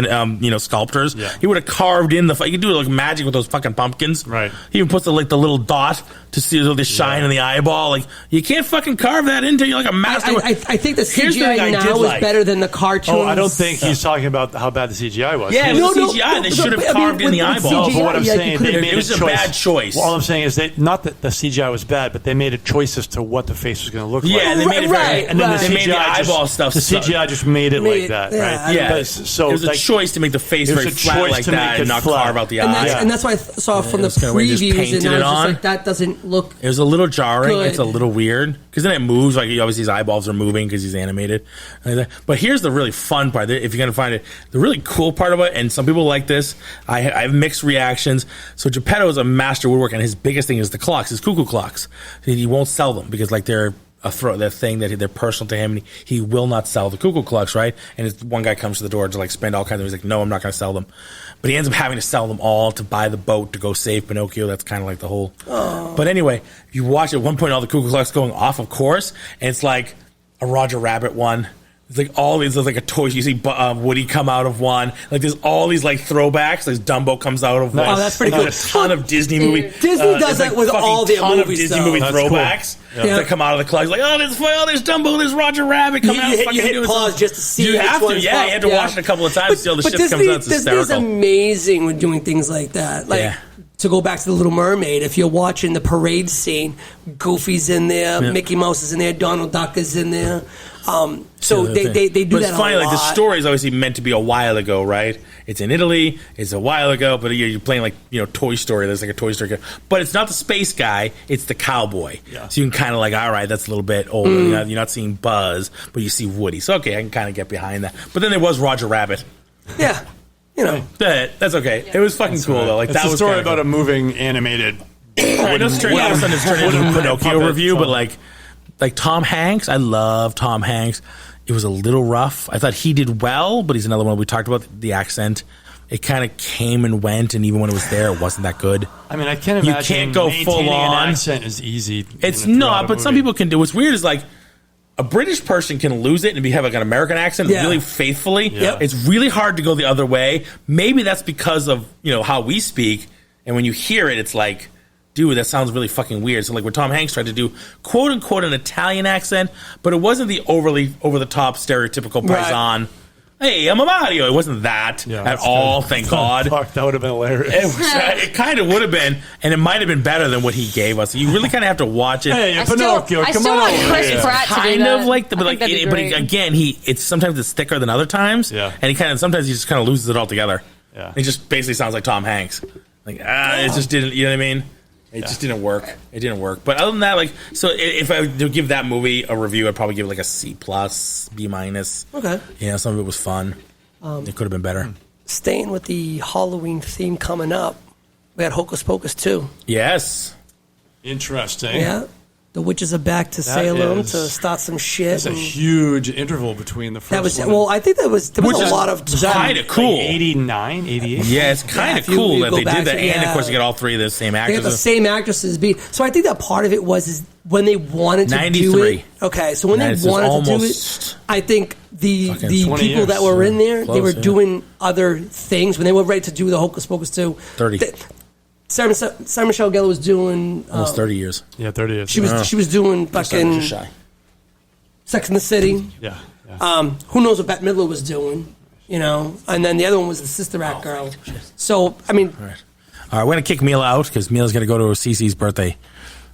sculptors. Yeah. He would have carved in he could do like magic with those fucking pumpkins. Right. He even puts the little dot to see the shine in the eyeball. Like you can't fucking carve that into you like a master. I think the Here's the thing I CGI did now is like. better than the cartoons. Oh, I don't think he's talking about how bad the CGI was. Yeah, He- it was CGI. They should have carved in the eyeball. No, CGI, but what I'm yeah, you saying, could've- they made It was a choice. bad choice. Well, all I'm saying is not that the CGI was bad, but they made a choice as to what the face was going to look like. Yeah, they made it very. Right. And then the They made the eyeball stuff. The CGI just made it like that, yeah, right? Yeah, So it was a choice to make the face very flat like that and not carve out the eyes. And that's what I saw from the previews, and I was just like, that doesn't look. It was a little jarring. Good. It's a little weird because then it moves. Like obviously his eyeballs are moving because he's animated. But here's the really fun part. If you're gonna find it, the really cool part of it, and some people like this. I have mixed reactions. So Geppetto is a master woodworker, and his biggest thing is the clocks, his cuckoo clocks. He won't sell them because like they're their thing that they're personal to him. And he will not sell the cuckoo clocks, right? And one guy comes to the door to like spend all kinds of. He's like, no, I'm not going to sell them. But he ends up having to sell them all to buy the boat to go save Pinocchio. That's kind of like the whole. Oh. But anyway, you watch at one point all the cuckoo clocks going off, of course, and it's like a Roger Rabbit one. It's like all these, there's like a toy. You see Woody come out of one. Like there's all these like throwbacks. Like Dumbo comes out of one. Oh, that's pretty like, cool. There's a ton of Disney movie. Disney does that with all their ton movies. Of Disney movie That's throwbacks cool. that come out of the clouds. Like there's Dumbo, there's Roger Rabbit coming out. You hit pause just to see. You have to, yeah. You have to watch it a couple of times till the shit comes out. It's hysterical. Disney's amazing with doing things like that. Like. To go back to the Little Mermaid, if you're watching the parade scene, Goofy's in there, Mickey Mouse is in there, Donald Duck is in there. So they do but that it's funny, a lot. like the story is obviously meant to be a while ago, right? It's in Italy, it's a while ago, but you're playing like, Toy Story, there's like a Toy Story. But it's not the space guy, it's the cowboy. Yeah. So you can kind of like, all right, that's a little bit older. You're not seeing Buzz, but you see Woody. So okay, I can kind of get behind that. But then there was Roger Rabbit. Yeah. That's okay. It was fucking cool though. Like it's that a was story about a moving animated. I know it's turned into a Pinocchio review, but like Tom Hanks, I love Tom Hanks. It was a little rough. I thought he did well, but he's another one we talked about the accent. It kind of came and went, and even when it was there, it wasn't that good. I mean, I can't imagine. You can't go full on. An accent is easy. It's not, but some people can do. What's weird is like a British person can lose it and have like an American accent really faithfully. Yeah. It's really hard to go the other way. Maybe that's because of how we speak, and when you hear it, it's like, dude, that sounds really fucking weird. So like when Tom Hanks tried to do quote unquote an Italian accent, but it wasn't the overly over the top stereotypical paisan. Hey, I'm a Mario. It wasn't that at all, thank God. Fuck, that would have been hilarious. It kind of would have been, and it might have been better than what he gave us. You really kind of have to watch it. Hey, I Pinocchio, still come on want over Chris here. Pratt to do Kind that. of like, but again, sometimes it's thicker than other times, and sometimes he just kind of loses it altogether. Yeah, it just basically sounds like Tom Hanks. Like it just didn't. You know what I mean? It just didn't work. It didn't work. But other than that, so if I were to give that movie a review, I'd probably give it like a C+, B-. Okay. Yeah, some of it was fun. It could have been better. Staying with the Halloween theme coming up, we got Hocus Pocus 2. Yes. Interesting. Yeah. The witches are back to Salem to start some shit. There's a huge interval between the first one. Well, I think there was a lot of kind of cool. Like 89, 88? Yeah, it's kind of cool that they did that. And, of course, you get all three of the same actors. They got the same actresses. So I think that part of it is when they wanted to 93. do it. Okay, so when they wanted to do it, I think the people that were in there, they were doing other things. When they were ready to do the Hocus Pocus 2. 30. Sarah Michelle Gellar was doing almost 30 years. Yeah, 30 years. She was doing fucking Sex in the City. Yeah. Who knows what Bette Midler was doing? And then the other one was the Sister Act girl. So I mean, all right, we're gonna kick Mila out because Mila's gonna go to Cece's birthday.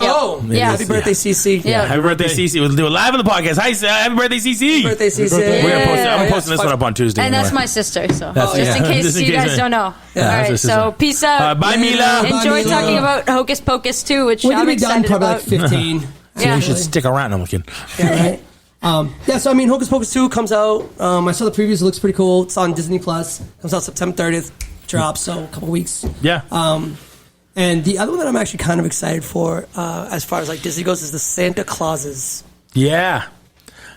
Oh, yeah! Happy birthday, Cece! Yeah, happy birthday, Cece. We'll do it live on the podcast. Hi, happy birthday, Cece! Happy birthday, Cece! I'm posting this one up on Tuesday. And that's my sister, so That's just in case you guys don't know. Yeah. All right, so peace out. Bye, Mila. Enjoy talking about Hocus Pocus 2, which We're I'm gonna be done excited probably about. like 15. Yeah. You should stick around. I'm looking. Yeah, right. So I mean, Hocus Pocus 2 comes out. I saw the previews. It looks pretty cool. It's on Disney Plus. Comes out September 30th. Drops, so a couple weeks. Yeah. And the other one that I'm actually kind of excited for, as far as like Disney goes, is the Santa Clauses. Yeah.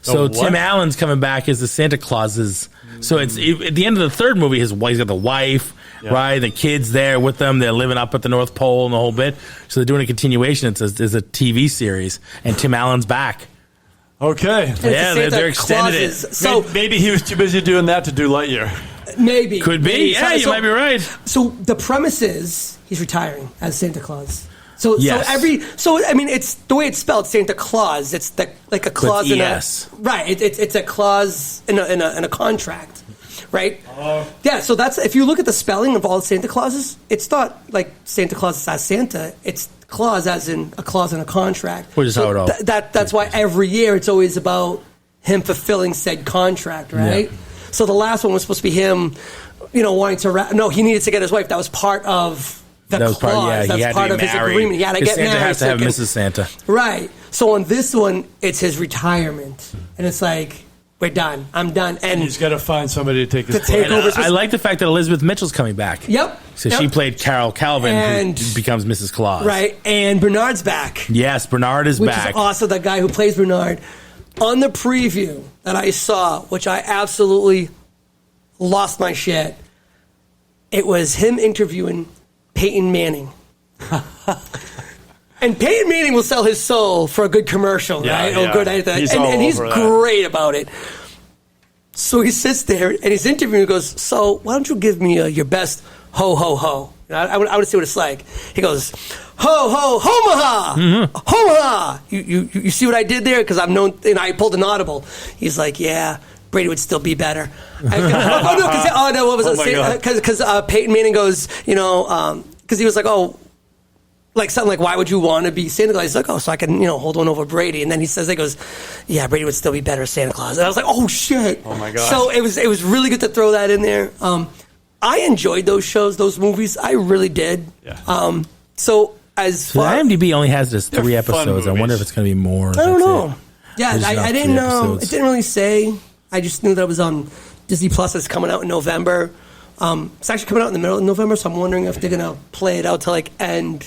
So Tim Allen's coming back as the Santa Clauses. So it's at the end of the third movie, he's got the wife, right? The kids there with them. They're living up at the North Pole and the whole bit. So they're doing a continuation. It's a TV series, and Tim Allen's back. Okay. Yeah, they're extended it. So maybe he was too busy doing that to do Lightyear. Maybe. Could be. Yeah, you might be right. So the premise is he's retiring as Santa Claus. So I mean, it's the way it's spelled, Santa Claus. It's like a clause in a right. It's a clause in a contract, right? Yeah. So that's if you look at the spelling of all the Santa Clauses, it's not like Santa Claus as Santa. It's clause as in a clause in a contract. Which is how it all. That's why every year it's always about him fulfilling said contract, right? Yeah. So the last one was supposed to be him, wanting to. No, he needed to get his wife. That was part of the clause. That's part of his agreement. He had to get Santa married. Has to have Mrs. Santa. Right. So on this one, it's his retirement, and it's like, we're done. I'm done. And he's got to find somebody to take his place. I like the fact that Elizabeth Mitchell's coming back. Yep. So she played Carol Calvin, who becomes Mrs. Claus. Right. And Bernard's back. Yes, Bernard is back. Which is also the guy who plays Bernard. On the preview that I saw, which I absolutely lost my shit, it was him interviewing Peyton Manning. And Peyton Manning will sell his soul for a good commercial, right? Yeah. Or good anything. And he's great about it. So he sits there and he's interviewing and goes, so why don't you give me your best ho, ho, ho? I want to see what it's like. He goes, ho, ho, homaha! Mm-hmm. Homaha! You see what I did there? Because I'm known, and I pulled an audible. He's like, yeah, Brady would still be better. Because Peyton Manning goes, because he was like, like something like, why would you want to be Santa Claus? He's like, so I can, hold one over Brady. And then he goes, yeah, Brady would still be better as Santa Claus. And I was like, oh shit. Oh my God. So it was really good to throw that in there. I enjoyed those shows, those movies. I really did. Yeah. So IMDb only has this 3 episodes. I wonder if it's going to be more. I don't know. Yeah, I didn't know. It didn't really say. I just knew that it was on Disney Plus. It's coming out in November. It's actually coming out in the middle of November, so I'm wondering if they're going to play it out to end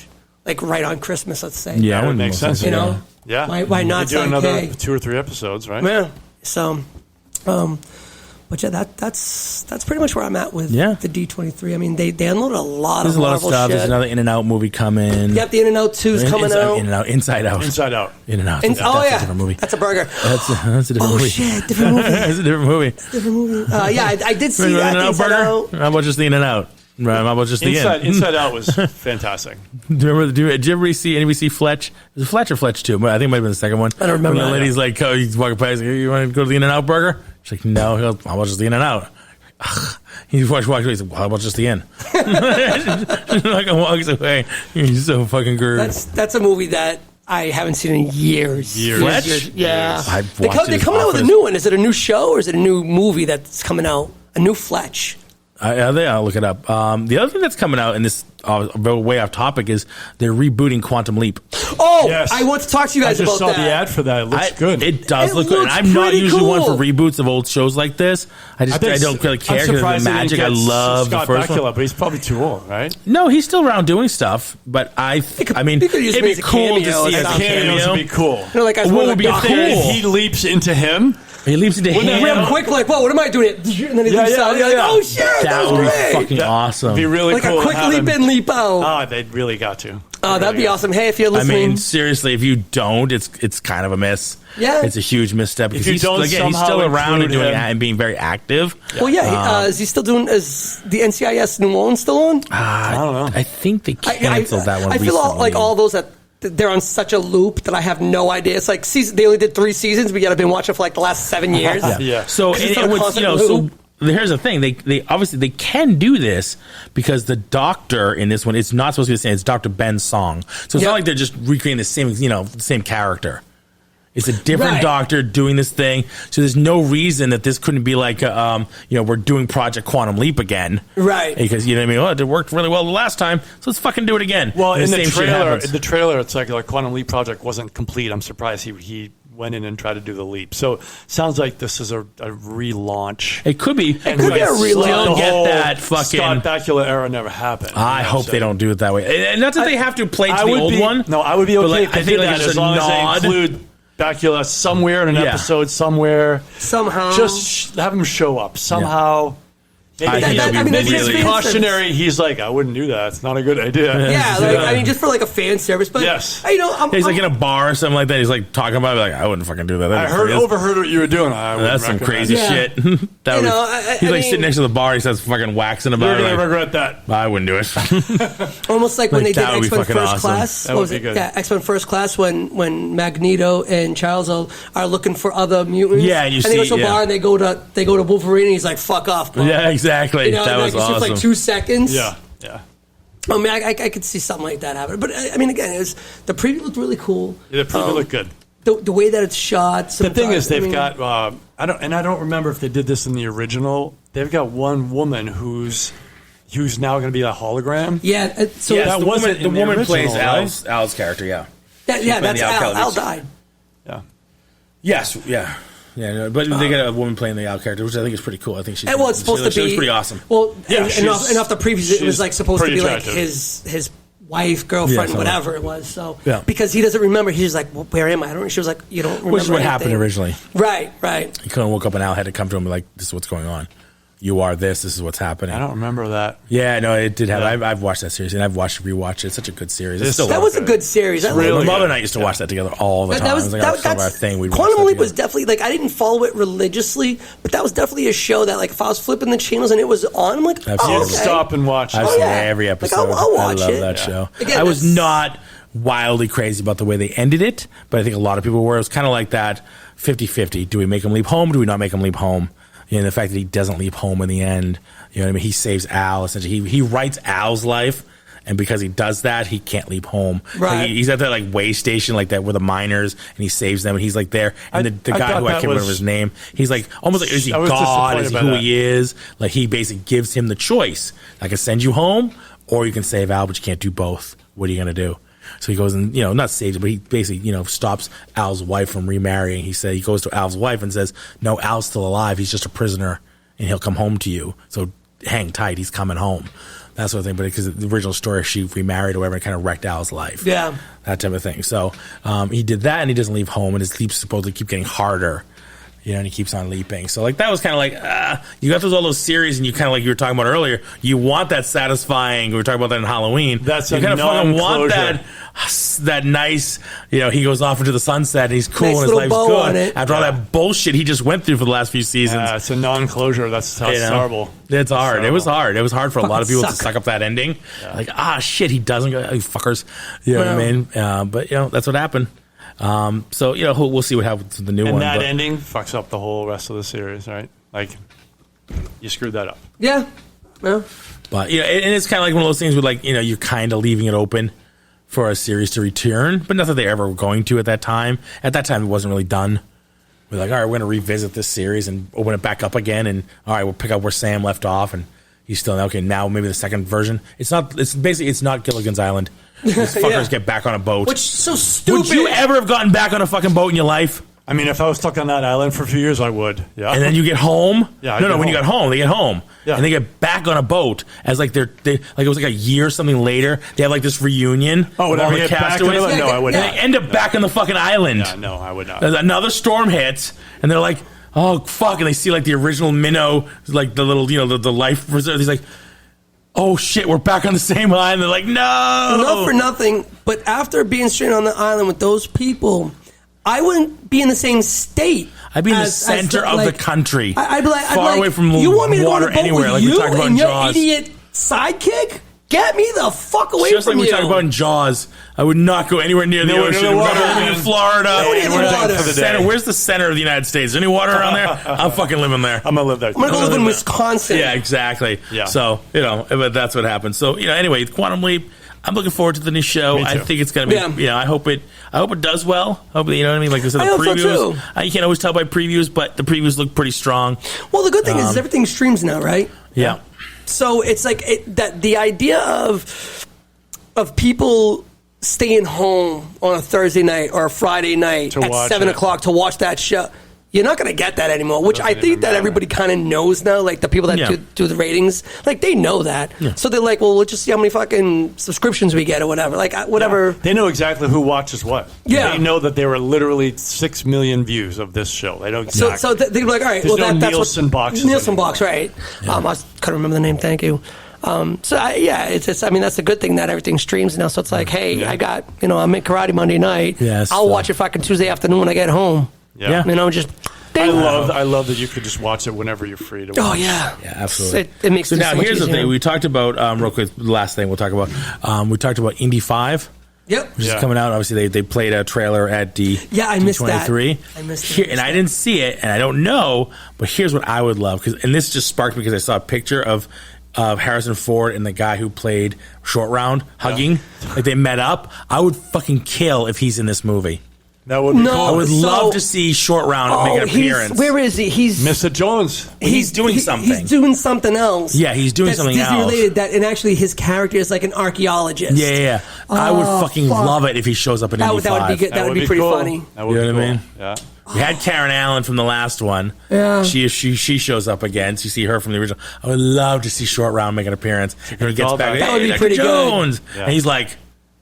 right on Christmas, let's say. Yeah, that would make sense. Yeah. Why not do another 2 or 3 episodes, right? Yeah. So, but yeah, that's pretty much where I'm at with the D23. I mean, they unloaded a lot of Marvel stuff. shit. There's another In-N-Out movie coming. Yep, the In-N-Out 2 is coming out. In-N-Out, Inside Out. Inside Out. In-N-Out. That's a different movie. That's a burger. That's a different movie. Oh shit, different movie. That's a different movie. Different movie. I did see that. Inside Out. How about just the In-N-Out? Right, how about just the Inside Out was fantastic. Did you ever see Fletch? Was it Fletch or Fletch 2? I think it might have been the second one. I don't remember. When the lady's like, he's walking past, you want to go to the In-N-Out burger? She's like, no. He goes, how about just the In-N-Out? He walks away. He's like, well, how about just the Inn? Like, walks away. He's so fucking good. That's a movie that I haven't seen in years. Fletch? Yeah. They're coming out with a new one. Is it a new show or is it a new movie that's coming out? A new Fletch. I'll look it up. The other thing that's coming out in this way off topic is they're rebooting Quantum Leap. Oh, yes. I want to talk to you guys about that. I just saw the ad for that. It looks good. It does look good. And I'm not usually one for reboots of old shows like this. I don't really care because of the magic. I love the first one. But he's probably too old, right? No, he's still around doing stuff. But it'd be cool to see a cameo. Would be cool. What would be cool? He leaps into him. He leaps into him. Real quick, whoa, what am I doing? And then he leaps out. You're like, oh shit, that would was be great. fucking awesome. Be really cool. A quick leap in, leap out. Oh, they really got to. Oh, that'd be awesome. Hey, if you're listening. I mean, seriously, if you don't, it's kind of a miss. Yeah. It's a huge misstep. If you don't, he's still around and doing and being very active. Yeah. Well, is he still doing, is the NCIS New Orleans still on? I don't know. I think they canceled that one recently. I feel all those that they're on such a loop that I have no idea. It's like they only did 3 seasons, but yet I've been watching for the last 7 years. Yeah. So here's the thing: they obviously they can do this because the doctor in this one, it's not supposed to be the same. It's Dr. Ben Song, so it's not like they're just recreating the same character. It's a different doctor doing this thing, so there's no reason that this couldn't be like, we're doing Project Quantum Leap again, right? Because you know what I mean. Well, it worked really well the last time, so let's fucking do it again. Well, in the trailer, it's like Quantum Leap project wasn't complete. I'm surprised he went in and tried to do the leap. So sounds like this is a relaunch. It could be. It could be a relaunch. Get that fucking Scott Bakula era never happened. I hope they don't do it that way. And not that they have to play to the old one. No, I would be okay if they did that as long as they include Bakula somewhere in an episode, somewhere. Somehow. Just have him show up. Somehow. Maybe cautionary. He's like, I wouldn't do that. It's not a good idea. Yeah, just for a fan service. But yes, he's like in a bar or something like that. He's like talking about it. I wouldn't fucking do that. Overheard what you were doing. That's some crazy shit. He's sitting next to the bar. He starts fucking waxing about it. You're gonna regret that. I wouldn't do it. Almost like when they did X-Men First Class. That would be good. Yeah, X-Men First Class when Magneto and Charles are looking for other mutants. Yeah, and they go to a bar and they go to Wolverine and he's like, "Fuck off, bro." Yeah, exactly. That was awesome. For 2 seconds. Yeah. I mean, I could see something like that happen. But I mean, again, the preview looked really cool. Yeah, the preview looked good. the way that it's shot. The thing is, they've got I don't remember if they did this in the original. They've got one woman who's now going to be a hologram. Yeah, so that wasn't the in the woman original, plays right? Al's character. Yeah. that's Al Al died. Yeah. Yes. Yeah. Yeah, no, but they got a woman playing the Al character, which I think is pretty cool. I think she's It's supposed to be she looks pretty awesome. Well, Yeah, and off the previews, it was like supposed to be attractive. like his wife, girlfriend, Yeah, whatever it was. So Yeah. because he doesn't remember, he's like, well, "Where am I?" I don't know. She was like, "You don't remember." Which is what happened anything." originally. Right. He kind of woke up and Al had to come to him and like, "This is what's going on. You are this. This is what's happening." I don't remember that. Yeah, no, it did happen. Yeah. I've watched that series and I've watched rewatch it. It's such a good series. It's This- still That was a good series. I really liked my it. mother and I used to watch that together all the time. That was It like our sort of our thing. We'd watch Quantum that Leap was together. definitely like I didn't follow it religiously, but that was definitely a show that like if I was flipping the channels and it was on, I'm like, I've oh, seen okay. it. Stop and watch. I've it. seen yeah. every Like, episode. I'll watch I love it. that Yeah. show. Again, I was that's- not wildly crazy about the way they ended it, but I think a lot of people were. It was kind of like that 50-50. Do we make him leap home? Do we not make him leap home? You know, the fact that he doesn't leap home in the end. You know what I mean? He saves Al. Essentially, he writes Al's life, and because he does that, he can't leap home. Right. Like, he's at that like way station, like that with the miners, and he saves them, and he's like there. And the I guy thought who I that can't remember was- his name, he's like almost like, is he I was God? Is he disappointed who by that. he is? Like he basically gives him the choice. I can send you home, or you can save Al, but you can't do both. What are you going to do? So he goes and, not saves it, but he basically, stops Al's wife from remarrying. He goes to Al's wife and says, no, Al's still alive. He's just a prisoner and he'll come home to you. So hang tight. He's coming home. That sort of thing. But because the original story, she remarried or whatever and kind of wrecked Al's life. Yeah. That type of thing. So he did that and he doesn't leave home and his leaps supposedly keep getting harder. And he keeps on leaping. So, like, that was kind of like, you got all those series, and you kind of, like you were talking about earlier, you want that satisfying, we were talking about that in Halloween. That's you a kind of fucking want non-closure. that nice, he goes off into the sunset, and he's cool, Nice and his little life's bow on good. it. After all that bullshit he just went through for the last few seasons. It's a non-closure. That's horrible. It's hard. It was hard. It was hard for a lot of people to Fucking suck up that ending. Like, shit, he doesn't go, you fuckers. You know what I mean? But, that's what happened. So we'll see what happens with the new And one. that but ending fucks up the whole rest of the series, right? Like, you screwed that up. Yeah. Well, But and it's kind of like one of those things where like you're kind of leaving it open for a series to return, but not that they ever were going to at that time. At that time, it wasn't really done. We're like, all right, we're going to revisit this series and open it back up again, and all right, we'll pick up where Sam left off, and he's still okay. Now maybe the second version. It's not. It's basically it's not Gilligan's Island. These fuckers get back on a boat. which is so stupid. Would you ever have gotten back on a fucking boat in your life? I mean, if I was stuck on that island for a few years, I would. Yeah. And then you get home. Yeah, I'd no. get When you home. got home, they get home, Yeah. and they get back on a boat as like they like it was like a year or something later. They have like this reunion. Oh, would of I all the get back on castaways. the island? No, I would And not. they end up back on the fucking island. Yeah, no, I would not. Another storm hits, and they're like, "Oh fuck!" And they see like the original minnow, like the little the life preserve. He's like, "Oh shit, we're back on the same island." They're like, "No, Not for nothing, but after being stranded on the island with those people, I wouldn't be in the same state. I'd be in the center of the country. I'd be like, far away from you want me to water go on a boat anywhere, with like we you talked about and in your Jaws. idiot sidekick? Get me the fuck away Just from like we you. talked about in Jaws, I would not go anywhere near the Nowhere near ocean. the We're water, not living in man. Florida. Nowhere near the We're water. the For the center. day. Where's the center of the United States? Is there any water around there? I'm fucking living there. I'm gonna live there. I'm gonna go live in Wisconsin. Yeah, exactly. Yeah. So, but that's what happened. So, anyway, Quantum Leap, I'm looking forward to the new show. Me too. I think it's going to be, Yeah. I hope it does well. Hope you know what I mean? Like I said, the I hope so, previews, too. you can't always tell by previews, but the previews look pretty strong. Well, the good thing is everything streams now, right? Yeah. So it's like that the idea of people staying home on a Thursday night or a Friday night To at watch 7 it. o'clock to watch that show. You're not going to get that anymore, which Doesn't I think even that matter. everybody kind of knows now. Like the people that Yeah. do the ratings, like they know that. So they're like, well, let's just see how many fucking subscriptions we get or whatever. Like whatever. They know exactly who watches what. Yeah. They know that there were literally 6 million views of this show. They don't. So they'd be like, all right, There's well, no that's Nielsen what boxes Nielsen anymore. box, right? I couldn't remember the name. Thank you. It's just. I mean, that's the good thing that everything streams now. So it's like, hey, I got I'm in karate Monday night. Yes, I'll watch it fucking Tuesday afternoon when I get home. Yeah. Just. I love that you could just watch it whenever you're free to watch. Oh yeah. Yeah, absolutely. It makes so it now so much here's the easier. thing. We talked about, real quick, the last thing we'll talk about. We talked about Indy 5. Yep. Which is Yeah. coming out. Obviously, they played a trailer at Yeah, I missed that. D23. I missed Here, it. and I didn't see it, and I don't know. But here's what I would love, and this just sparked because I saw a picture of Harrison Ford and the guy who played Short Round hugging, like they met up. I would fucking kill if he's in this movie. That would be No. cool. I would So- love to see Short Round make an appearance. Where is he? He's Mr. Jones. He's doing something. He's doing something else. Yeah, he's doing that's something Disney else. related. And actually, his character is like an archaeologist. Yeah. I would fucking fuck. love it if he shows up in Indy 5. That would be good. That would be pretty cool. funny. That would You be know what I cool. mean? Yeah. We had Karen Allen from the last one. Yeah. She shows up again. So you see her from the original. I would love to see Short Round make an appearance. And he gets callback. back. That would be Dr. pretty good. Jones. Yeah. And he's like,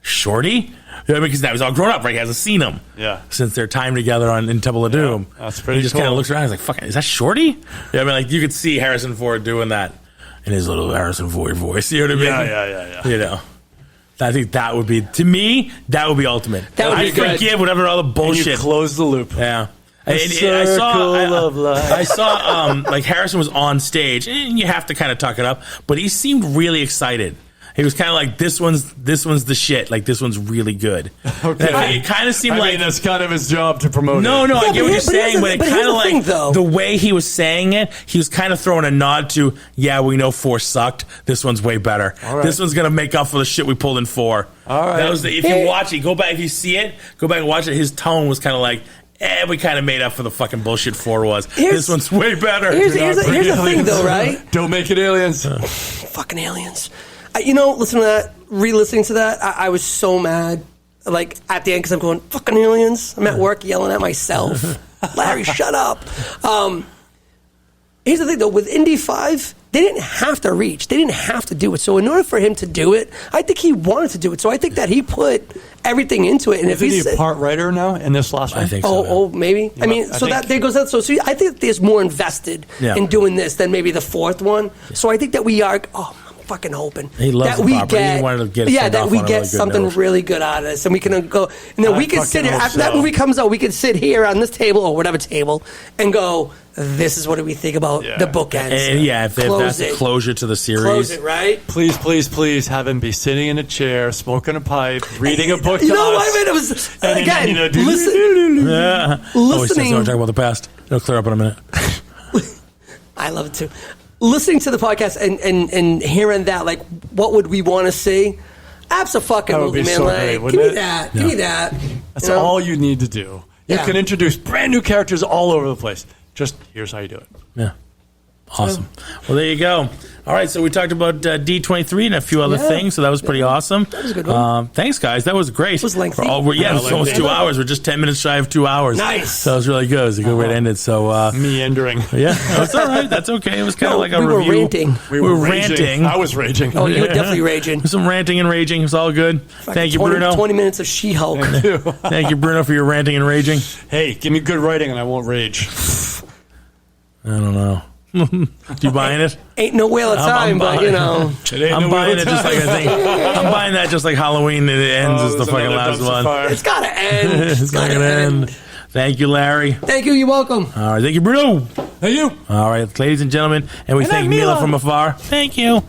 Shorty? You know, because now he's all grown up, right? He hasn't seen him. Yeah. Since their time together in Temple of Doom. That's pretty He just kind of cool. looks around. He's like, fuck, is that Shorty? Yeah, I mean, like, you could see Harrison Ford doing that in his little Harrison Ford voice. You know what I mean? Yeah. You know. I think that would be, to me, that would be ultimate. That would be I'd good. forgive whatever other And you bullshit. close the loop. Yeah. The circle of life. I saw like Harrison was on stage, and you have to kind of talk it up, but he seemed really excited. He was kind of like, this one's the shit. Like, this one's really good. Okay. It kind of seemed I like mean, that's kind of his job to promote no, it. I get but what you're here's saying, but it but here's kind of the thing, like though. the way he was saying it, he was kind of throwing a nod to, yeah, we know 4 sucked. This one's way better. All right. This one's gonna make up for the shit we pulled in 4. All right. That was if you watch it, go back if you see it, go back and watch it. His tone was kind of like, we kind of made up for the fucking bullshit 4 was. This one's way better. Here's the thing, though, right? Don't make it aliens. Fucking aliens. Listen to that, re-listening to that, I was so mad. Like, at the end, because I'm going, fucking aliens. I'm at work yelling at myself. Larry, shut up. Here's the thing, though. With Indy 5, they didn't have to reach. They didn't have to do it. So in order for him to do it, I think he wanted to do it. So I think that he put everything into it. And if Isn't he he's a part writer now in this last one? I think so. Oh, maybe. I mean, I so think- that there goes that. So I think there's more invested Yeah. in doing this than maybe the 4th one. So I think that we are. Oh, I'm fucking hoping He loves that the we property. He get. wanted to get it yeah, sent that off we on a get really good something note. really good out of this, and we can go. And then I we can sit fucking here hope after that so. movie comes out. We can sit here on this table or whatever table and go. This is what do we think about Yeah. the bookends? And yeah, if that's a closure to the series. Close it, right? Please, please, please have him be sitting in a chair, smoking a pipe, reading a book You to know us. what I mean? It was And then, again. you know, Listen, Yeah. Oh, we still listening. talk about the past. It'll clear up in a minute. I love it too. Listening to the podcast and hearing that, like, what would we want to see? That would Absolutely, be man. so Like, great, give wouldn't me it? that. Give me that. That's You know? all you need to do. You Yeah. can introduce brand new characters all over the place. Just here's how you do it. Yeah. Awesome. Well, there you go. All right, so we talked about D23 and a few other Yeah. things, so that was pretty awesome. That was a good one. Thanks, guys. That was great. It was lengthy. It was almost 2 hours. We're just 10 minutes shy of 2 hours. Nice. So it was really good. It was a good way to end it. So, Meandering. yeah, that's all right. That's okay. It was kind of No, like a we were review. ranting. We were raging. ranting. I was raging. Oh, you were definitely raging. Some ranting and raging. It's all good. Thank you, 20, Bruno. 20 minutes of She-Hulk. Thank you, Bruno, for your ranting and raging. Hey, give me good writing and I won't rage. I don't know. Do you buying it? Ain't no whale of time, but you know. I'm buying it just like I think. I'm buying that just like Halloween. It ends Oh, is the there's fucking another last dumpster one. fire. It's gotta end. It's not gonna end. Thank you, Larry. Thank you. You're welcome. All right, thank you, Bruno. Hey, you. All right, ladies and gentlemen, and we thank I'm Mila Mila. from afar. Thank you.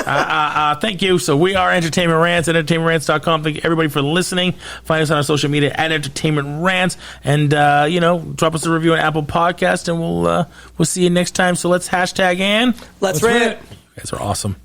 Thank you. So we are Entertainment Rants at entertainmentrants.com. Thank you, everybody, for listening. Find us on our social media at Entertainment Rants, and drop us a review on Apple Podcast, and we'll see you next time. So let's hashtag and Let's rant. you guys are awesome.